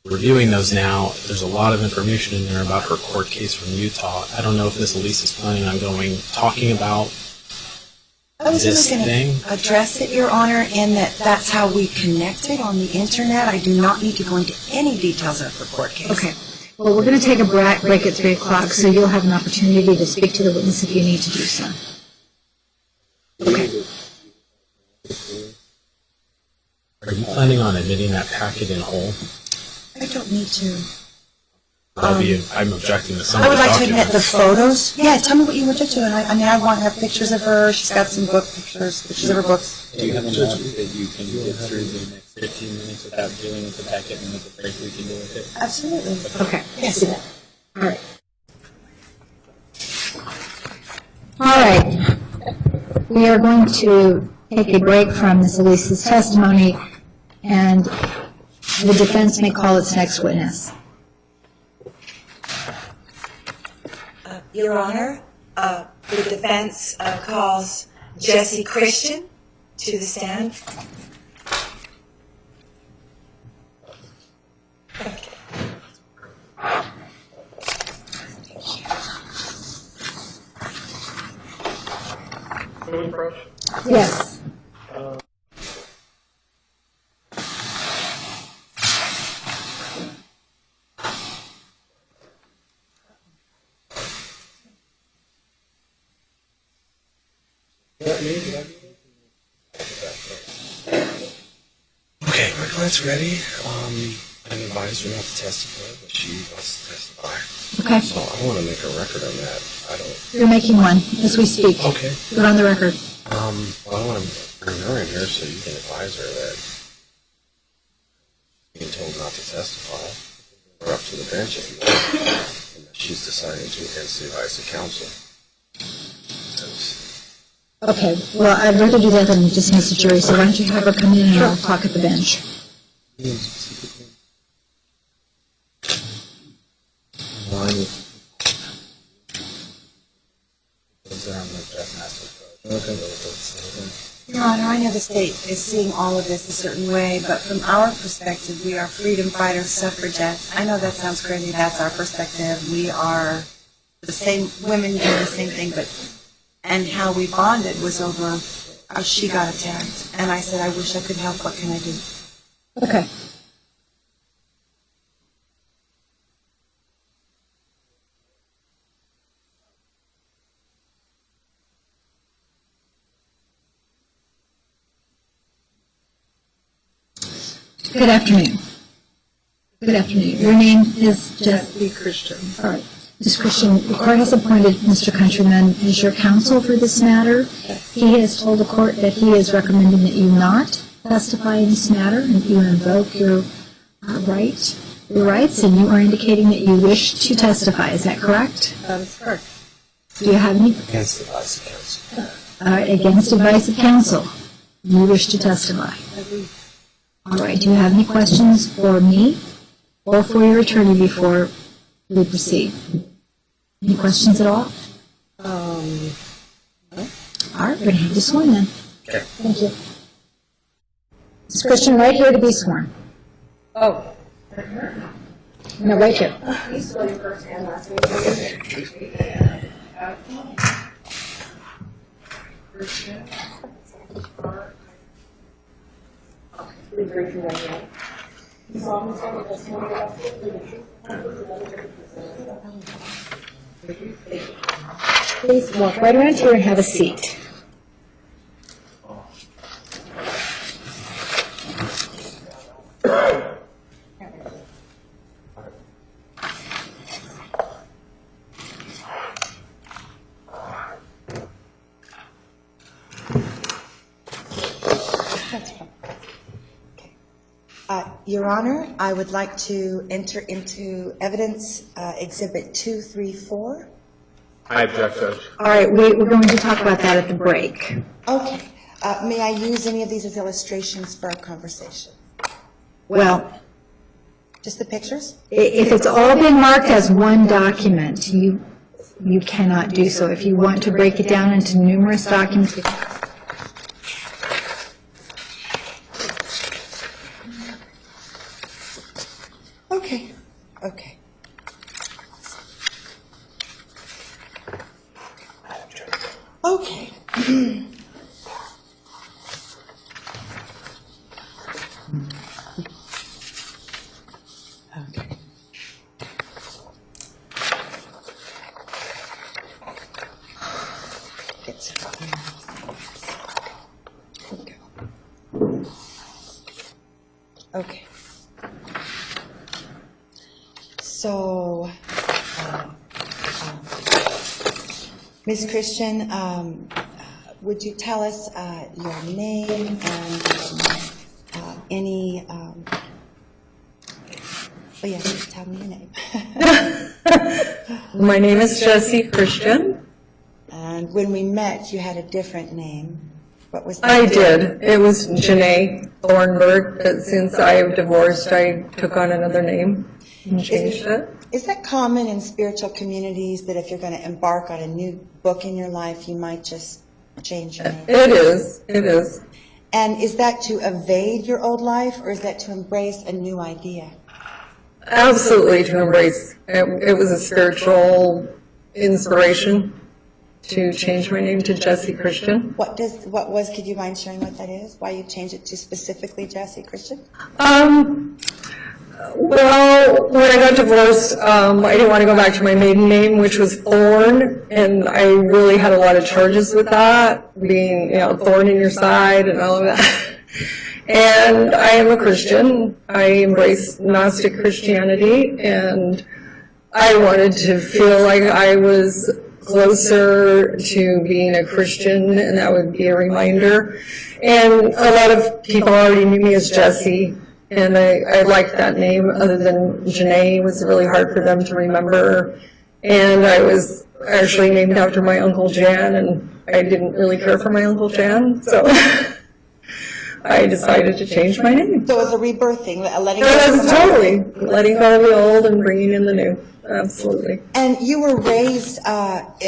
S7: Reviewing those now, there's a lot of information in there about her court case from Utah. I don't know if Ms. Elise is planning on talking about
S13: I was
S7: this
S13: just going
S7: thing.
S13: to address it, Your Honor, in that that's how we connected on the Internet. I do not need to go into any details of her court case.
S3: Okay. Well, we're going to take a break at 3 o'clock, so you'll have an opportunity to speak to the witness if you need to do so. Okay.
S7: Are you planning on admitting that packet in whole?
S13: I don't need to.
S7: I'm objecting to some
S13: I
S7: of
S13: would
S7: the
S13: like to admit
S7: documents.
S13: the photos. Yeah, tell me what you would do to it. I mean, I want to have pictures of her. She's got some book pictures of her books.
S10: Do you have enough that you can get through the next 15 minutes without dealing with the packet and with the break we can deal with it?
S13: Absolutely.
S3: Okay.
S13: Yes.
S3: All right. All right. We are going to take a break from Ms. Elise's testimony, and the defense may call its next witness.
S2: Your Honor, the defense calls Jesse Christian to the stand.
S3: Yes.
S7: Okay, my client's ready. I'm advised her not to testify, but she wants to testify.
S3: Okay.
S7: So I want to make a record on that. I don't.
S3: You're making one as we speak.
S7: Okay.
S3: Put it on the record.
S7: Well, I want to bring her in here so you can advise her that being told not to testify, or up to the bench if you want, and that she's deciding to against the advice of counsel.
S3: Okay, well, I'd rather do that than dismiss the jury, so why don't you have her come in and I'll talk at the bench.
S13: Your Honor, I know the state is seeing all of this a certain way, but from our perspective, we are freedom fighters, suffragettes. I know that sounds crazy. That's our perspective. We are the same women do the same thing, and how we bonded was over she got attacked. And I said, I wish I could help. What can I do?
S3: Okay. Good afternoon. Good afternoon. Your name is
S13: Jesse Christian.
S3: All right. Ms. Christian, the court has appointed Mr. Countryman as your counsel for this matter. He has told the court that he is recommending that you not testify in this matter and you invoke your rights, and you are indicating that you wish to testify. Is that correct?
S13: That is correct.
S3: Do you have any?
S7: Against the advice of counsel.
S3: All right, against advice of counsel, you wish to testify. All right, do you have any questions for me or for your attorney before we proceed? Any questions at all?
S13: No.
S3: All right, we're going to have you sworn then.
S7: Okay.
S3: Thank you. Ms. Christian, right here to be sworn.
S13: Oh.
S3: No, right here.
S14: You spell your first and last name. Please raise your right hand. You solemnly swear that testimony about this will be the truth, the whole truth, and nothing but the truth.
S3: Please walk right around here and have a seat.
S13: Your Honor, I would like to enter into evidence Exhibit 234.
S1: I object, Judge.
S3: All right, we're going to talk about that at the break.
S13: Okay.
S2: May I use any of these as illustrations for our conversation?
S3: Well,
S2: Just the pictures?
S3: if it's all been marked as one document, you cannot do so. If you want to break it down into numerous documents,
S2: Okay, okay. Okay. Okay. Get something else. Okay. So, Ms. Christian, would you tell us your name and any, oh yeah, just tell me your name.
S15: My name is Jessie Christian.
S2: And when we met, you had a different name. What was that?
S15: I did. It was Janae Thornburg, but since I have divorced, I took on another name and changed it.
S2: Is that common in spiritual communities, that if you're going to embark on a new book in your life, you might just change your name?
S15: It is. It is.
S2: And is that to evade your old life, or is that to embrace a new idea?
S15: Absolutely to embrace. It was a spiritual inspiration to change my name to Jessie Christian.
S2: Could you mind sharing what that is? Why you changed it to specifically Jessie Christian?
S15: Well, when I got divorced, I didn't want to go back to my maiden name, which was Thorn, and I really had a lot of charges with that, being, thorn in your side and all of that. And I am a Christian. I embrace Gnostic Christianity, and I wanted to feel like I was closer to being a Christian, and that would be a reminder. And a lot of people already knew me as Jessie, and I liked that name. Other than Janae, it was really hard for them to remember. And I was actually named after my Uncle Jan, and I didn't really care for my Uncle Jan, so I decided to change my name.
S2: So it was a rebirthing, letting go.
S15: It was totally letting go of the old and bringing in the new. Absolutely.
S2: And you were raised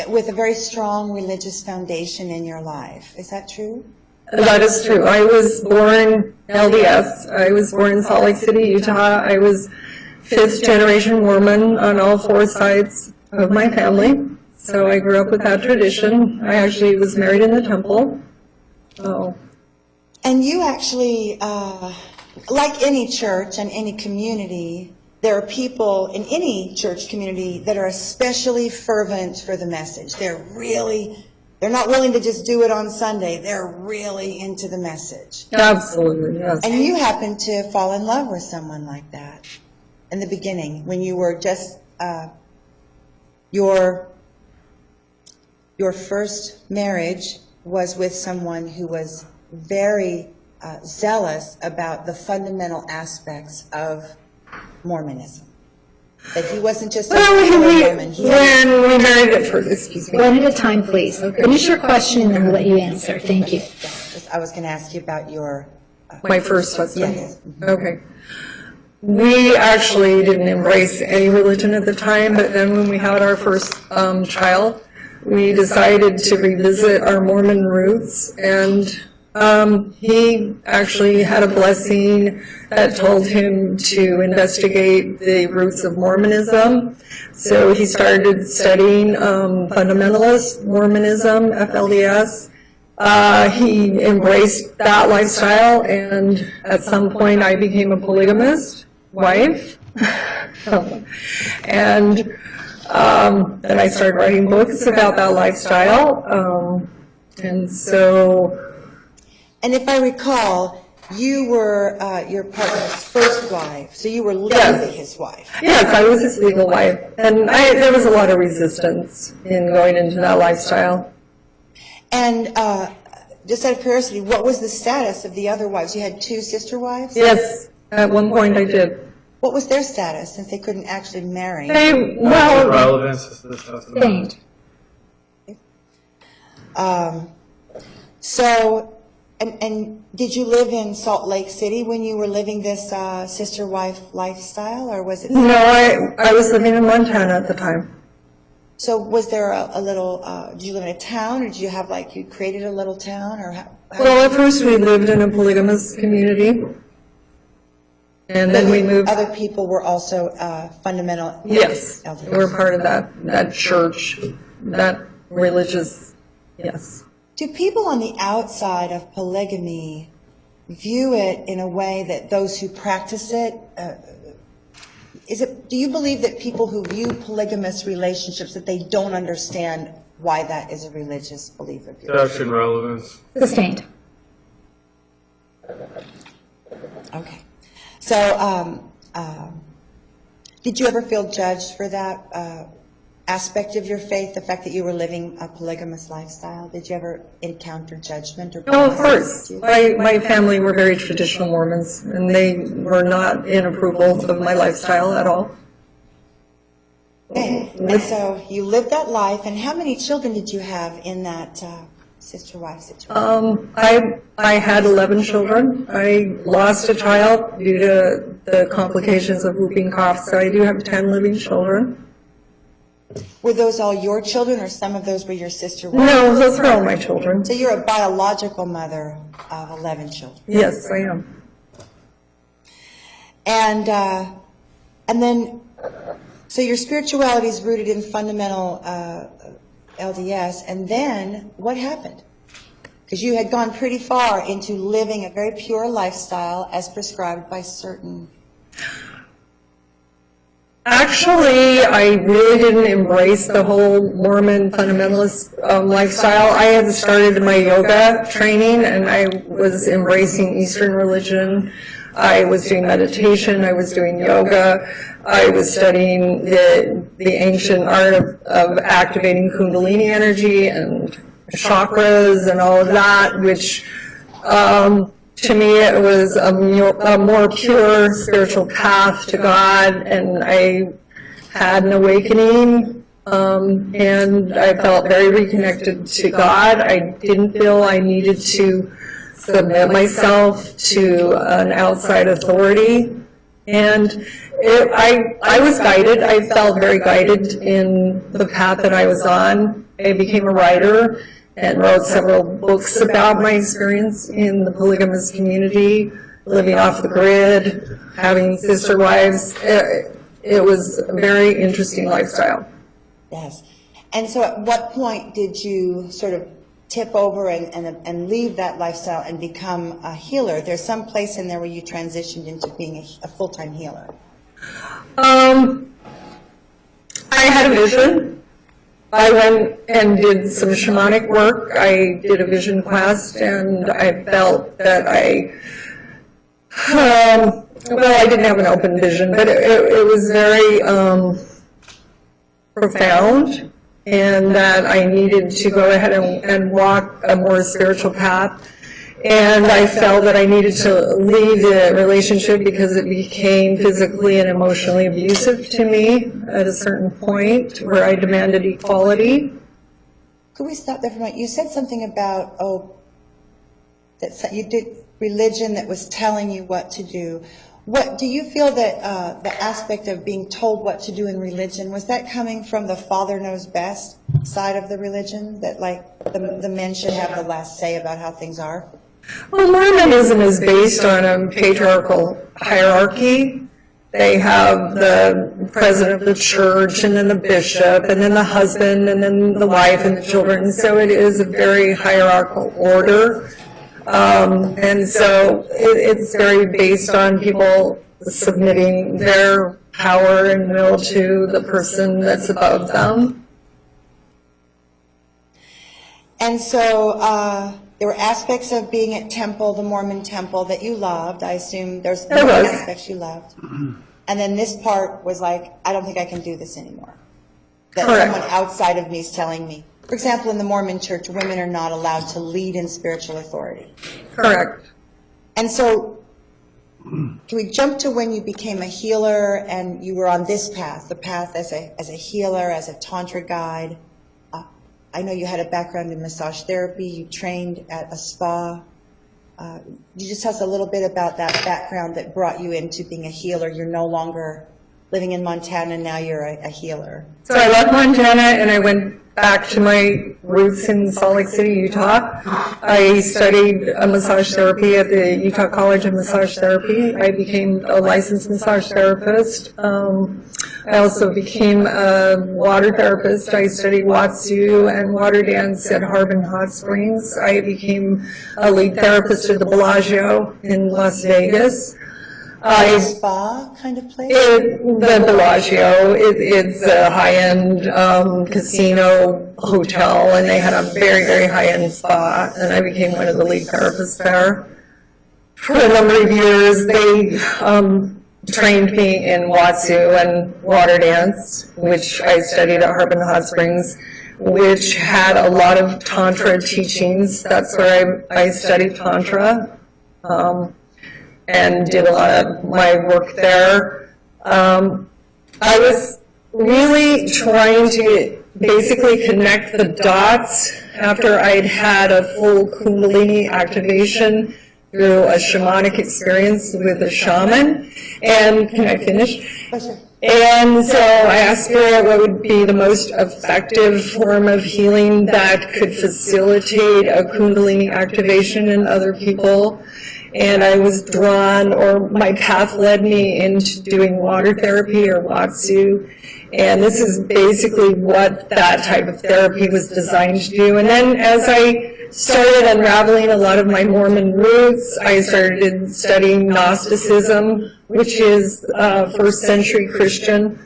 S2: with a very strong religious foundation in your life. Is that true?
S15: That is true. I was born LDS. I was born in Salt Lake City, Utah. I was fifth generation Mormon on all four sides of my family. So I grew up with that tradition. I actually was married in the temple. Oh.
S2: And you actually, like any church and any community, there are people in any church community that are especially fervent for the message. They're not willing to just do it on Sunday. They're really into the message.
S15: Absolutely, yes.
S2: And you happened to fall in love with someone like that in the beginning, when you were just, your first marriage was with someone who was very zealous about the fundamental aspects of Mormonism. That he wasn't just a Mormon.
S15: When we married at first, excuse me.
S3: one at a time, please. Finish your question, and then we'll let you answer. Thank you.
S2: I was going to ask you about your...
S15: My first husband?
S2: Yes.
S15: Okay. We actually didn't embrace any religion at the time, but then when we had our first child, we decided to revisit our Mormon roots, and he actually had a blessing that told him to investigate the roots of Mormonism. So he started studying fundamentalist Mormonism, FLDS. He embraced that lifestyle, and at some point I became a polygamist wife. And then I started writing books about that lifestyle. And so...
S2: And if I recall, you were your partner's first wife, so you were legally his wife.
S15: Yes, I was his legal wife. And there was a lot of resistance in going into that lifestyle.
S2: And just out of curiosity, what was the status of the other wives? You had two sister wives?
S15: Yes, at one point I did.
S2: What was their status, since they couldn't actually marry?
S5: Relevance to this testimony.
S2: So And did you live in Salt Lake City when you were living this sister-wife lifestyle, or was it?
S15: No, I was living in Montana at the time.
S2: So was there a little, did you live in a town, or did you have, like, you created a little town, or how?
S15: Well, at first we lived in a polygamous community, and then we moved.
S2: Other people were also fundamental.
S15: Yes,
S2: LDS.
S15: we're part of that church, that religious, yes.
S2: Do people on the outside of polygamy view it in a way that those who practice it, do you believe that people who view polygamous relationships, that they don't understand why that is a religious belief of yours?
S5: Production relevance.
S3: Sustained.
S2: Okay. So, did you ever feel judged for that aspect of your faith, the fact that you were living a polygamous lifestyle? Did you ever encounter judgment or?
S15: Oh, of course. My family were very traditional Mormons, and they were not in approval of my lifestyle at all.
S2: Okay. And so you lived that life, and how many children did you have in that sister-wife situation?
S15: I had 11 children. I lost a child due to the complications of whooping cough, so I do have 10 living children.
S2: Were those all your children, or some of those were your sister?
S15: No, those are all my children.
S2: So you're a biological mother of 11 children.
S15: Yes, I am.
S2: And then, so your spirituality is rooted in fundamental LDS, and then what happened? Because you had gone pretty far into living a very pure lifestyle as prescribed by certain.
S15: Actually, I really didn't embrace the whole Mormon fundamentalist lifestyle. I had started my yoga training, and I was embracing Eastern religion. I was doing meditation. I was doing yoga. I was studying the ancient art of activating Kundalini energy and chakras and all of that, which to me, it was a more pure spiritual path to God, and I had an awakening, and I felt very reconnected to God. I didn't feel I needed to submit myself to an outside authority, and I was guided. I felt very guided in the path that I was on. I became a writer and wrote several books about my experience in the polygamous community, living off the grid, having sister wives. It was a very interesting lifestyle.
S2: Yes. And so at what point did you sort of tip over and leave that lifestyle and become a healer? There's some place in there where you transitioned into being a full-time healer.
S15: I had a vision. I went and did some shamanic work. I did a vision quest, and I felt that I didn't have an open vision, but it was very profound, and that I needed to go ahead and walk a more spiritual path. And I felt that I needed to leave the relationship because it became physically and emotionally abusive to me at a certain point where I demanded equality.
S2: Could we stop there for a moment? You said something about, that you did religion that was telling you what to do. What do you feel that the aspect of being told what to do in religion, was that coming from the Father knows best side of the religion, that like the men should have the last say about how things are?
S15: Well, Mormonism is based on a patriarchal hierarchy. They have the president of the church, and then the bishop, and then the husband, and then the wife and the children. So it is a very hierarchical order. And so it's very based on people submitting their power and will to the person that's above them.
S2: And so there were aspects of being at temple, the Mormon temple, that you loved. I assume there's many aspects you loved. And then this part was like, I don't think I can do this anymore. That
S15: Correct.
S2: Someone outside of me is telling me. For example, in the Mormon church, women are not allowed to lead in spiritual authority.
S15: Correct.
S2: And so, can we jump to when you became a healer and you were on this path, the path as a healer, as a Tantra guide? I know you had a background in massage therapy. You trained at a spa. you just tell us a little bit about that background that brought you into being a healer? You're no longer living in Montana, and now you're a healer.
S15: So I left Montana and I went back to my roots in Salt Lake City, Utah. I studied massage therapy at the Utah College of Massage Therapy. I became a licensed massage therapist. I also became a water therapist. I studied Watsu and water dance at Harbin Hot Springs. I became a lead therapist at the Bellagio in Las Vegas.
S2: A spa kind of place?
S15: The Bellagio, it's a high-end casino hotel, and they had a very, very high-end spa, and I became one of the lead therapists there. For a number of years, they trained me in Watsu and water dance, which I studied at Harbin Hot Springs, which had a lot of Tantra teachings. That's where I studied Tantra. And did a lot of my work there. I was really trying to basically connect the dots after I'd had a full Kundalini activation through a shamanic experience with a shaman. And can I finish? And so I asked Spirit what would be the most effective form of healing that could facilitate a Kundalini activation in other people. And I was drawn, or my path led me into doing water therapy or Watsu. And this is basically what that type of therapy was designed to do. And then as I started unraveling a lot of my Mormon roots, I started studying Gnosticism, which is first century Christian.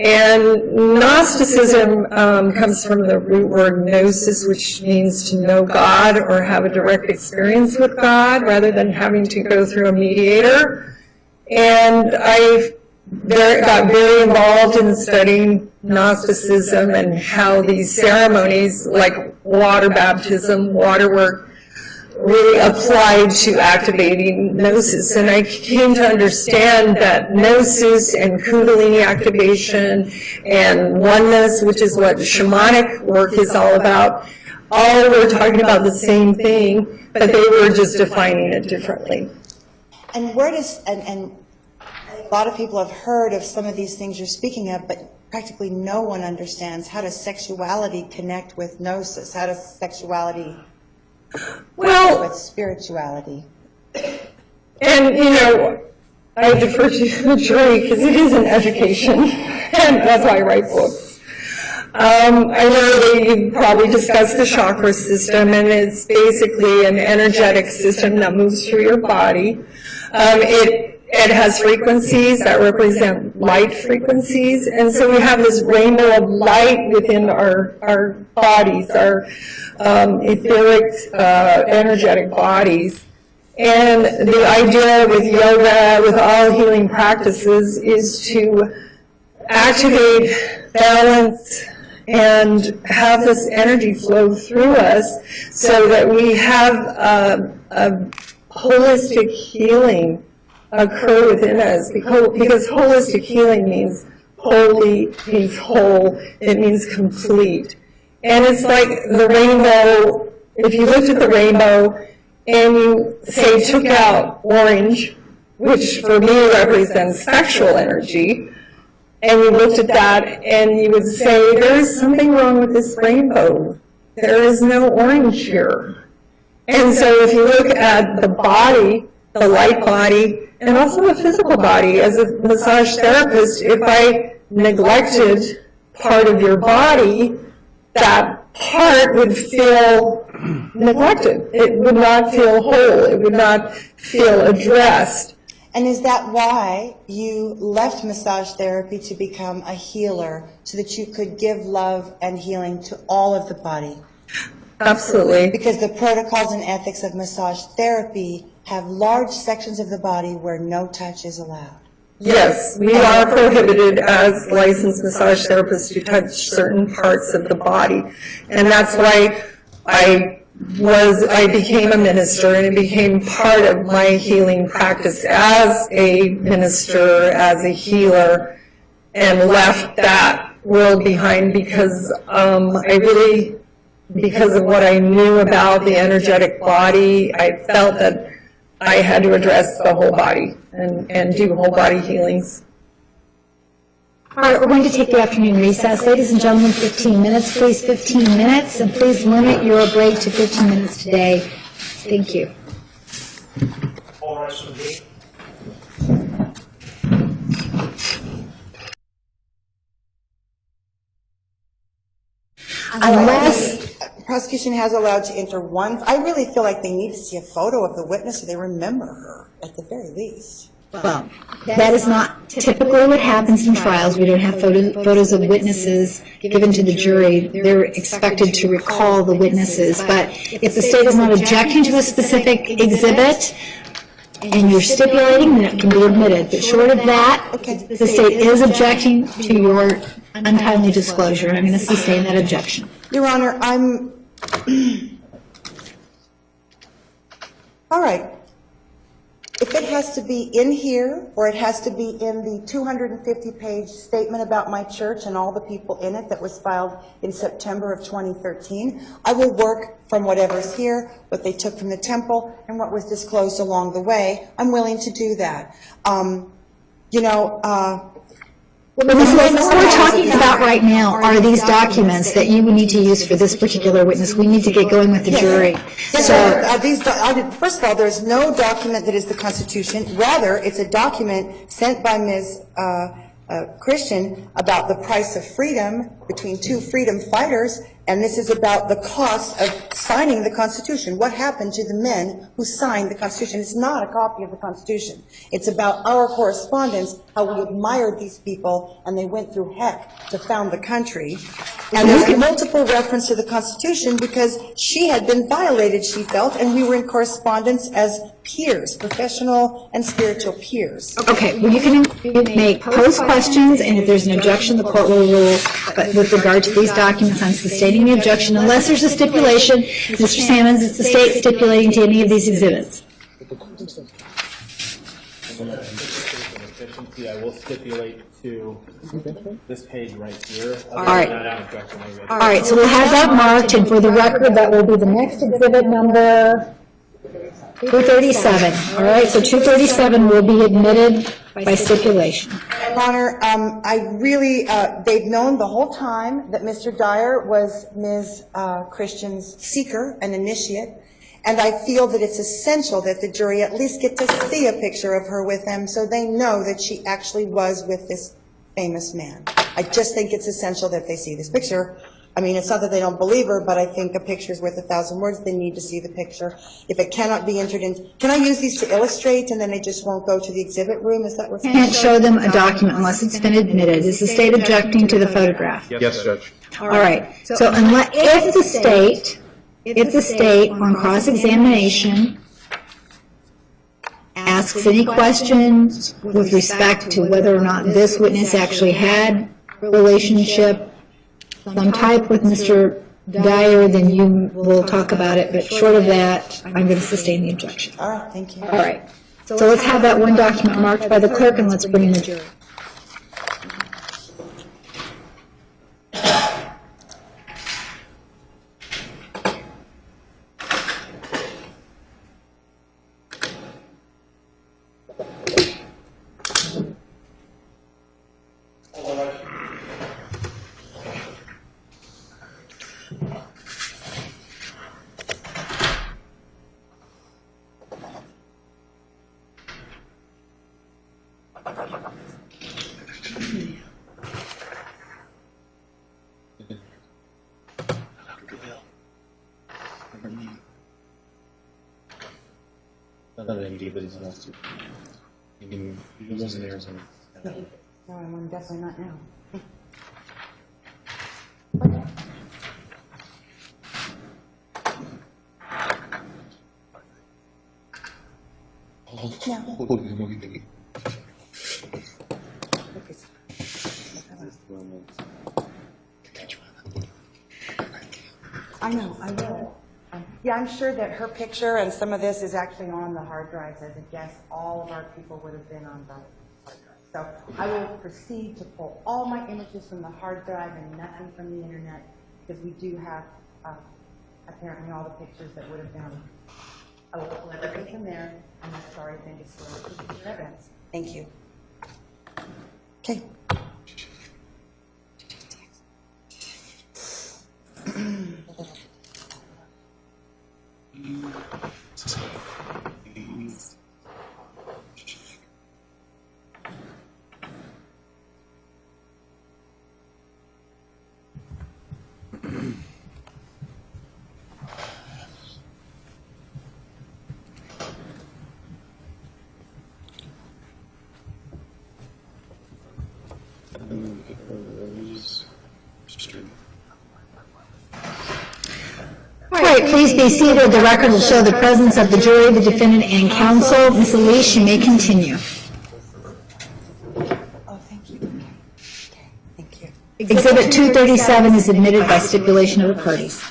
S15: And Gnosticism comes from the root word gnosis, which means to know God or have a direct experience with God rather than having to go through a mediator. And I got very involved in studying Gnosticism and how these ceremonies like water baptism, water work, really applied to activating Gnosis. And I came to understand that Gnosis and Kundalini activation and oneness, which is what shamanic work is all about, all were talking about the same thing, but they were just defining it differently.
S2: And where does, and a lot of people have heard of some of these things you're speaking of, but practically no one understands. How does sexuality connect with Gnosis? How does sexuality with spirituality?
S15: And, you know, I defer to the jury because it is an education, and that's why I write books. I know that you've probably discussed the chakra system, and it's basically an energetic system that moves through your body. It has frequencies that represent light frequencies, and so we have this rainbow of light within our bodies, our etheric, energetic bodies. And the idea with yoga, with all healing practices, is to activate, balance, and have this energy flow through us so that we have a holistic healing occur within us, because holistic healing means holy, means whole, it means complete. And it's like the rainbow. If you looked at the rainbow and you, say, took out orange, which for me represents sexual energy, and you looked at that and you would say, there is something wrong with this rainbow. There is no orange here. And so if you look at the body, the light body, and also the physical body, as a massage therapist, if I neglected part of your body, that part would feel neglected. It would not feel whole. It would not feel addressed.
S2: And is that why you left massage therapy to become a healer, so that you could give love and healing to all of the body?
S15: Absolutely.
S2: Because the protocols and ethics of massage therapy have large sections of the body where no touch is allowed.
S15: Yes, we are prohibited as licensed massage therapists to touch certain parts of the body. And that's why I became a minister, and it became part of my healing practice as a minister, as a healer, and left that world behind because I really because of what I knew about the energetic body, I felt that I had to address the whole body and do whole body healings.
S3: All right, we're going to take the afternoon recess. Ladies and gentlemen, 15 minutes, please, 15 minutes, and please limit your break to 15 minutes today. Thank you. Unless
S2: Prosecution has allowed to enter one, I really feel like they need to see a photo of the witness so they remember her, at the very least.
S3: Well, that is not typically what happens in trials. We don't have photos of witnesses given to the jury. They're expected to recall the witnesses. But if the state is not objecting to a specific exhibit and you're stipulating, then it can be admitted. But short of that, the state is objecting to your untimely disclosure, and I'm going to sustain that objection.
S2: Your Honor, all right. If it has to be in here, or it has to be in the 250-page statement about my church and all the people in it that was filed in September of 2013, I will work from whatever's here, what they took from the temple, and what was disclosed along the way. I'm willing to do that.
S3: What we're talking about right now are these documents that you would need to use for this particular witness. We need to get going with the jury.
S2: First of all, there's no document that is the Constitution. Rather, it's a document sent by Ms. Christian about the price of freedom between two freedom fighters, and this is about the cost of signing the Constitution. What happened to the men who signed the Constitution? It's not a copy of the Constitution. It's about our correspondence, how we admired these people, and they went through heck to found the country. And there's multiple reference to the Constitution because she had been violated, she felt, and we were in correspondence as peers, professional and spiritual peers.
S3: Okay, well, you can make post questions, and if there's an objection, the court will rule. But with regard to these documents, I'm sustaining the objection unless there's a stipulation. Mr. Sammons, it's the state stipulating to any of these exhibits.
S10: I will stipulate to this page right here.
S3: All right. All right, so we'll have that marked, and for the record, that will be the next exhibit number 237. All right, so 237 will be admitted by stipulation.
S2: Your Honor, they've known the whole time that Mr. Dyer was Ms. Christian's seeker, an initiate, and I feel that it's essential that the jury at least get to see a picture of her with him so they know that she actually was with this famous man. I just think it's essential that they see this picture. I mean, it's not that they don't believe her, but I think a picture's worth 1,000 words. They need to see the picture. If it cannot be entered in, can I use these to illustrate and then they just won't go to the exhibit room? Is that what's
S3: You can't show them a document unless it's been admitted. Is the state objecting to the photograph?
S12: Yes, Judge.
S3: All right. So unless, if the state on cross-examination asks any questions with respect to whether or not this witness actually had relationship some type with Mr. Dyer, then you will talk about it, but short of that, I'm going to sustain the objection.
S2: All right, thank you.
S3: All right. So let's have that one document marked by the clerk, and let's bring in the jury.
S7: Not an MD, but he's an LC. He lives in Arizona.
S2: No, I'm definitely not now. I know, I will. Yeah, I'm sure that her picture and some of this is actually on the hard drives. As a guess, all of our people would have been on the hard drive. So I will proceed to pull all my images from the hard drive and nothing from the internet, because we do have
S13: apparently all the pictures that would have been, let her take them there, and that's already been disclosed to future evidence.
S2: Thank you. Okay.
S3: All right, please be seated. The record will show the presence of the jury, the defendant, and counsel. Ms. Elise, you may continue.
S2: Oh, thank you. Okay, thank you.
S3: Exhibit 237 is admitted by stipulation of the parties.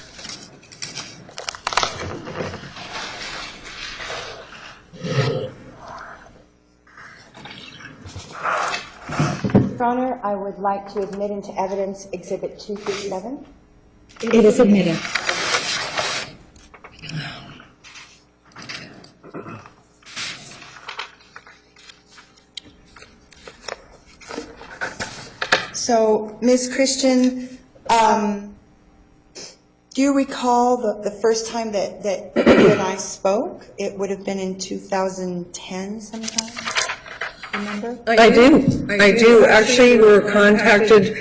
S13: Your Honor, I would like to admit into evidence Exhibit 237.
S3: It is admitted.
S2: So, Ms. Christian, do you recall the first time that you and I spoke? It would have been in 2010 sometime? Remember?
S15: I do. Actually, we were contacted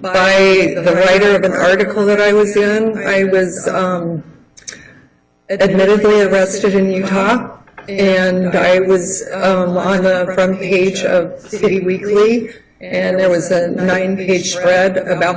S15: by the writer of an article that I was in. I was admittedly arrested in Utah, and I was on the front page of City Weekly, and there was a 9-page spread about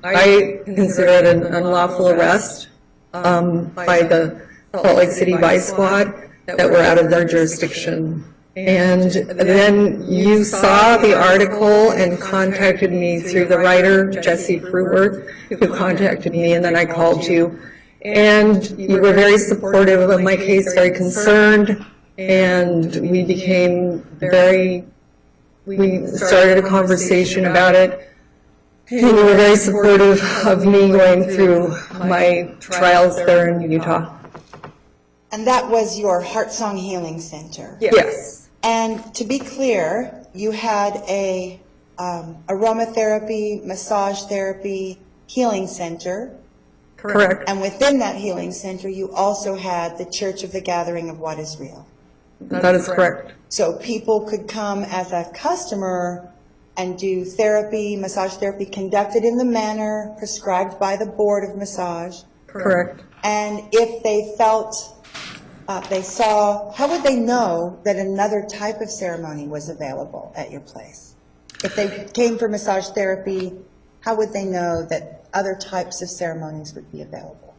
S15: I consider it an unlawful arrest by the Salt Lake City Vice Squad that were out of their jurisdiction. And then you saw the article and contacted me through the writer, Jesse Fruworth, who contacted me, and then I called you. And you were very supportive of my case, very concerned, and we became we started a conversation about it, and you were very supportive of me going through my trials there in Utah.
S2: And that was your Heartsong Healing Center?
S15: Yes.
S2: And to be clear, you had a aromatherapy, massage therapy, healing center.
S15: Correct.
S2: And within that healing center, you also had the Church of the Gathering of What is Real.
S15: That is correct.
S2: So people could come as a customer and do therapy, massage therapy conducted in the manner prescribed by the Board of Massage.
S15: Correct.
S2: And if they felt, they saw, how would they know that another type of ceremony was available at your place? If they came for massage therapy, how would they know that other types of ceremonies would be available?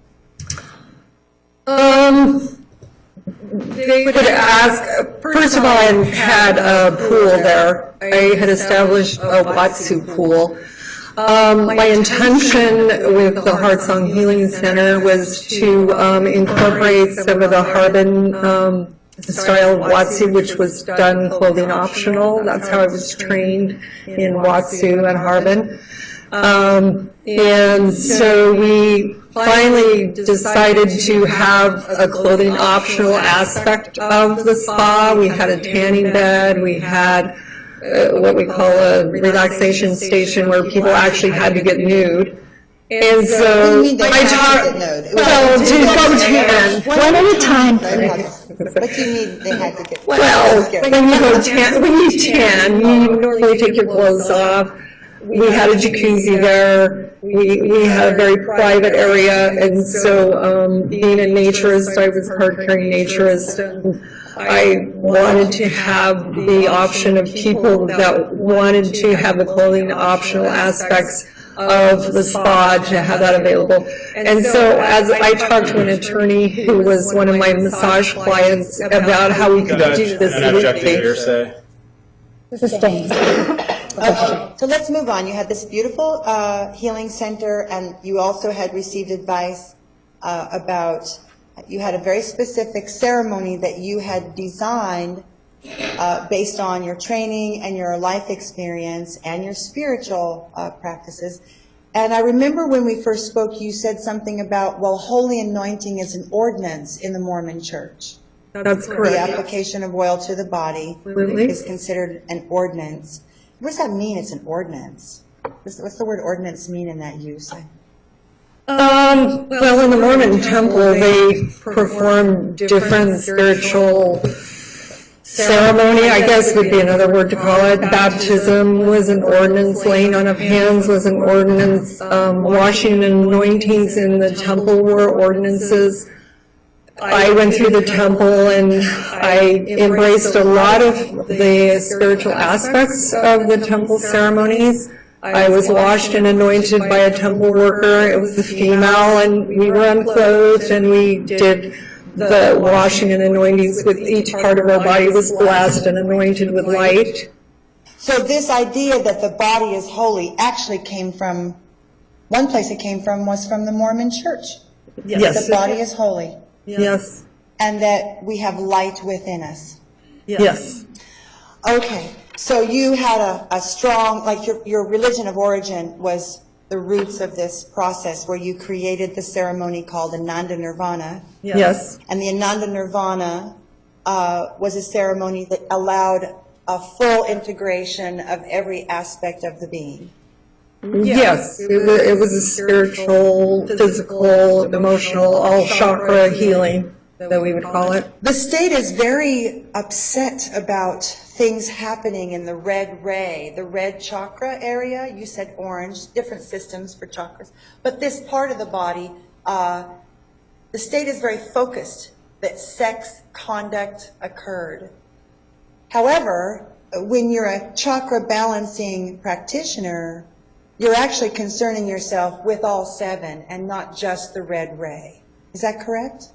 S15: They would ask, first of all, I had a pool there. I had established a Watsu pool. My intention with the Heartsong Healing Center was to incorporate some of the Harbin style of Watsu, which was done clothing optional. That's how I was trained in Watsu and Harbin. And so we finally decided to have a clothing optional aspect of the spa. We had a tanning bed, we had what we call a relaxation station where people actually had to get nude. And so I taught, well, to go tan.
S3: One at a time.
S2: But you need, they had to get.
S15: Well, when you tan, you normally take your clothes off. We had a jacuzzi there. We had a very private area, and so being a naturist, I was a card-carrying naturist, and I wanted to have the option of people that wanted to have the clothing optional aspects of the spa to have that available. And so as I talked to an attorney who was one of my massage clients about how we could do this legally.
S3: Sustained.
S2: Okay, so let's move on. You had this beautiful healing center, and you also had received advice about, you had a very specific ceremony that you had designed based on your training and your life experience and your spiritual practices. And I remember when we first spoke, you said something about, well, holy anointing is an ordinance in the Mormon church.
S15: That's
S2: The
S15: correct.
S2: application of oil to the body
S15: Absolutely.
S2: is considered an ordinance. What does that mean, it's an ordinance? What's the word ordinance mean in that use?
S15: Well, in the Mormon temple, they perform different spiritual ceremony, I guess would be another word to call it. Baptism was an ordinance, laying on of hands was an ordinance, washing and anointings in the temple were ordinances. I went through the temple and I embraced a lot of the spiritual aspects of the temple ceremonies. I was washed and anointed by a temple worker. It was a female, and we were unclothed, and we did the washing and anointings with each part of our body was blessed and anointed with light.
S2: So this idea that the body is holy actually came from, one place it came from was from the Mormon church.
S15: Yes.
S2: The body is holy.
S15: Yes.
S2: And that we have light within us.
S15: Yes.
S2: Okay, so you had a strong, like your religion of origin was the roots of this process where you created the ceremony called Ananda Nirvana.
S15: Yes.
S2: And the Ananda Nirvana was a ceremony that allowed a full integration of every aspect of the being.
S15: Yes, it was a spiritual, physical, emotional, all chakra healing, that we would call it.
S2: The state is very upset about things happening in the red ray, the red chakra area. You said orange, different systems for chakras. But this part of the body, the state is very focused that sex conduct occurred. However, when you're a chakra balancing practitioner, you're actually concerning yourself with all seven and not just the red ray. Is that correct?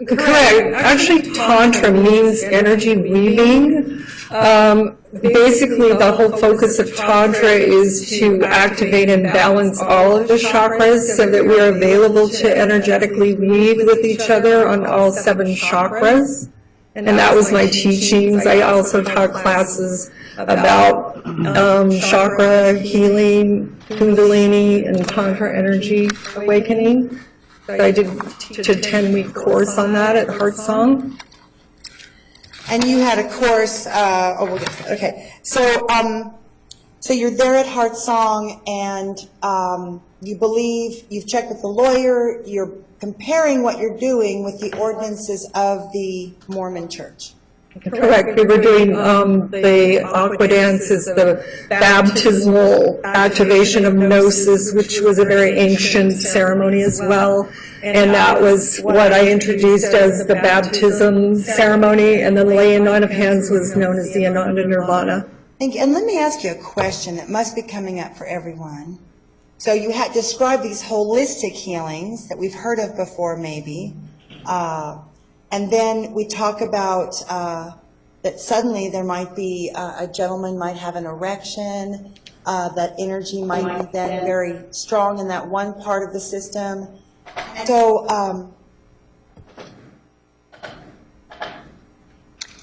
S15: Correct. Actually, Tantra means energy weaving. Basically, the whole focus of Tantra is to activate and balance all of the chakras so that we're available to energetically weave with each other on all seven chakras. And that was my teachings. I also taught classes about chakra healing, Kundalini, and Tantra energy awakening. I did teach a 10-week course on that at Heart Song.
S2: And you had a course, we'll get to that. Okay. So you're there at Heart Song, and you believe, you've checked with the lawyer, you're comparing what you're doing with the ordinances of the Mormon Church.
S15: Correct. We were doing the aqua dance is the baptismal activation of gnosis, which was a very ancient ceremony as well. And that was what I introduced as the baptism ceremony, and the laying on of hands was known as the Ananda Nirvana.
S2: Thank you. And let me ask you a question that must be coming up for everyone. So you had described these holistic healings that we've heard of before, maybe. And then we talk about that suddenly there might be, a gentleman might have an erection, that energy might be then very strong in that one part of the system. So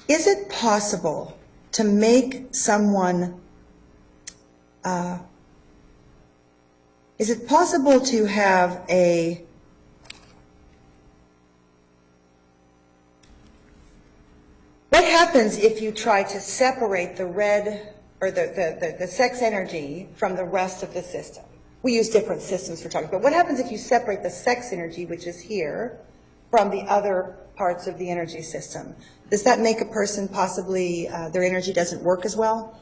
S2: is it possible to make someone, is it possible to have a what happens if you try to separate the red or the sex energy from the rest of the system? We use different systems for talking, but what happens if you separate the sex energy, which is here, from the other parts of the energy system? Does that make a person possibly, their energy doesn't work as well?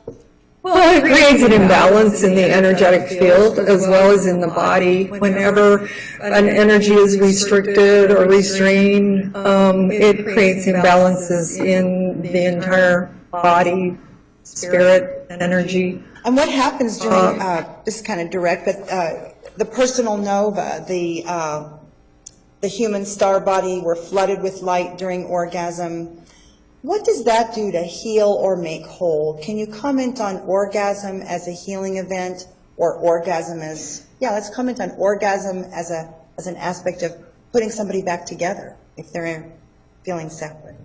S15: Well, it creates an imbalance in the energetic field as well as in the body. Whenever an energy is restricted or restrained, it creates imbalances in the entire body, spirit, and energy.
S2: And what happens during, this is kind of direct, but the personal nova, the human star body, we're flooded with light during orgasm. What does that do to heal or make whole? Can you comment on orgasm as a healing event, or orgasm as, let's comment on orgasm as an aspect of putting somebody back together if they're feeling separate.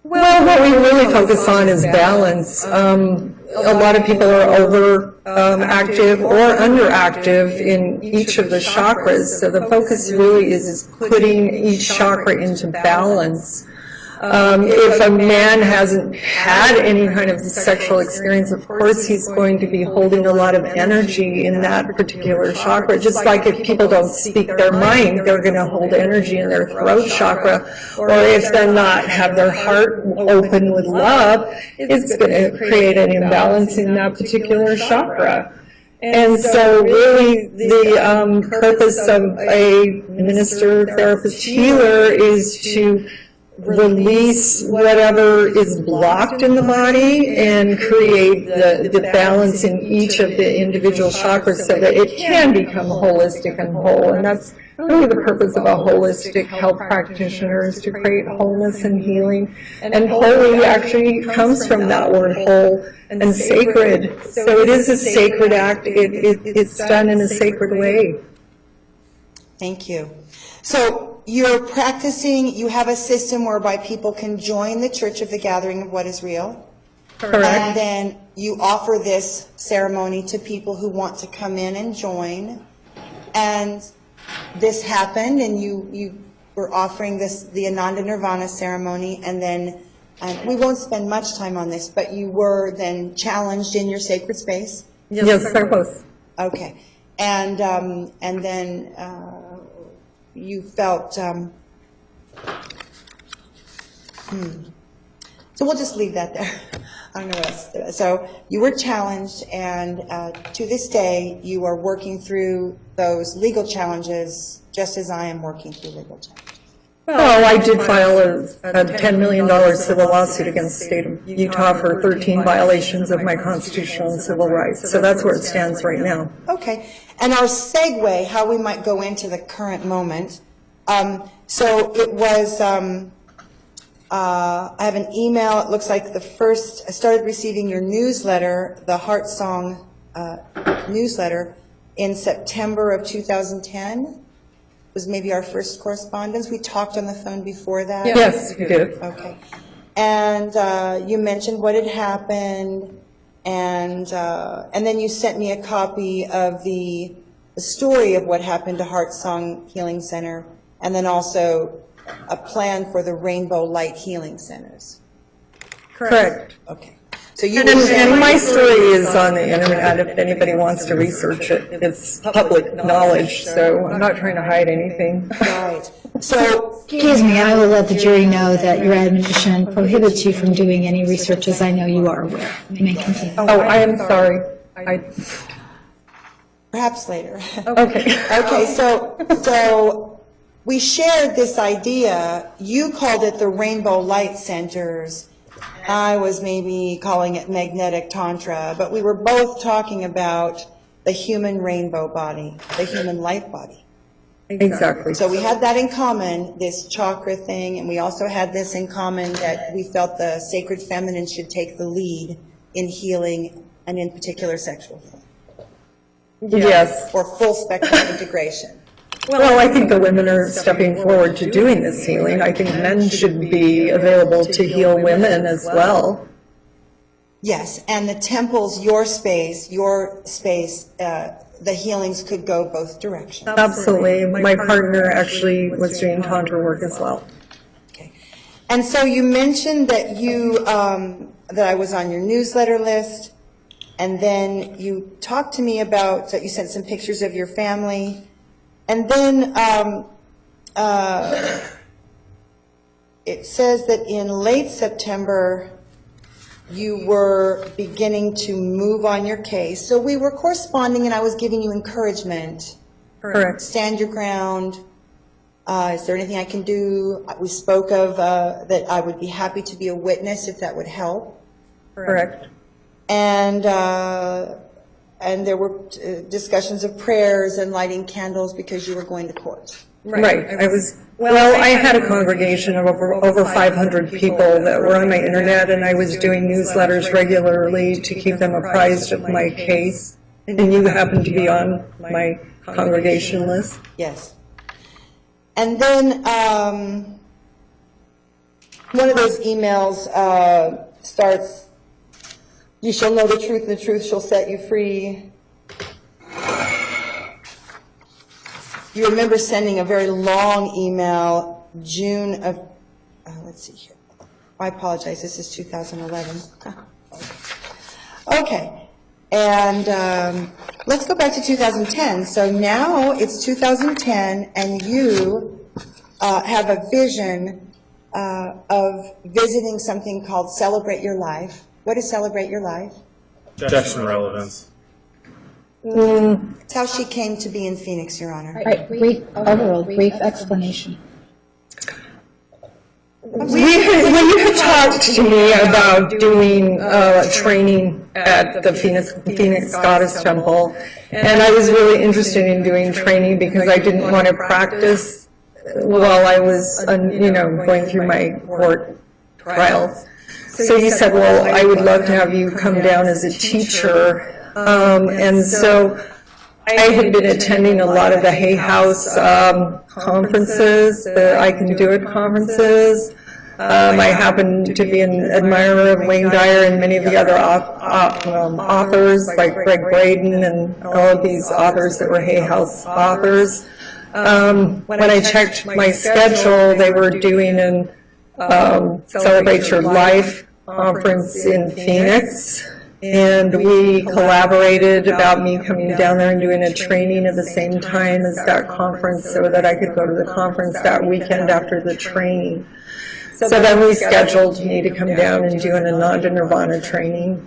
S15: Well, what we really focus on is balance. A lot of people are active or underactive in each of the chakras, so the focus really is putting each chakra into balance. If a man hasn't had any kind of sexual experience, of course he's going to be holding a lot of energy in that particular chakra. Just like if people don't speak their mind, they're going to hold energy in their throat chakra. Or if they're not have their heart open with love, it's going to create an imbalance in that particular chakra. And so really the purpose of a minister, therapist, healer is to release whatever is blocked in the body and create the balance in each of the individual chakras so that it can become holistic and whole. And that's really the purpose of a holistic health practitioner, is to create wholeness and healing. And holy actually comes from that word whole and sacred. So it is a sacred act. It's done in a sacred way.
S2: Thank you. So you're practicing, you have a system whereby people can join the Church of the Gathering of What is Real.
S15: Correct.
S2: And then you offer this ceremony to people who want to come in and join. And this happened, and you were offering the Ananda Nirvana ceremony, and then we won't spend much time on this, but you were then challenged in your sacred space.
S15: Yes, I was.
S2: Okay. And then you felt, so we'll just leave that there. I don't know what else to do. So you were challenged, and to this day, you are working through those legal challenges, just as I am working through legal challenges.
S15: Well, I did file a $10 million civil lawsuit against the state of Utah for 13 violations of my constitutional and civil rights. So that's where it stands right now.
S2: Okay. And our segue, how we might go into the current moment. So it was, I have an email, it looks like I started receiving your newsletter, the Heart Song newsletter, in September of 2010. Was maybe our first correspondence. We talked on the phone before that.
S15: Yes, we did.
S2: Okay. And you mentioned what had happened, and then you sent me a copy of the story of what happened to Heart Song Healing Center, and then also a plan for the Rainbow Light Healing Centers.
S15: Correct.
S2: Okay. So you
S15: and my story is on the internet if anybody wants to research it. It's public knowledge, so I'm not trying to hide anything.
S2: Right. So,
S3: Excuse me, I will let the jury know that your admonition prohibits you from doing any research, as I know you are aware. You may continue.
S15: Oh, I am sorry.
S2: perhaps later.
S15: Okay.
S2: Okay, so we shared this idea. You called it the Rainbow Light Centers. I was maybe calling it magnetic tantra, but we were both talking about the human rainbow body, the human light body.
S15: Exactly.
S2: So we had that in common, this chakra thing, and we also had this in common that we felt the sacred feminine should take the lead in healing, and in particular sexual healing.
S15: Yes.
S2: Or full spectrum integration.
S15: Well, I think the women are stepping forward to doing this healing. I think men should be available to heal women as well.
S2: Yes, and the temples, your space, the healings could go both directions.
S15: Absolutely. My partner actually was doing tantra work as well.
S2: Okay. And so you mentioned that that I was on your newsletter list, and then you talked to me about that you sent some pictures of your family, and then it says that in late September you were beginning to move on your case. So we were corresponding, and I was giving you encouragement.
S15: Correct.
S2: Stand your ground. Is there anything I can do? We spoke of that I would be happy to be a witness if that would help.
S15: Correct.
S2: And there were discussions of prayers and lighting candles because you were going to court.
S15: Right. I had a congregation of over 500 people that were on my internet, and I was doing newsletters regularly to keep them apprised of my case. And you happened to be on my congregation list.
S2: Yes. And then One of those emails starts, "You shall know the truth, and the truth shall set you free." You remember sending a very long email, June of, let's see here. I apologize, this is 2011. Okay, and let's go back to 2010. So now it's 2010, and you have a vision of visiting something called Celebrate Your Life. What is Celebrate Your Life?
S5: Objection relevance.
S2: It's how she came to be in Phoenix, Your Honor.
S3: Right, brief, overall, brief explanation.
S15: When you had talked to me about doing training at the Phoenix Goddess Temple, and I was really interested in doing training because I didn't want to practice while I was, going through my court trials. So you said, well, I would love to have you come down as a teacher. And so I had been attending a lot of the Hay House conferences, the I Can Do It conferences. I happen to be an admirer of Wayne Dyer and many of the other authors, like Greg Braden and all of these authors that were Hay House authors. When I checked my schedule, they were doing an Celebrate Your Life conference in Phoenix. And we collaborated about me coming down there and doing a training at the same time as that conference so that I could go to the conference that weekend after the training. So then we scheduled me to come down and do an Ananda Nirvana training.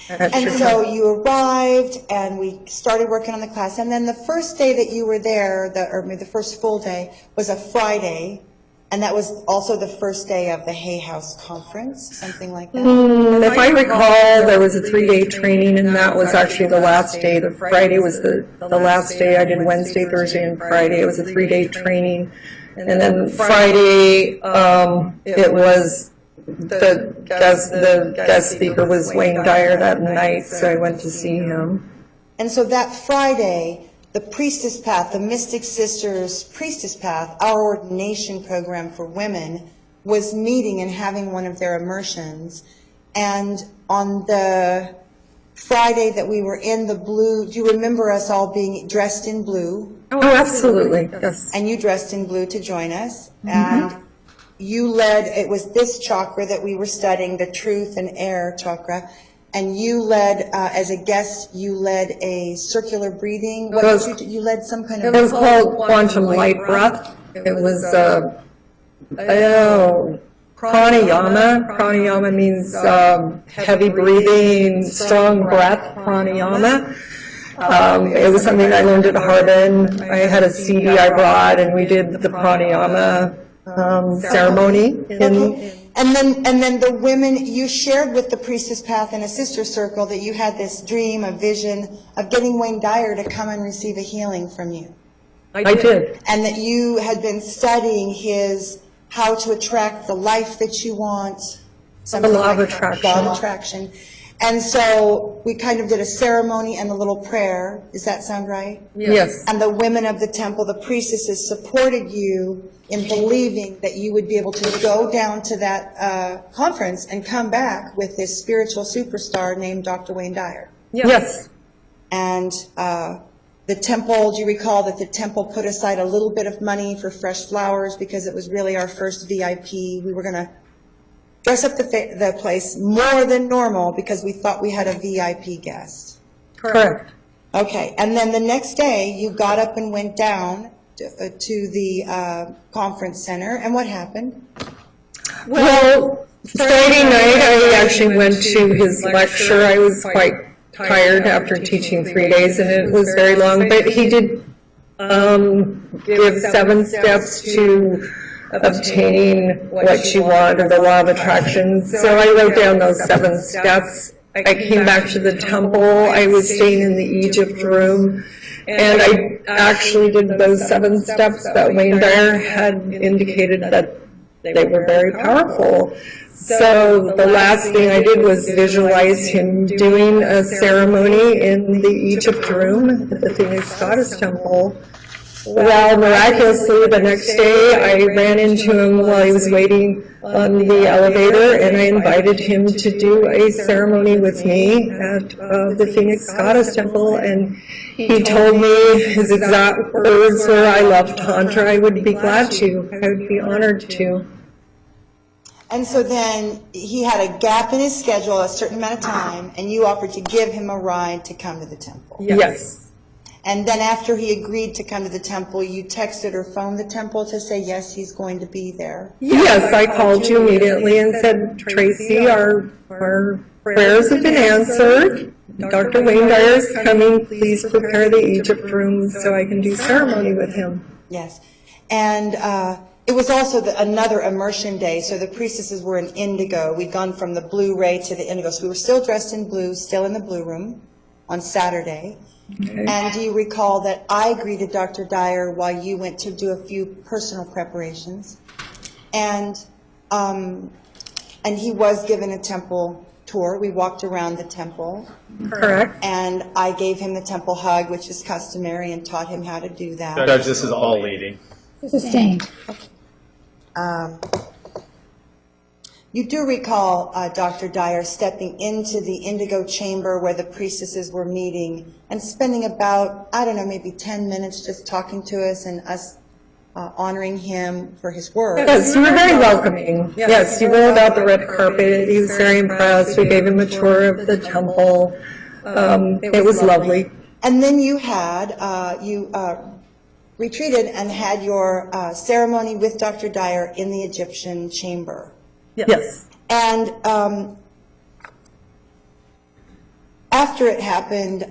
S2: And so you arrived, and we started working on the class. And then the first day that you were there, the first full day, was a Friday. And that was also the first day of the Hay House conference, something like that?
S15: If I recall, there was a 3-day training, and that was actually the last day. The Friday was the last day. I did Wednesday, Thursday, and Friday. It was a 3-day training. And then Friday, it was the guest speaker was Wayne Dyer that night, so I went to see him.
S2: And so that Friday, the Priestess Path, the Mystic Sisters Priestess Path, our ordination program for women, was meeting and having one of their immersions. And on the Friday that we were in the blue, do you remember us all being dressed in blue?
S15: Oh, absolutely, yes.
S2: And you dressed in blue to join us. And you led, it was this chakra that we were studying, the truth and air chakra. And you led, as a guest, you led a circular breathing. What did you led some kind of...
S15: It was called Quantum Light Breath. It was, pranayama. Pranayama means heavy breathing, strong breath, pranayama. It was something I learned at Harbin. I had a CD I brought, and we did the pranayama ceremony.
S2: And then the women, you shared with the Priestess Path in a sister circle that you had this dream, a vision of getting Wayne Dyer to come and receive a healing from you.
S15: I did.
S2: And that you had been studying his how to attract the life that you want.
S15: The law of attraction.
S2: Law of attraction. And so we kind of did a ceremony and a little prayer. Does that sound right?
S15: Yes.
S2: And the women of the temple, the priestesses, supported you in believing that you would be able to go down to that conference and come back with this spiritual superstar named Dr. Wayne Dyer.
S15: Yes.
S2: And the temple, do you recall that the temple put aside a little bit of money for fresh flowers because it was really our first VIP? We were going to dress up the place more than normal because we thought we had a VIP guest.
S15: Correct.
S2: Okay, and then the next day you got up and went down to the conference center, and what happened?
S15: Well, Friday night I actually went to his lecture. I was quite tired after teaching 3 days, and it was very long, but he did give 7 steps to obtaining what you want, or the law of attraction. So I wrote down those 7 steps. I came back to the temple. I was staying in the Egypt room, and I actually did those 7 steps that Wayne Dyer had indicated that they were very powerful. So the last thing I did was visualize him doing a ceremony in the Egypt room at the Phoenix Goddess Temple. Well, miraculously, the next day, I ran into him while he was waiting on the elevator, and I invited him to do a ceremony with me at the Phoenix Goddess Temple, and he told me his exact words were, "I love Tantra, I would be glad to, I would be honored to."
S2: And so then he had a gap in his schedule, a certain amount of time, and you offered to give him a ride to come to the temple.
S15: Yes.
S2: And then after he agreed to come to the temple, you texted or phoned the temple to say, yes, he's going to be there.
S15: Yes, I called you immediately and said, "Tracy, our prayers have been answered. Dr. Wayne Dyer is coming. Please prepare the Egypt room so I can do ceremony with him."
S2: Yes. And it was also another immersion day, so the priestesses were in indigo. We'd gone from the blue ray to the indigo. So we were still dressed in blue, still in the blue room on Saturday. Okay. And do you recall that I greeted Dr. Dyer while you went to do a few personal preparations? And he was given a temple tour. We walked around the temple.
S15: Correct.
S2: And I gave him the temple hug, which is customary, and taught him how to do that.
S5: Judge, this is all leading.
S3: Sustained.
S2: You do recall Dr. Dyer stepping into the indigo chamber where the priestesses were meeting and spending about, I don't know, maybe 10 minutes just talking to us and us honoring him for his work.
S15: Yes, you were very welcoming. Yes, you rolled out the red carpet. He was very impressed. We gave him a tour of the temple. It was lovely.
S2: And then you had, retreated and had your ceremony with Dr. Dyer in the Egyptian chamber.
S15: Yes.
S2: And after it happened,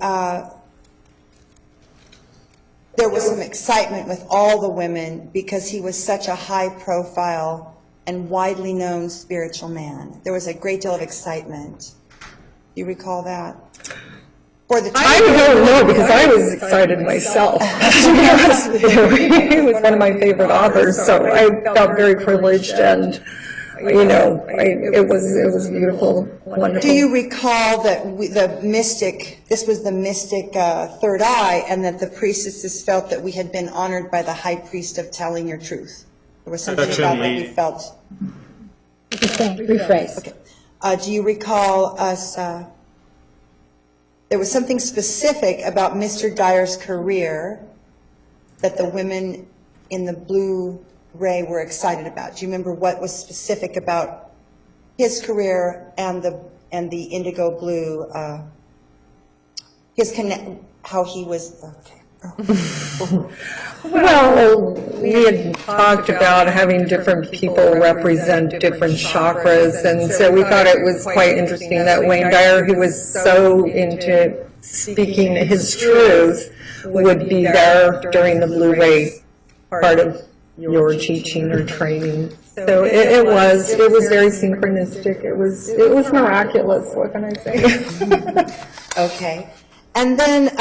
S2: there was some excitement with all the women because he was such a high-profile and widely known spiritual man. There was a great deal of excitement. You recall that? For the
S15: I don't know, because I was excited myself. To be honest with you, he was one of my favorite authors, so I felt very privileged, and it was beautiful, wonderful.
S2: Do you recall that this was the mystic third eye, and that the priestesses felt that we had been honored by the high priest of telling your truth? There was something about that we felt.
S3: Rephrase.
S2: Okay. Do you recall us? There was something specific about Mr. Dyer's career that the women in the blue ray were excited about. Do you remember what was specific about his career and the indigo blue? How he was. Okay.
S15: Well, we had talked about having different people represent different chakras, and so we thought it was quite interesting that Wayne Dyer, who was so into speaking his truth, would be there during the Blue Ray part of your teaching or training. So it was very synchronistic. It was miraculous. What can I say?
S2: Okay, and then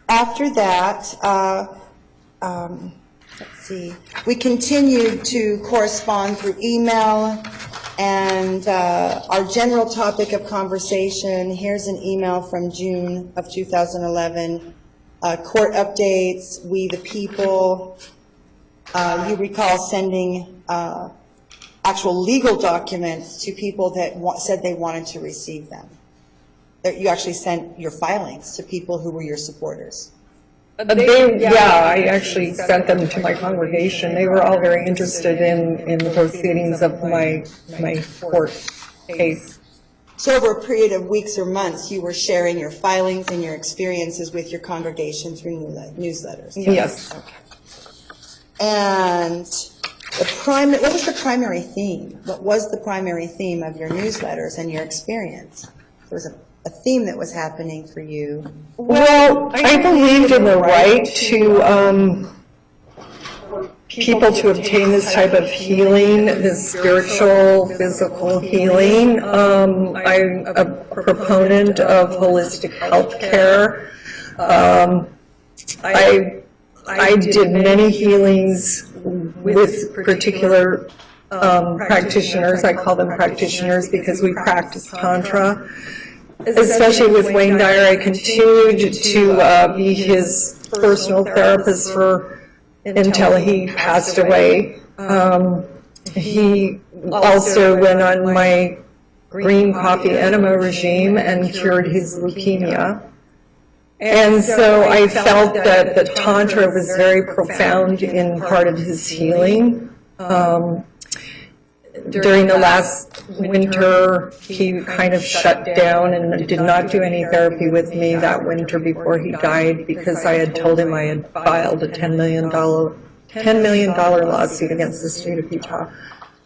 S2: after that, let's see, we continued to correspond through email, and our general topic of conversation, here's an email from June of 2011, court updates, we the people. You recall sending actual legal documents to people that said they wanted to receive them. You actually sent your filings to people who were your supporters.
S15: I actually sent them to my congregation. They were all very interested in the proceedings of my court case.
S2: So over a period of weeks or months, you were sharing your filings and your experiences with your congregation through newsletters?
S15: Yes.
S2: Okay. And what was the primary theme? What was the primary theme of your newsletters and your experience? There was a theme that was happening for you.
S15: Well, I believed in the right to people to obtain this type of healing, this spiritual, physical healing. I'm a proponent of holistic health care. I did many healings with particular practitioners. I call them practitioners because we practice Tantra. Especially with Wayne Dyer, I continued to be his personal therapist until he passed away. He also went on my green coffee enema regime and cured his leukemia. And so I felt that the Tantra was very profound in part of his healing. During the last winter, he kind of shut down and did not do any therapy with me that winter before he died because I had told him I had filed a $10 million lawsuit against the state of Utah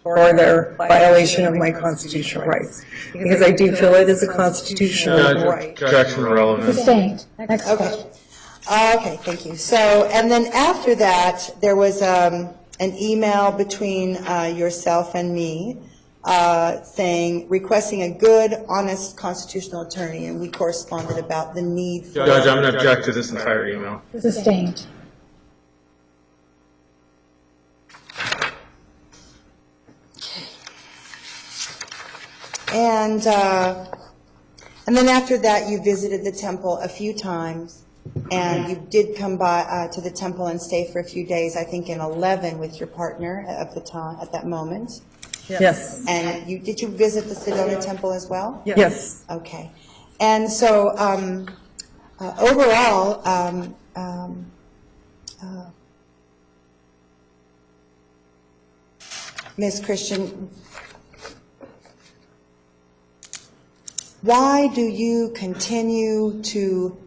S15: for their violation of my constitutional rights. Because I do feel it is a constitutional right.
S5: Objection relevant.
S3: Sustained. Next question.
S2: Okay, thank you. So, and then after that, there was an email between yourself and me requesting a good, honest constitutional attorney, and we corresponded about the need for...
S5: Judge, I'm going to object to this entire email.
S3: Sustained.
S2: And then after that, you visited the temple a few times, and you did come by to the temple and stay for a few days, I think in 11 with your partner at the time, at that moment.
S15: Yes.
S2: And did you visit the Sedona temple as well?
S15: Yes.
S2: Okay. And so overall, Ms. Christian, why do you continue to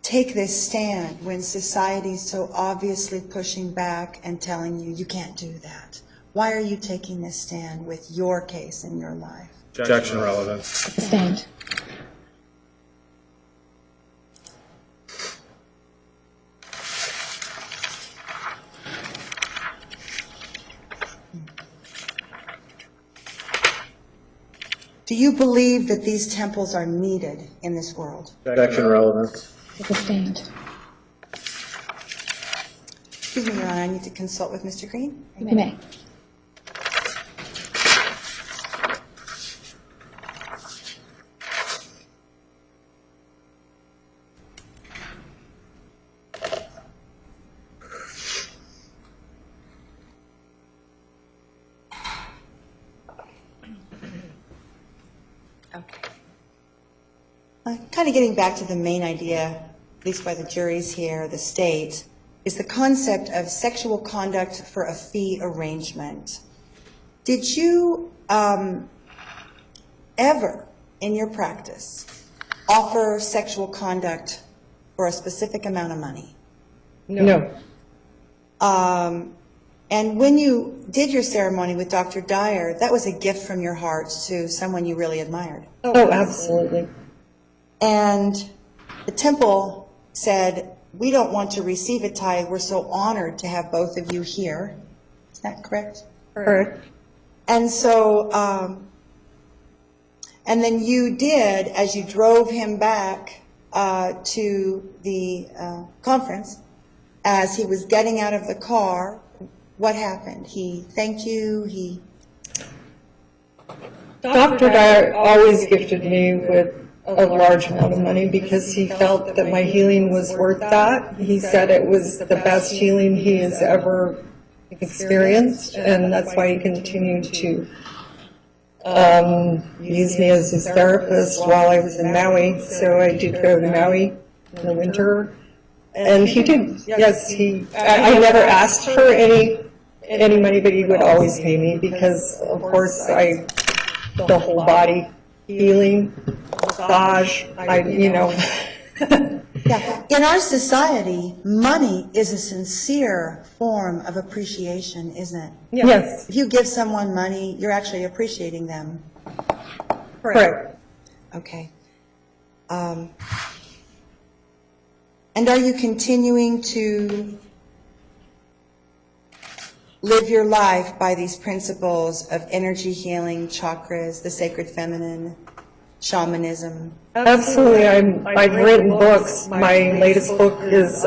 S2: take this stand when society is so obviously pushing back and telling you, you can't do that? Why are you taking this stand with your case in your life?
S5: Objection relevant.
S3: Sustained.
S2: Do you believe that these temples are needed in this world?
S5: Objection relevant.
S3: Sustained.
S2: Excuse me, Your Honor, I need to consult with Mr. Green.
S3: You may.
S2: Kind of getting back to the main idea, at least by the juries here, the state, is the concept of sexual conduct for a fee arrangement. Did you ever, in your practice, offer sexual conduct for a specific amount of money?
S15: No.
S2: And when you did your ceremony with Dr. Dyer, that was a gift from your heart to someone you really admired.
S15: Oh, absolutely.
S2: And the temple said, we don't want to receive a tithe. We're so honored to have both of you here. Is that correct?
S15: Correct.
S2: And so, and then you did, as you drove him back to the conference, as he was getting out of the car, what happened? He thanked you,
S15: Dr. Dyer always gifted me with a large amount of money because he felt that my healing was worth that. He said it was the best healing he has ever experienced, and that's why he continued to use me as his therapist while I was in Maui. So I did go to Maui in the winter, and he did. Yes, I never asked for any money, but he would always pay me because, of course, the whole body healing, massage,
S2: Yeah. In our society, money is a sincere form of appreciation, isn't it?
S15: Yes.
S2: If you give someone money, you're actually appreciating them.
S15: Correct.
S2: Okay. And are you continuing to live your life by these principles of energy healing, chakras, the sacred feminine, shamanism?
S15: Absolutely. I've written books. My latest book is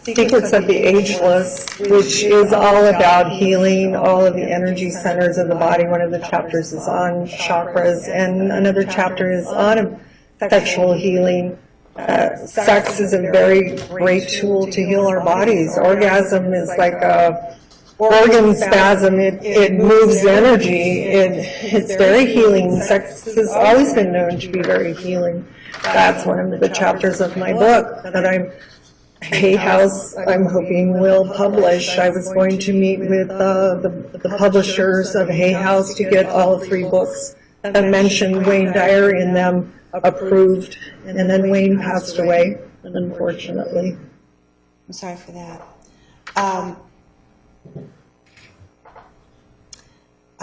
S15: Secrets of the Ageless, which is all about healing all of the energy centers of the body. One of the chapters is on chakras, and another chapter is on sexual healing. sex is a very great tool to heal our bodies. Orgasm is like a organ spasm. It moves energy. It's very healing. Sex has always been known to be very healing. That's one of the chapters of my book that Hay House, I'm hoping, will publish. I was going to meet with the publishers of Hay House to get all 3 books that mentioned Wayne Dyer in them approved, and then Wayne passed away, unfortunately.
S2: I'm sorry for that.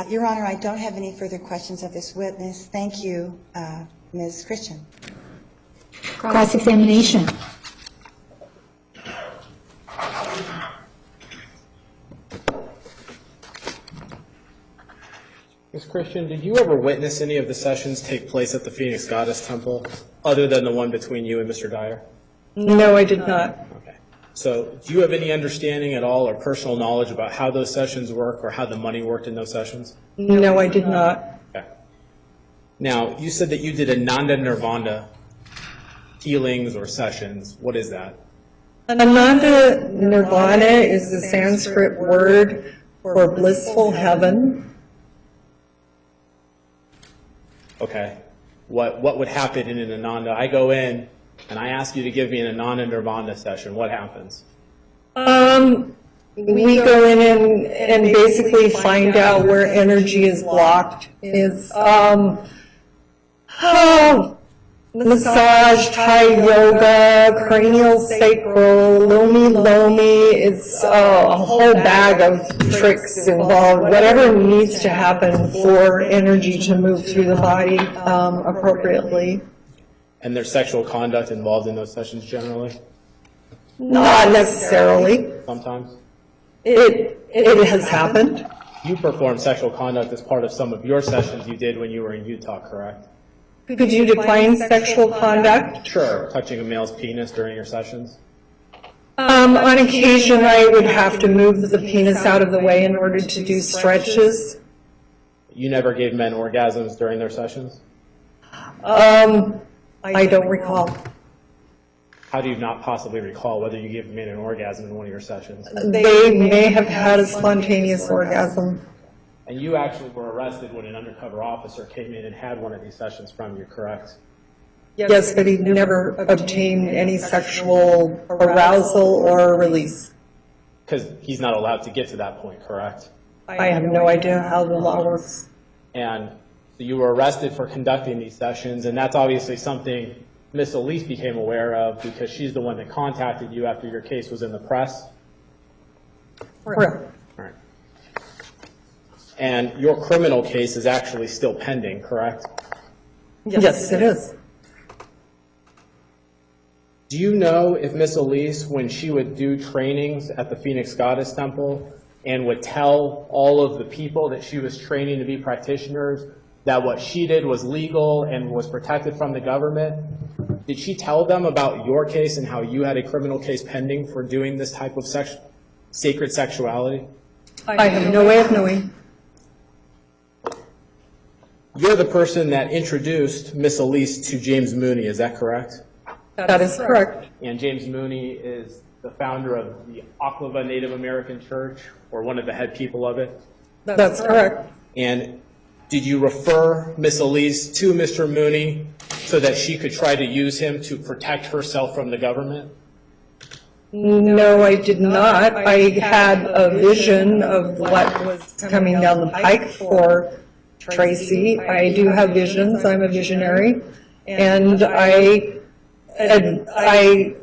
S2: Your Honor, I don't have any further questions of this witness. Thank you, Ms. Christian.
S3: Cross-examination.
S16: Ms. Christian, did you ever witness any of the sessions take place at the Phoenix Goddess Temple, other than the one between you and Mr. Dyer?
S15: No, I did not.
S16: Okay. So do you have any understanding at all or personal knowledge about how those sessions work or how the money worked in those sessions?
S15: No, I did not.
S16: Okay. Now, you said that you did Ananda Nirvana healings or sessions. What is that?
S15: Ananda Nirvana is the Sanskrit word for blissful heaven.
S16: Okay. What would happen in an Ananda? I go in and I ask you to give me an Ananda Nirvana session. What happens?
S15: We go in and basically find out where energy is blocked. It's massage, Thai yoga, cranial sacral, lomi. It's a whole bag of tricks involved. Whatever needs to happen for energy to move through the body appropriately.
S16: And there's sexual conduct involved in those sessions generally?
S15: Not necessarily.
S16: Sometimes?
S15: It has happened.
S16: You performed sexual conduct as part of some of your sessions you did when you were in Utah, correct?
S15: Could you define sexual conduct?
S16: Sure. Touching a male's penis during your sessions?
S15: On occasion, I would have to move the penis out of the way in order to do stretches.
S16: You never gave men orgasms during their sessions?
S15: I don't recall.
S16: How do you not possibly recall whether you gave men an orgasm in one of your sessions?
S15: They may have had a spontaneous orgasm.
S16: And you actually were arrested when an undercover officer came in and had one of these sessions from you, correct?
S15: Yes, but he never obtained any sexual arousal or release.
S16: Because he's not allowed to get to that point, correct?
S15: I have no idea how the law works.
S16: And so you were arrested for conducting these sessions, and that's obviously something Miss Elise became aware of because she's the one that contacted you after your case was in the press?
S15: Correct.
S16: All right. And your criminal case is actually still pending, correct?
S15: Yes, it is.
S16: Do you know if Miss Elise, when she would do trainings at the Phoenix Goddess Temple and would tell all of the people that she was training to be practitioners that what she did was legal and was protected from the government, did she tell them about your case and how you had a criminal case pending for doing this type of sacred sexuality?
S15: I have no way of knowing.
S16: You're the person that introduced Miss Elise to James Mooney, is that correct?
S15: That is correct.
S16: And James Mooney is the founder of the Oklahoma Native American Church, or one of the head people of it?
S15: That's correct.
S16: And did you refer Miss Elise to Mr. Mooney so that she could try to use him to protect herself from the government?
S15: No, I did not. I had a vision of what was coming down the pike for Tracy. I do have visions. I'm a visionary. And I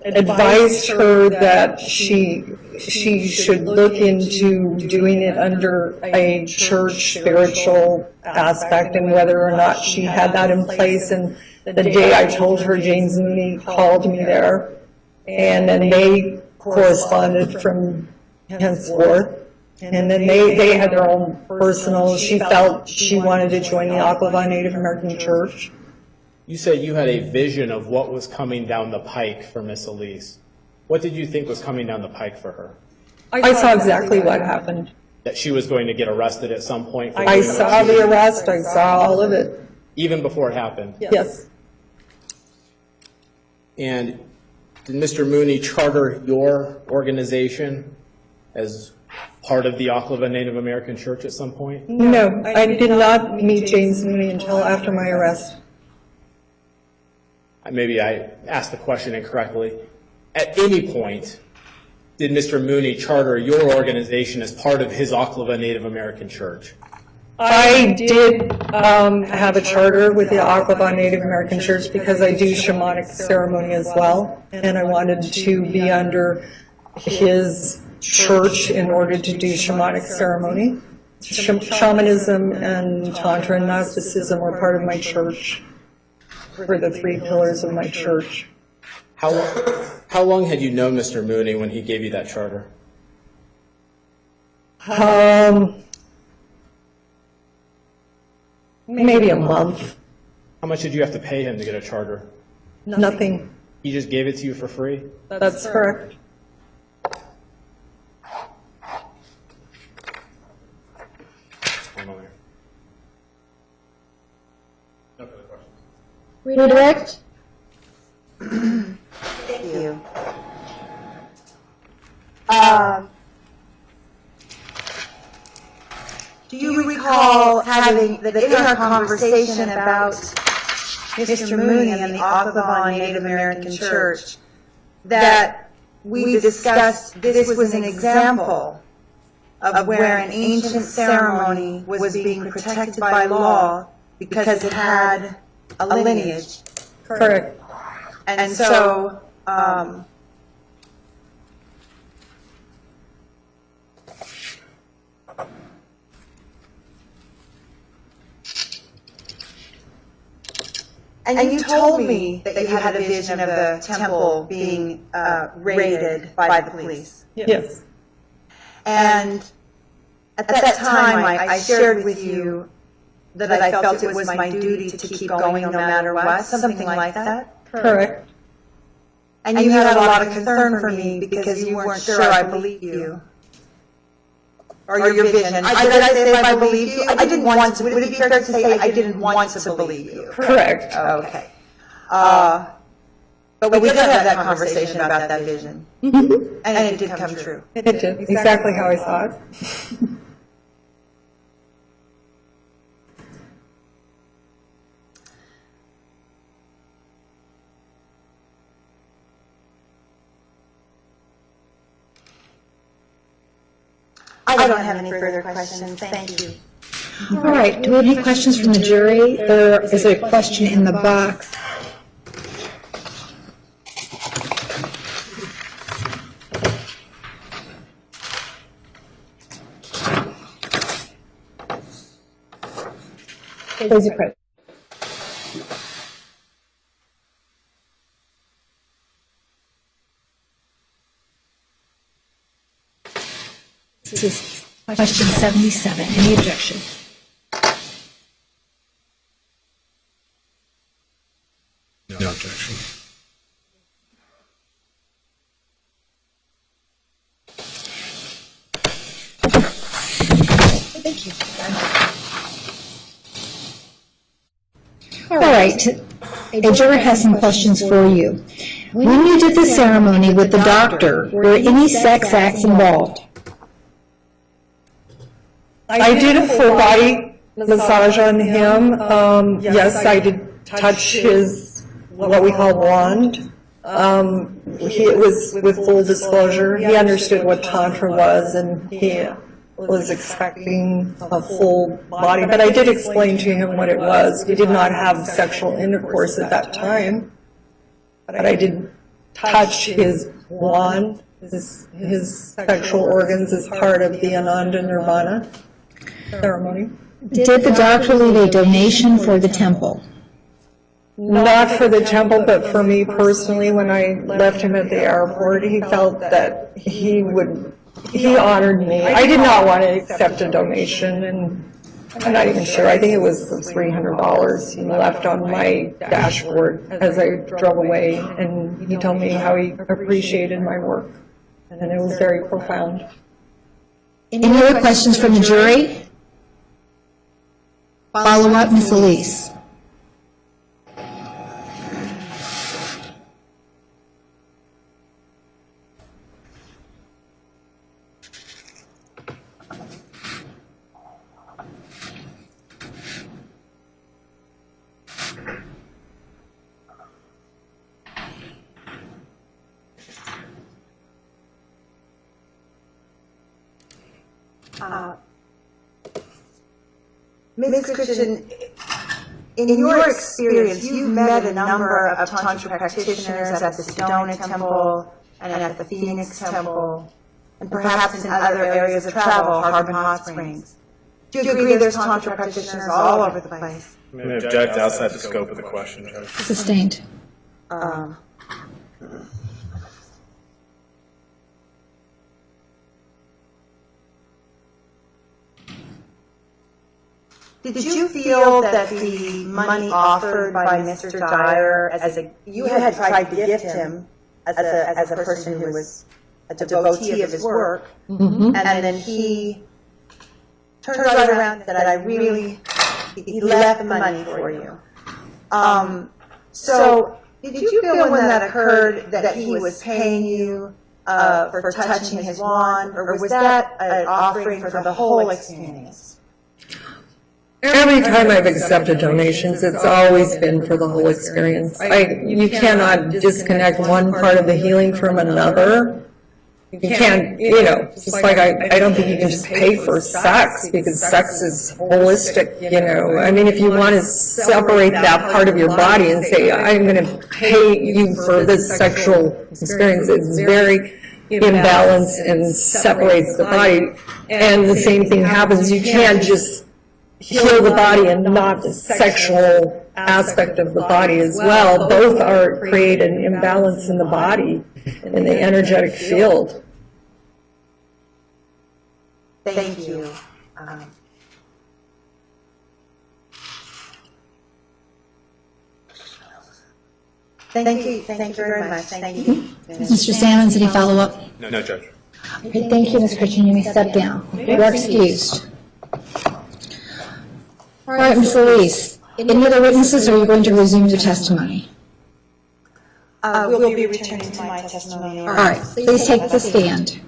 S15: advised her that she should look into doing it under a church spiritual aspect and whether or not she had that in place. And the day I told her, James Mooney called me there, and then they corresponded from henceforth. And then they had their own personal, she felt she wanted to join the Oklahoma Native American Church.
S16: You said you had a vision of what was coming down the pike for Miss Elise. What did you think was coming down the pike for her?
S15: I saw exactly what happened.
S16: That she was going to get arrested at some point? For
S15: I saw the arrest, I saw all of it.
S16: Even before it happened?
S15: Yes.
S16: And did Mr. Mooney charter your organization as part of the Oklahoma Native American Church at some point?
S15: No, I did not meet James Mooney until after my arrest.
S16: Maybe I asked the question incorrectly. At any point, did Mr. Mooney charter your organization as part of his Oklahoma Native American Church?
S15: I did have a charter with the Oklahoma Native American Church because I do shamanic ceremony as well, and I wanted to be under his church in order to do shamanic ceremony. Shamanism and Tantra and Gnosticism were part of my church, were the 3 pillars of my church.
S16: How long had you known Mr. Mooney when he gave you that charter?
S15: Maybe a month.
S16: How much did you have to pay him to get a charter?
S15: Nothing.
S16: He just gave it to you for free?
S15: That's correct.
S3: Redirect?
S2: Thank you. Do you recall having in our conversation about Mr. Mooney and the Oklahoma Native American Church that we discussed this was an example of where an ancient ceremony was being protected by law because it had a lineage?
S15: Correct.
S2: And so, and you told me that you had a vision of the temple being raided by the police.
S15: Yes.
S2: And at that time, I shared with you that I felt it was my duty to keep going no matter what, something like that?
S15: Correct.
S2: And you had a lot of concern for me because you weren't sure I believed you. Or your vision. Did I say if I believed you? I didn't want to. Would it be fair to say I didn't want to believe you?
S15: Correct.
S2: Okay. But we did have that conversation about that vision.
S15: Mm-hmm.
S2: And it did come true.
S15: It did, exactly how I saw it.
S2: I don't have any further questions. Thank you.
S3: All right, do we have any questions from the jury? There is a question in the box. Please approach. This is question 77. Any objection?
S7: No objection.
S3: Thank you. All right, a juror has some questions for you. When you did the ceremony with the doctor, were any sex acts involved?
S15: I did a full body massage on him. Yes, I did touch his, what we call wand. It was with full disclosure. He understood what Tantra was, and he was expecting a full body. But I did explain to him what it was. We did not have sexual intercourse at that time. But I did touch his wand, his sexual organs as part of the Ananda Nirvana ceremony.
S3: Did the doctor leave a donation for the temple?
S15: Not for the temple, but for me personally, when I left him at the airport, he felt that he honored me. I did not want to accept a donation, and I'm not even sure. I think it was $300 he left on my dashboard as I drove away, and he told me how he appreciated my work, and it was very profound.
S3: Any other questions from the jury? Follow up, Ms. Elise.
S2: Ms. Christian, in your experience, you've met a number of Tantra practitioners at the Sedona Temple and at the Phoenix Temple, and perhaps in other areas of travel, Harbin Hot Springs. Do you agree there's Tantra practitioners all over the place?
S5: I'm going to object outside the scope of the question, Judge.
S3: Sustained.
S2: Did you feel that the money offered by Mr. Dyer, you had tried to gift him as a person who was a devotee of his work, and then he turned right around and said, he left the money for you. So did you feel when that occurred that he was paying you for touching his wand, or was that an offering for the whole experience?
S15: Every time I've accepted donations, it's always been for the whole experience. You cannot disconnect one part of the healing from another. You can't, just like I don't think you can just pay for sex, because sex is holistic, I mean, if you want to separate that part of your body and say, I'm going to pay you for this sexual experience, it's very imbalanced and separates the body. And the same thing happens, you can't just heal the body and not the sexual aspect of the body as well. Both create an imbalance in the body, in the energetic field.
S2: Thank you. Thank you very much. Thank you.
S3: Mr. Salmons, any follow-up?
S5: No, Judge.
S3: Okay, thank you, Ms. Christian. You may step down. You are excused. All right, Ms. Elise, any other witnesses, or are you going to resume your testimony?
S2: We'll be returning to my testimony.
S3: All right, please take the stand.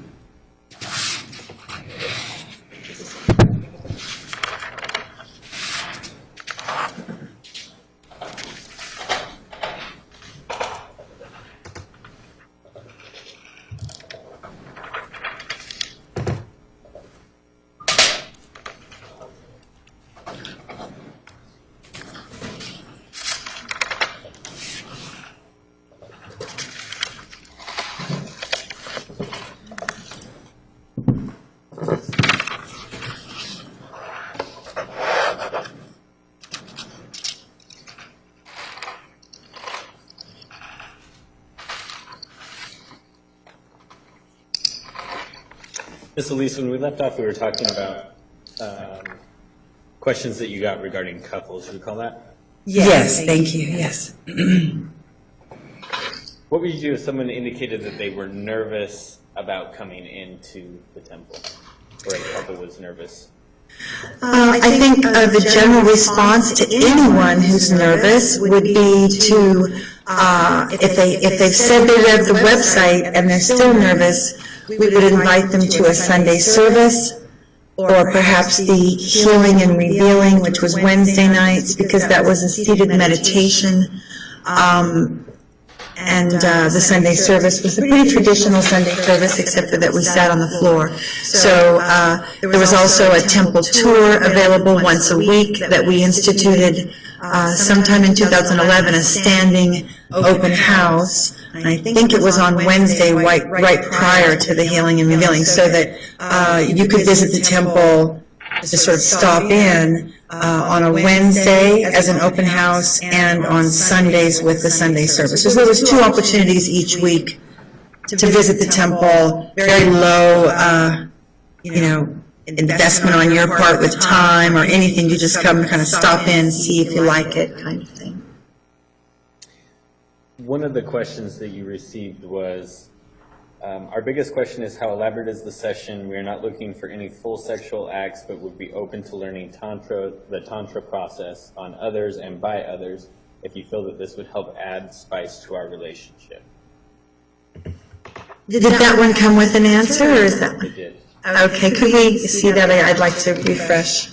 S10: Ms. Elise, when we left off, we were talking about questions that you got regarding couples. Do you recall that?
S11: Yes, thank you, yes.
S10: What would you do if someone indicated that they were nervous about coming into the temple, or a couple was nervous?
S11: I think the general response to anyone who's nervous would be to, if they've said they read the website and they're still nervous, we would invite them to a Sunday service, or perhaps the Healing and Revealing, which was Wednesday nights, because that was a seated meditation. And the Sunday service was a pretty traditional Sunday service, except for that we sat on the floor. So there was also a temple tour available once a week that we instituted sometime in 2011, a standing open house. And I think it was on Wednesday, right prior to the Healing and Revealing, so that you could visit the temple to sort of stop in on a Wednesday as an open house and on Sundays with the Sunday service. So there was 2 opportunities each week to visit the temple, very low, investment on your part with time or anything. You just come and kind of stop in, see if you like it, kind of thing.
S10: One of the questions that you received was, our biggest question is how elaborate is the session? We are not looking for any full sexual acts, but would be open to learning the Tantra process on others and by others if you feel that this would help add spice to our relationship.
S11: Did that one come with an answer, or is that one?
S10: It did.
S11: Okay, could we see that? I'd like to refresh.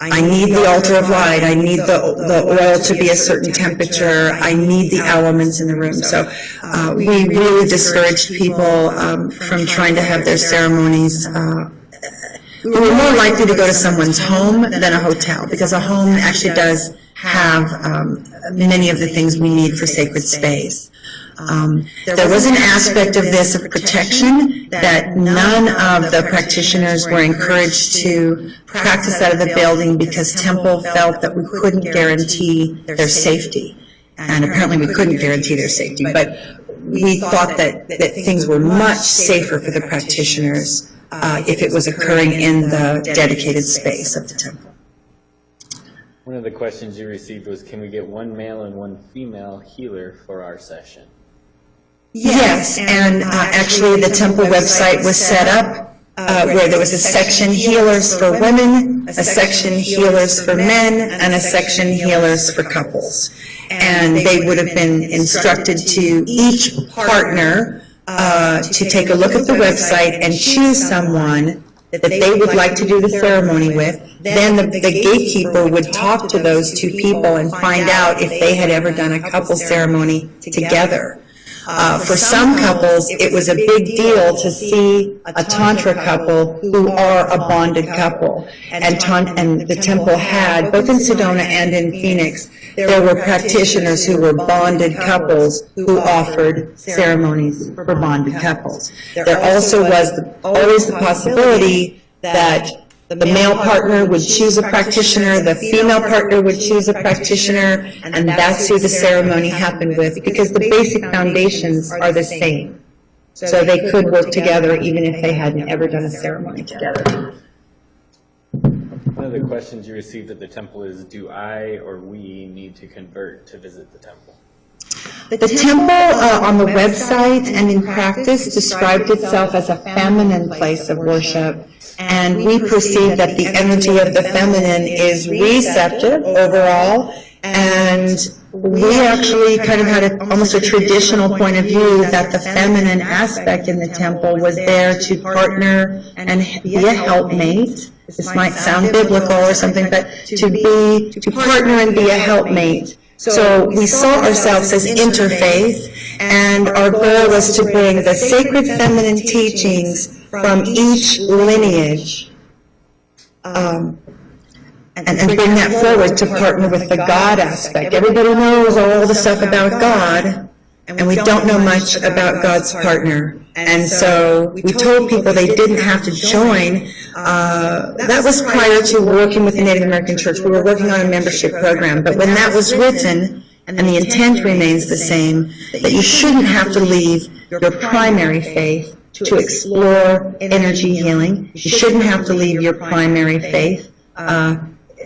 S11: I need the altar of light, I need the oil to be a certain temperature, I need the elements in the room. So we really discouraged people from trying to have their ceremonies. We were more likely to go to someone's home than a hotel, because a home actually does have many of the things we need for sacred space. There was an aspect of this of protection that none of the practitioners were encouraged to practice out of the building because Temple felt that we couldn't guarantee their safety. And apparently we couldn't guarantee their safety, but we thought that things were much safer for the practitioners if it was occurring in the dedicated space of the temple.
S10: One of the questions you received was, can we get one male and one female healer for our session?
S11: Yes, and actually the temple website was set up where there was a section healers for women, a section healers for men, and a section healers for couples. And they would have been instructed to each partner to take a look at the website and choose someone that they would like to do the ceremony with. Then the gatekeeper would talk to those two people and find out if they had ever done a couple ceremony together. For some couples, it was a big deal to see a Tantra couple who are a bonded couple. And the temple had, both in Sedona and in Phoenix, there were practitioners who were bonded couples who offered ceremonies for bonded couples. There also was always the possibility that the male partner would choose a practitioner, the female partner would choose a practitioner, and that's who the ceremony happened with, because the basic foundations are the same. So they could work together even if they hadn't ever done a ceremony together.
S10: One of the questions you received at the temple is, do I or we need to convert to visit the temple?
S11: The temple on the website and in practice described itself as a feminine place of worship. And we perceive that the energy of the feminine is receptive overall, and we actually kind of had almost a traditional point of view that the feminine aspect in the temple was there to partner and be a helpmate. This might sound biblical or something, but to partner and be a helpmate. So we saw ourselves as interfaith, and our goal was to bring the sacred feminine teachings from each lineage and bring that forward to partner with the God aspect. Everybody knows all the stuff about God, and we don't know much about God's partner. And so we told people they didn't have to join. That was prior to working with the Native American Church. We were working on a membership program. But when that was written, and the intent remains the same, that you shouldn't have to leave your primary faith to explore energy healing. You shouldn't have to leave your primary faith.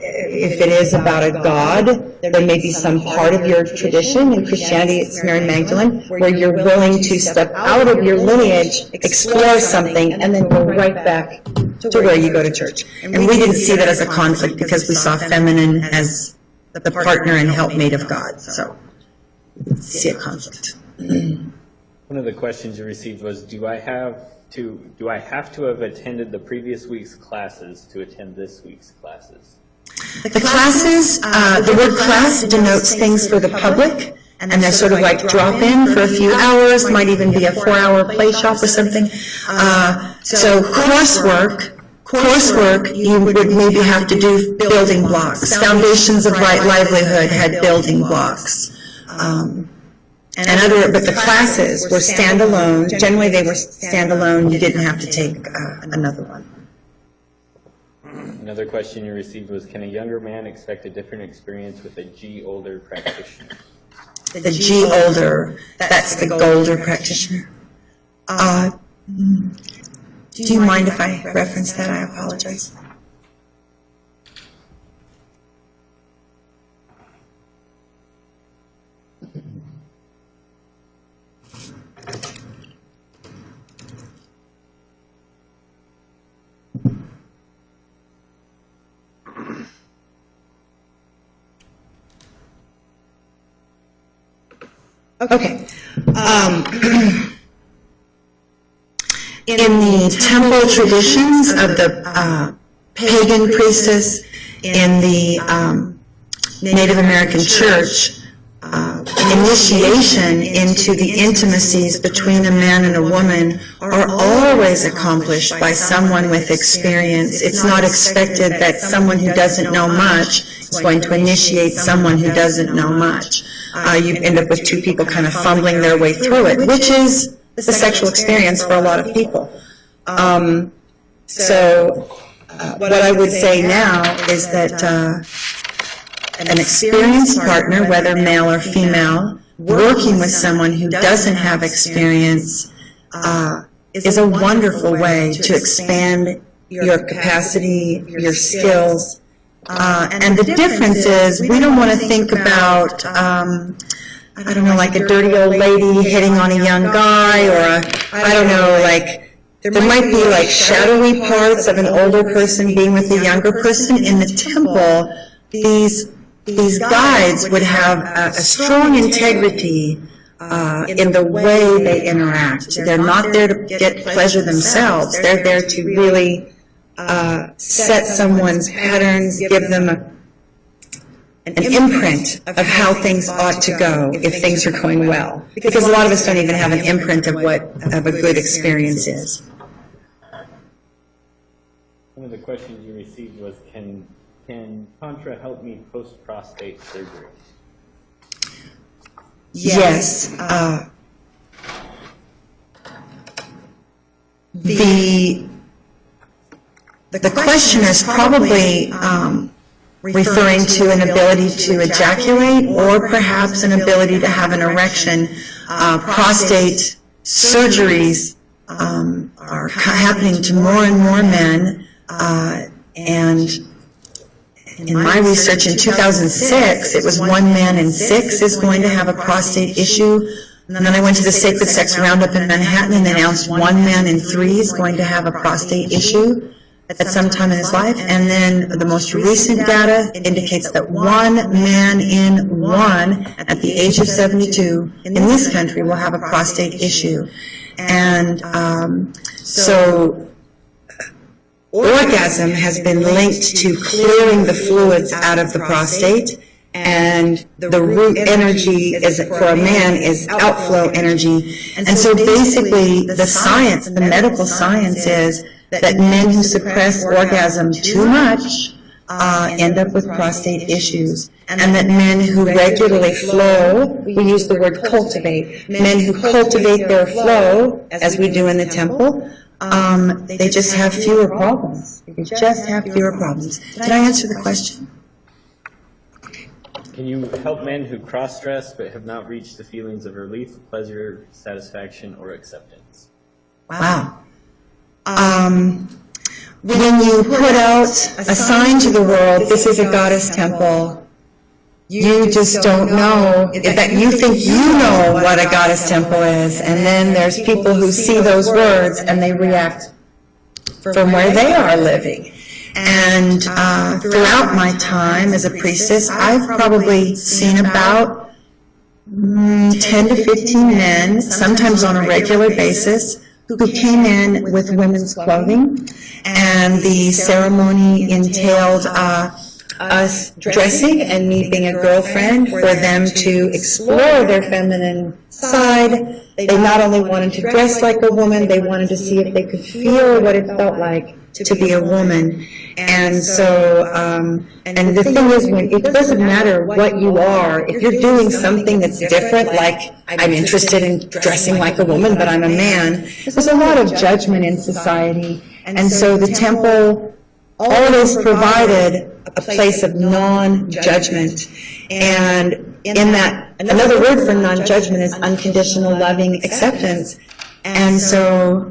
S11: If it is about a God, there may be some part of your tradition. In Christianity, it's Mary Magdalene, where you're willing to step out of your lineage, explore something, and then go right back to where you go to church. And we didn't see that as a conflict because we saw feminine as the partner and helpmate of God. So we didn't see a conflict.
S10: One of the questions you received was, do I have to have attended the previous week's classes to attend this week's classes?
S11: The classes, the word class denotes things for the public, and they're sort of like drop-in for a few hours, might even be a 4-hour play shop or something. So coursework, you would maybe have to do building blocks. Foundations of Right Livelihood had building blocks. But the classes were standalone. Generally, they were standalone. You didn't have to take another one.
S10: Another question you received was, can a younger man expect a different experience with a G older practitioner?
S11: The G older, that's the Golder practitioner. Do you mind if I reference that? I apologize. Okay. In the temple traditions of the pagan priestess, in the Native American church, initiation into the intimacies between a man and a woman are always accomplished by someone with experience. It's not expected that someone who doesn't know much is going to initiate someone who doesn't know much. You end up with two people kind of fumbling their way through it, which is the sexual experience for a lot of people. What I would say now is that an experienced partner, whether male or female, working with someone who doesn't have experience is a wonderful way to expand your capacity, your skills. And the difference is, we don't want to think about, I don't know, like a dirty old lady hitting on a young guy, or I don't know, like, there might be like shadowy parts of an older person being with a younger person. In the temple, these guides would have a strong integrity in the way they interact. They're not there to get pleasure themselves. They're there to really set someone's patterns, give them an imprint of how things ought to go if things are going well. Because a lot of us don't even have an imprint of what a good experience is.
S10: One of the questions you received was, can Tantra help me post-prostate surgery?
S11: Yes. The question is probably referring to an ability to ejaculate, or perhaps an ability to have an erection. Prostate surgeries are happening to more and more men, and in my research in 2006, it was 1 man in 6 is going to have a prostate issue. And then I went to the Sacred Sex Roundup in Manhattan, and they announced 1 man in 3 is going to have a prostate issue at some time in his life. And then the most recent data indicates that 1 man in 1 at the age of 72 in this country will have a prostate issue. And so orgasm has been linked to clearing the fluids out of the prostate, and the root energy is, for a man, is outflow energy. And so basically the science, the medical science is that men who suppress orgasm too much end up with prostate issues, and that men who regularly flow, we use the word cultivate, men who cultivate their flow, as we do in the temple, they just have fewer problems. They just have fewer problems. Did I answer the question?
S10: Can you help men who cross-dress but have not reached the feelings of relief, pleasure, satisfaction, or acceptance?
S11: Wow. When you put out a sign to the world, this is a goddess temple, you just don't know that you think you know what a goddess temple is, and then there's people who see those words and they react from where they are living. And throughout my time as a priestess, I've probably seen about 10 to 15 men, sometimes on a regular basis, who came in with women's clothing, and the ceremony entailed us dressing and me being a girlfriend for them to explore their feminine side. They not only wanted to dress like a woman, they wanted to see if they could feel what it felt like to be a woman. And so, and the thing is, when it doesn't matter what you are, if you're doing something that's different, like I'm interested in dressing like a woman, but I'm a man, there's a lot of judgment in society. And so the temple always provided a place of non-judgment. And in that, another word for non-judgment is unconditional loving acceptance. And so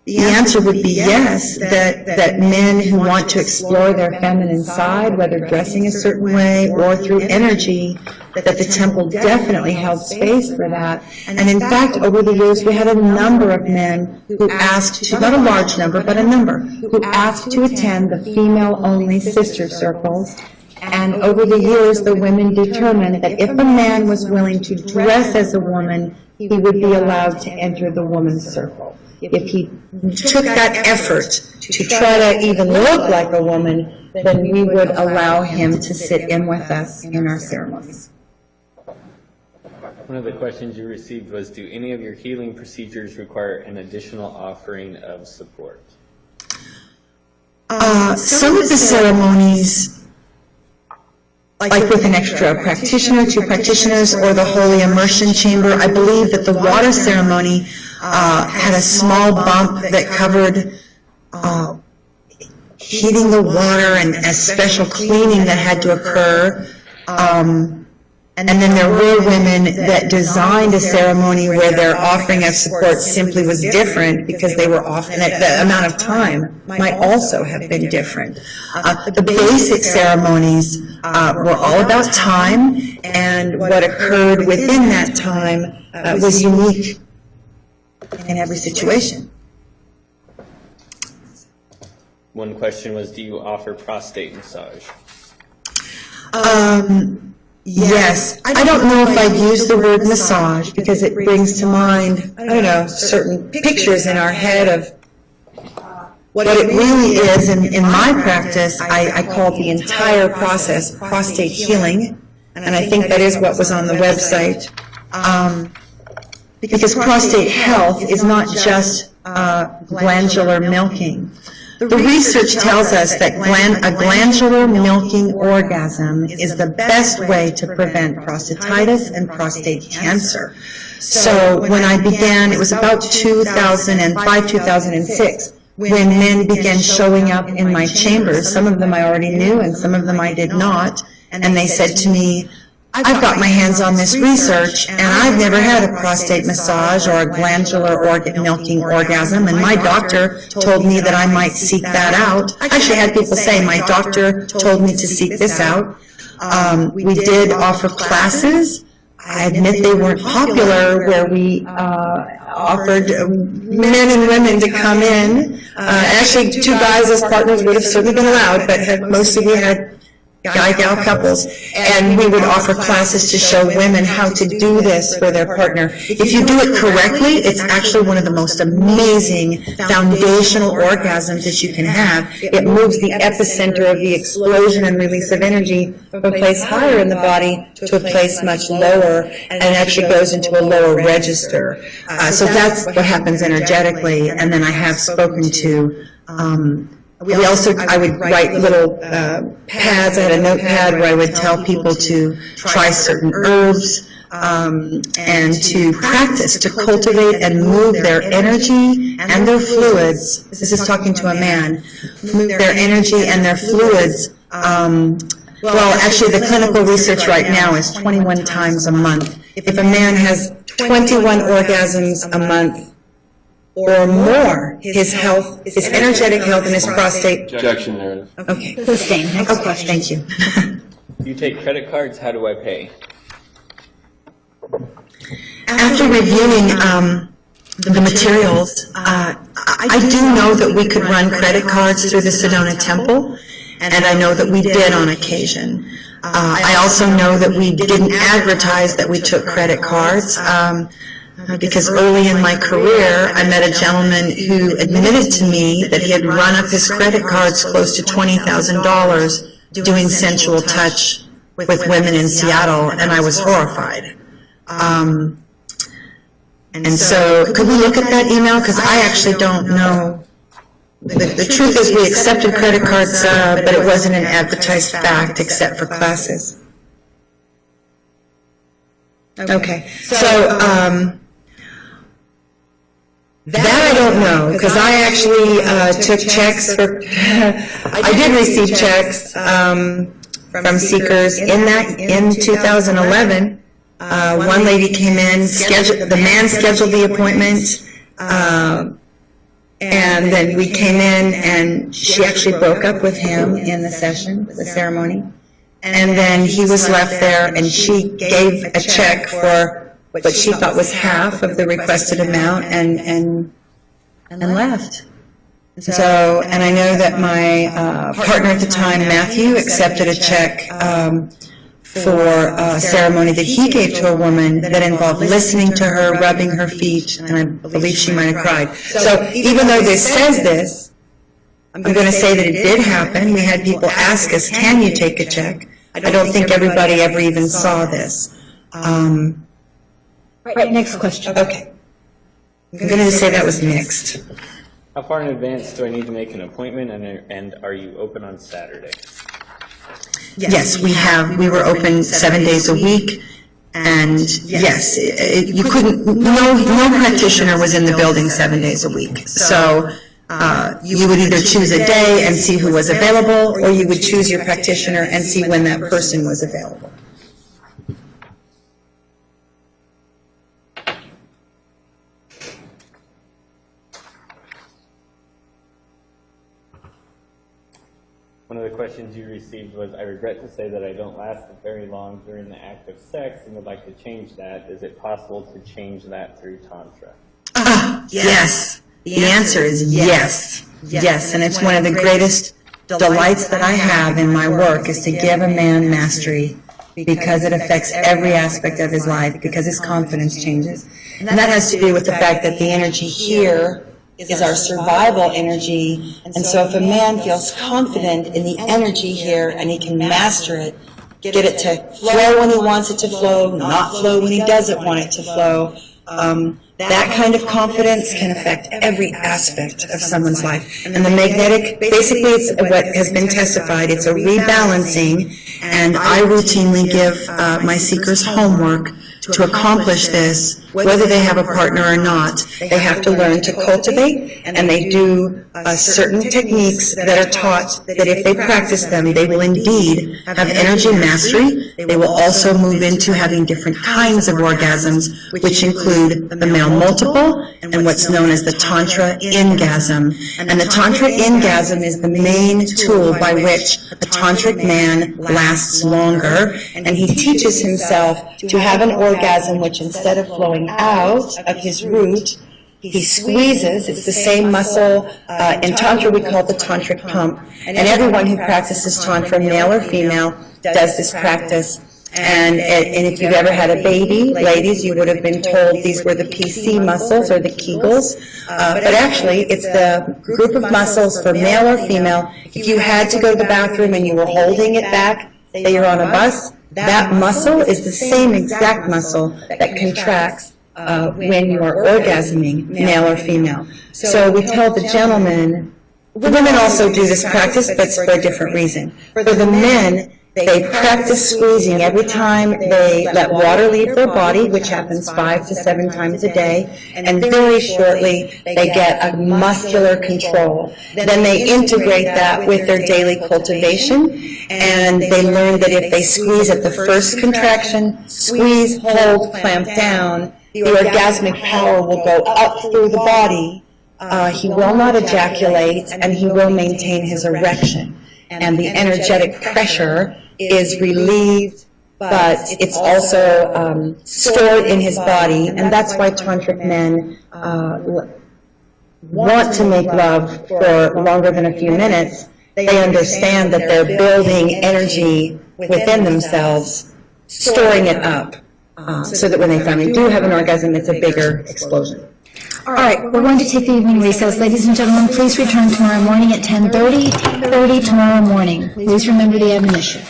S11: the answer would be yes, that men who want to explore their feminine side, whether dressing a certain way or through energy, that the temple definitely held space for that. And in fact, over the years, we had a number of men who asked to, not a large number, but a number, who asked to attend the female-only sister circles. And over the years, the women determined that if a man was willing to dress as a woman, he would be allowed to enter the woman's circle. if he took that effort to try to even look like a woman, then we would allow him to sit in with us in our ceremonies.
S10: One of the questions you received was, do any of your healing procedures require an additional offering of support?
S11: Some of the ceremonies, like with an extra practitioner, 2 practitioners, or the Holy Immersion Chamber, I believe that the water ceremony had a small bump that covered heating the water and a special cleaning that had to occur. And then there were women that designed a ceremony where their offering of support simply was different because they were off, and the amount of time might also have been different. The basic ceremonies were all about time, and what occurred within that time was unique in every situation.
S10: One question was, do you offer prostate massage?
S11: Yes. I don't know if I'd use the word massage because it brings to mind, I don't know, certain pictures in our head of what it really is. In my practice, I call the entire process prostate healing, and I think that is what was on the website. Because prostate health is not just glandular milking. The research tells us that a glandular milking orgasm is the best way to prevent prostatitis and prostate cancer. So when I began, it was about 2005, 2006, when men began showing up in my chambers. Some of them I already knew and some of them I did not. And they said to me, I've got my hands on this research, and I've never had a prostate massage or a glandular milking orgasm, and my doctor told me that I might seek that out. I actually had people say, my doctor told me to seek this out. We did offer classes. I admit they weren't popular, where we offered men and women to come in. Actually, 2 guys as partners would have certainly been allowed, but mostly we had guy-gal couples, and we would offer classes to show women how to do this for their partner. If you do it correctly, it's actually one of the most amazing foundational orgasms that you can have. It moves the epicenter of the explosion and release of energy from a place higher in the body to a place much lower, and actually goes into a lower register. So that's what happens energetically, and then I have spoken to I would write little pads. I had a notepad where I would tell people to try certain herbs and to practice, to cultivate and move their energy and their fluids. This is talking to a man. Move their energy and their fluids. Well, actually, the clinical research right now is 21 times a month. If a man has 21 orgasms a month, or more, his health, his energetic health, and his prostate.
S1: Objection narrative.
S11: Okay. Sustained. Next question. Thank you.
S10: Do you take credit cards? How do I pay?
S11: After reviewing the materials, I do know that we could run credit cards through the Sedona Temple, and I know that we did on occasion. I also know that we didn't advertise that we took credit cards. Because early in my career, I met a gentleman who admitted to me that he had run up his credit cards close to $20,000 doing sensual touch with women in Seattle, and I was horrified. And so, could we look at that email? Because I actually don't know. The truth is, we accepted credit cards, but it wasn't an advertised fact except for classes. Okay, so, that I don't know, because I actually took checks for, I did receive checks from seekers in 2011. One lady came in, the man scheduled the appointment, and then we came in, and she actually broke up with him in the session, the ceremony. And then he was left there, and she gave a check for what she thought was half of the requested amount, and left. So, and I know that my partner at the time, Matthew, accepted a check for a ceremony that he gave to a woman that involved listening to her, rubbing her feet, and I believe she might have cried. So even though this says this, I'm going to say that it did happen. We had people ask us, can you take a check? I don't think everybody ever even saw this.
S3: Right, next question.
S11: Okay. I'm going to say that was mixed.
S10: How far in advance do I need to make an appointment, and are you open on Saturday?
S11: Yes, we were open 7 days a week, and yes, you couldn't, no practitioner was in the building 7 days a week. So you would either choose a day and see who was available, or you would choose your practitioner and see when that person was available.
S10: One of the questions you received was, I regret to say that I don't last very long during the act of sex and would like to change that. Is it possible to change that through Tantra?
S11: Yes. The answer is yes. Yes, and it's one of the greatest delights that I have in my work is to give a man mastery because it affects every aspect of his life, because his confidence changes. And that has to do with the fact that the energy here is our survival energy, and so if a man feels confident in the energy here and he can master it, get it to flow when he wants it to flow, not flow when he doesn't want it to flow, that kind of confidence can affect every aspect of someone's life. And the magnetic, basically it's what has been testified, it's a rebalancing, and I routinely give my seekers homework to accomplish this, whether they have a partner or not. They have to learn to cultivate, and they do certain techniques that are taught that if they practice them, they will indeed have energy mastery. They will also move into having different kinds of orgasms, which include the male multiple and what's known as the Tantra Ingasm. And the Tantra Ingasm is the main tool by which a tantric man lasts longer, and he teaches himself to have an orgasm which, instead of flowing out of his root, he squeezes. It's the same muscle. In Tantra, we call it the tantric pump. And everyone who practices Tantra, male or female, does this practice. And if you've ever had a baby, ladies, you would have been told these were the PC muscles or the Kegels. But actually, it's the group of muscles for male or female. If you had to go to the bathroom and you were holding it back, say you're on a bus, that muscle is the same exact muscle that contracts when you are orgasming, male or female. So we tell the gentlemen, women also do this practice, but it's for a different reason. For the men, they practice squeezing every time they let water leave their body, which happens 5 to 7 times a day, and very shortly they get a muscular control. Then they integrate that with their daily cultivation, and they learn that if they squeeze at the first contraction, squeeze, hold, clamp down, the orgasmic power will go up through the body. He will not ejaculate, and he will maintain his erection. And the energetic pressure is relieved, but it's also stored in his body, and that's why tantric men want to make love for longer than a few minutes. They understand that they're building energy within themselves, storing it up, so that when they finally do have an orgasm, it's a bigger explosion.
S3: All right, we're going to take the evening recess. Ladies and gentlemen, please return tomorrow morning at 10:30 tomorrow morning. Please remember the admonition.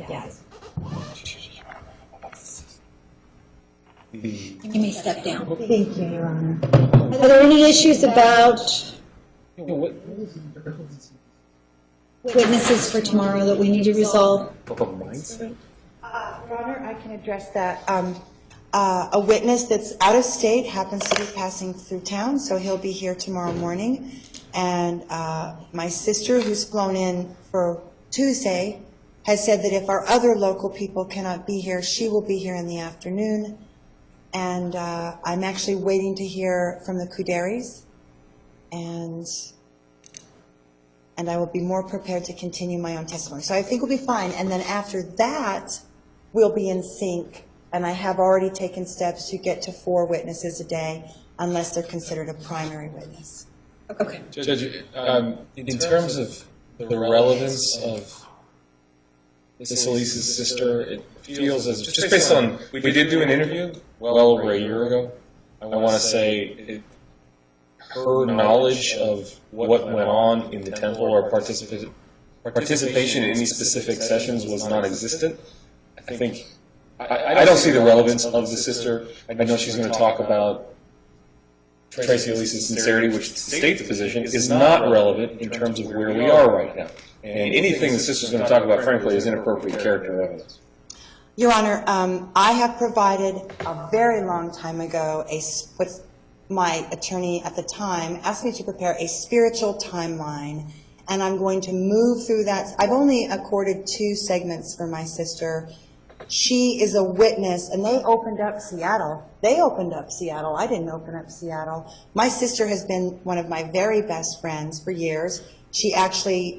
S13: Yes.
S3: You may step down.
S11: Thank you, Your Honor.
S3: Are there any issues about witnesses for tomorrow that we need to resolve?
S2: Your Honor, I can address that. a witness that's out of state, happens to be passing through town, so he'll be here tomorrow morning. And my sister, who's flown in for Tuesday, has said that if our other local people cannot be here, she will be here in the afternoon. And I'm actually waiting to hear from the Kuderis, and I will be more prepared to continue my own testimony. So I think we'll be fine. And then after that, we'll be in sync. And I have already taken steps to get to 4 witnesses a day, unless they're considered a primary witness.
S3: Okay.
S1: Judge, in terms of the relevance of Ms. Elise's sister, it feels as, just based on, we did do an interview well over a year ago. I want to say her knowledge of what went on in the temple or participation in any specific sessions was non-existent. I think, I don't see the relevance of the sister. I know she's going to talk about Tracy Elise's sincerity, which states the position is not relevant in terms of where we are right now. And anything the sister's going to talk about, frankly, is inappropriate character evidence.
S2: Your Honor, I have provided a very long time ago, what my attorney at the time asked me to prepare a spiritual timeline, and I'm going to move through that. I've only accorded 2 segments for my sister. She is a witness, and they opened up Seattle. They opened up Seattle. I didn't open up Seattle. My sister has been one of my very best friends for years. She actually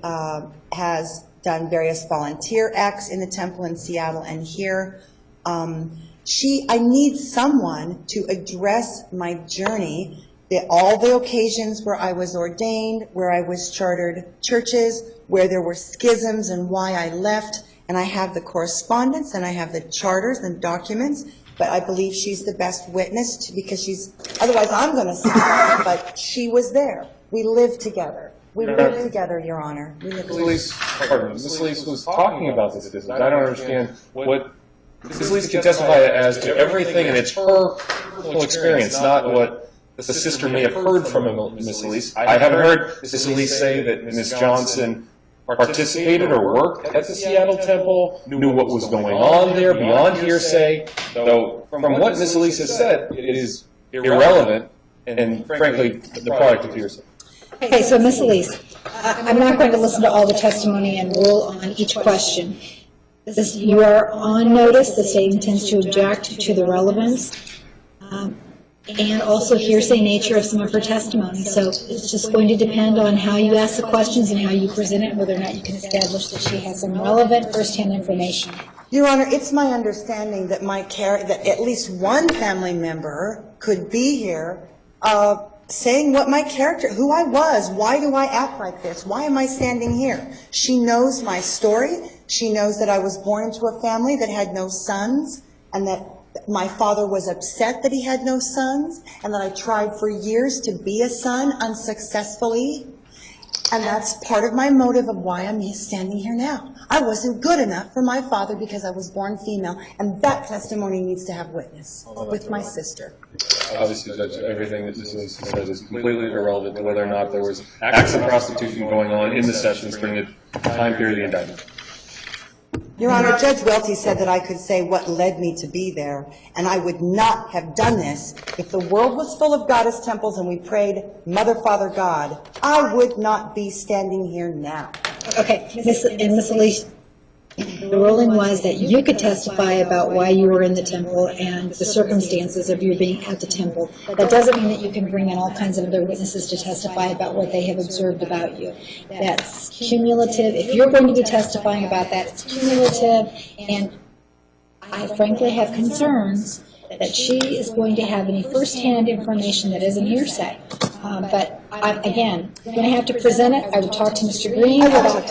S2: has done various volunteer acts in the temple in Seattle and here. I need someone to address my journey, all the occasions where I was ordained, where I was chartered churches, where there were schisms and why I left. And I have the correspondence and I have the charters and documents, but I believe she's the best witness because otherwise I'm going to say that, but she was there. We lived together. We lived together, Your Honor.
S1: Ms. Elise was talking about this business. I don't understand what Ms. Elise can testify as to everything, and it's her personal experience, not what the sister may have heard from Ms. Elise. I haven't heard Ms. Elise say that Ms. Johnson participated or worked at the Seattle Temple, knew what was going on there beyond hearsay. So from what Ms. Elise has said, it is irrelevant and, frankly, the product of hearsay.
S3: Okay, so Ms. Elise, I'm not going to listen to all the testimony and rule on each question. You are on notice. The state intends to object to the relevance and also hearsay nature of some of her testimony. So it's just going to depend on how you ask the questions and how you present it, and whether or not you can establish that she has some relevant first-hand information.
S2: Your Honor, it's my understanding that that at least one family member could be here saying what my character, who I was, why do I act like this, why am I standing here? She knows my story. She knows that I was born into a family that had no sons, and that my father was upset that he had no sons, and that I tried for years to be a son unsuccessfully. And that's part of my motive of why I'm standing here now. I wasn't good enough for my father because I was born female, and that testimony needs to have witness with my sister.
S1: Obviously, Judge, everything that Ms. Elise says is completely irrelevant to whether or not there was acts of prostitution going on in the sessions during the time period of the indictment.
S2: Your Honor, Judge Welty said that I could say what led me to be there, and I would not have done this if the world was full of goddess temples and we prayed, Mother, Father, God. I would not be standing here now.
S3: Okay, Ms. Elise, the ruling was that you could testify about why you were in the temple and the circumstances of your being at the temple. That doesn't mean that you can bring in all kinds of other witnesses to testify about what they have observed about you. That's cumulative. If you're going to be testifying about that, it's cumulative, and I frankly have concerns that she is going to have any first-hand information that isn't hearsay. But again, you're going to have to present it. I will talk to Mr. Green about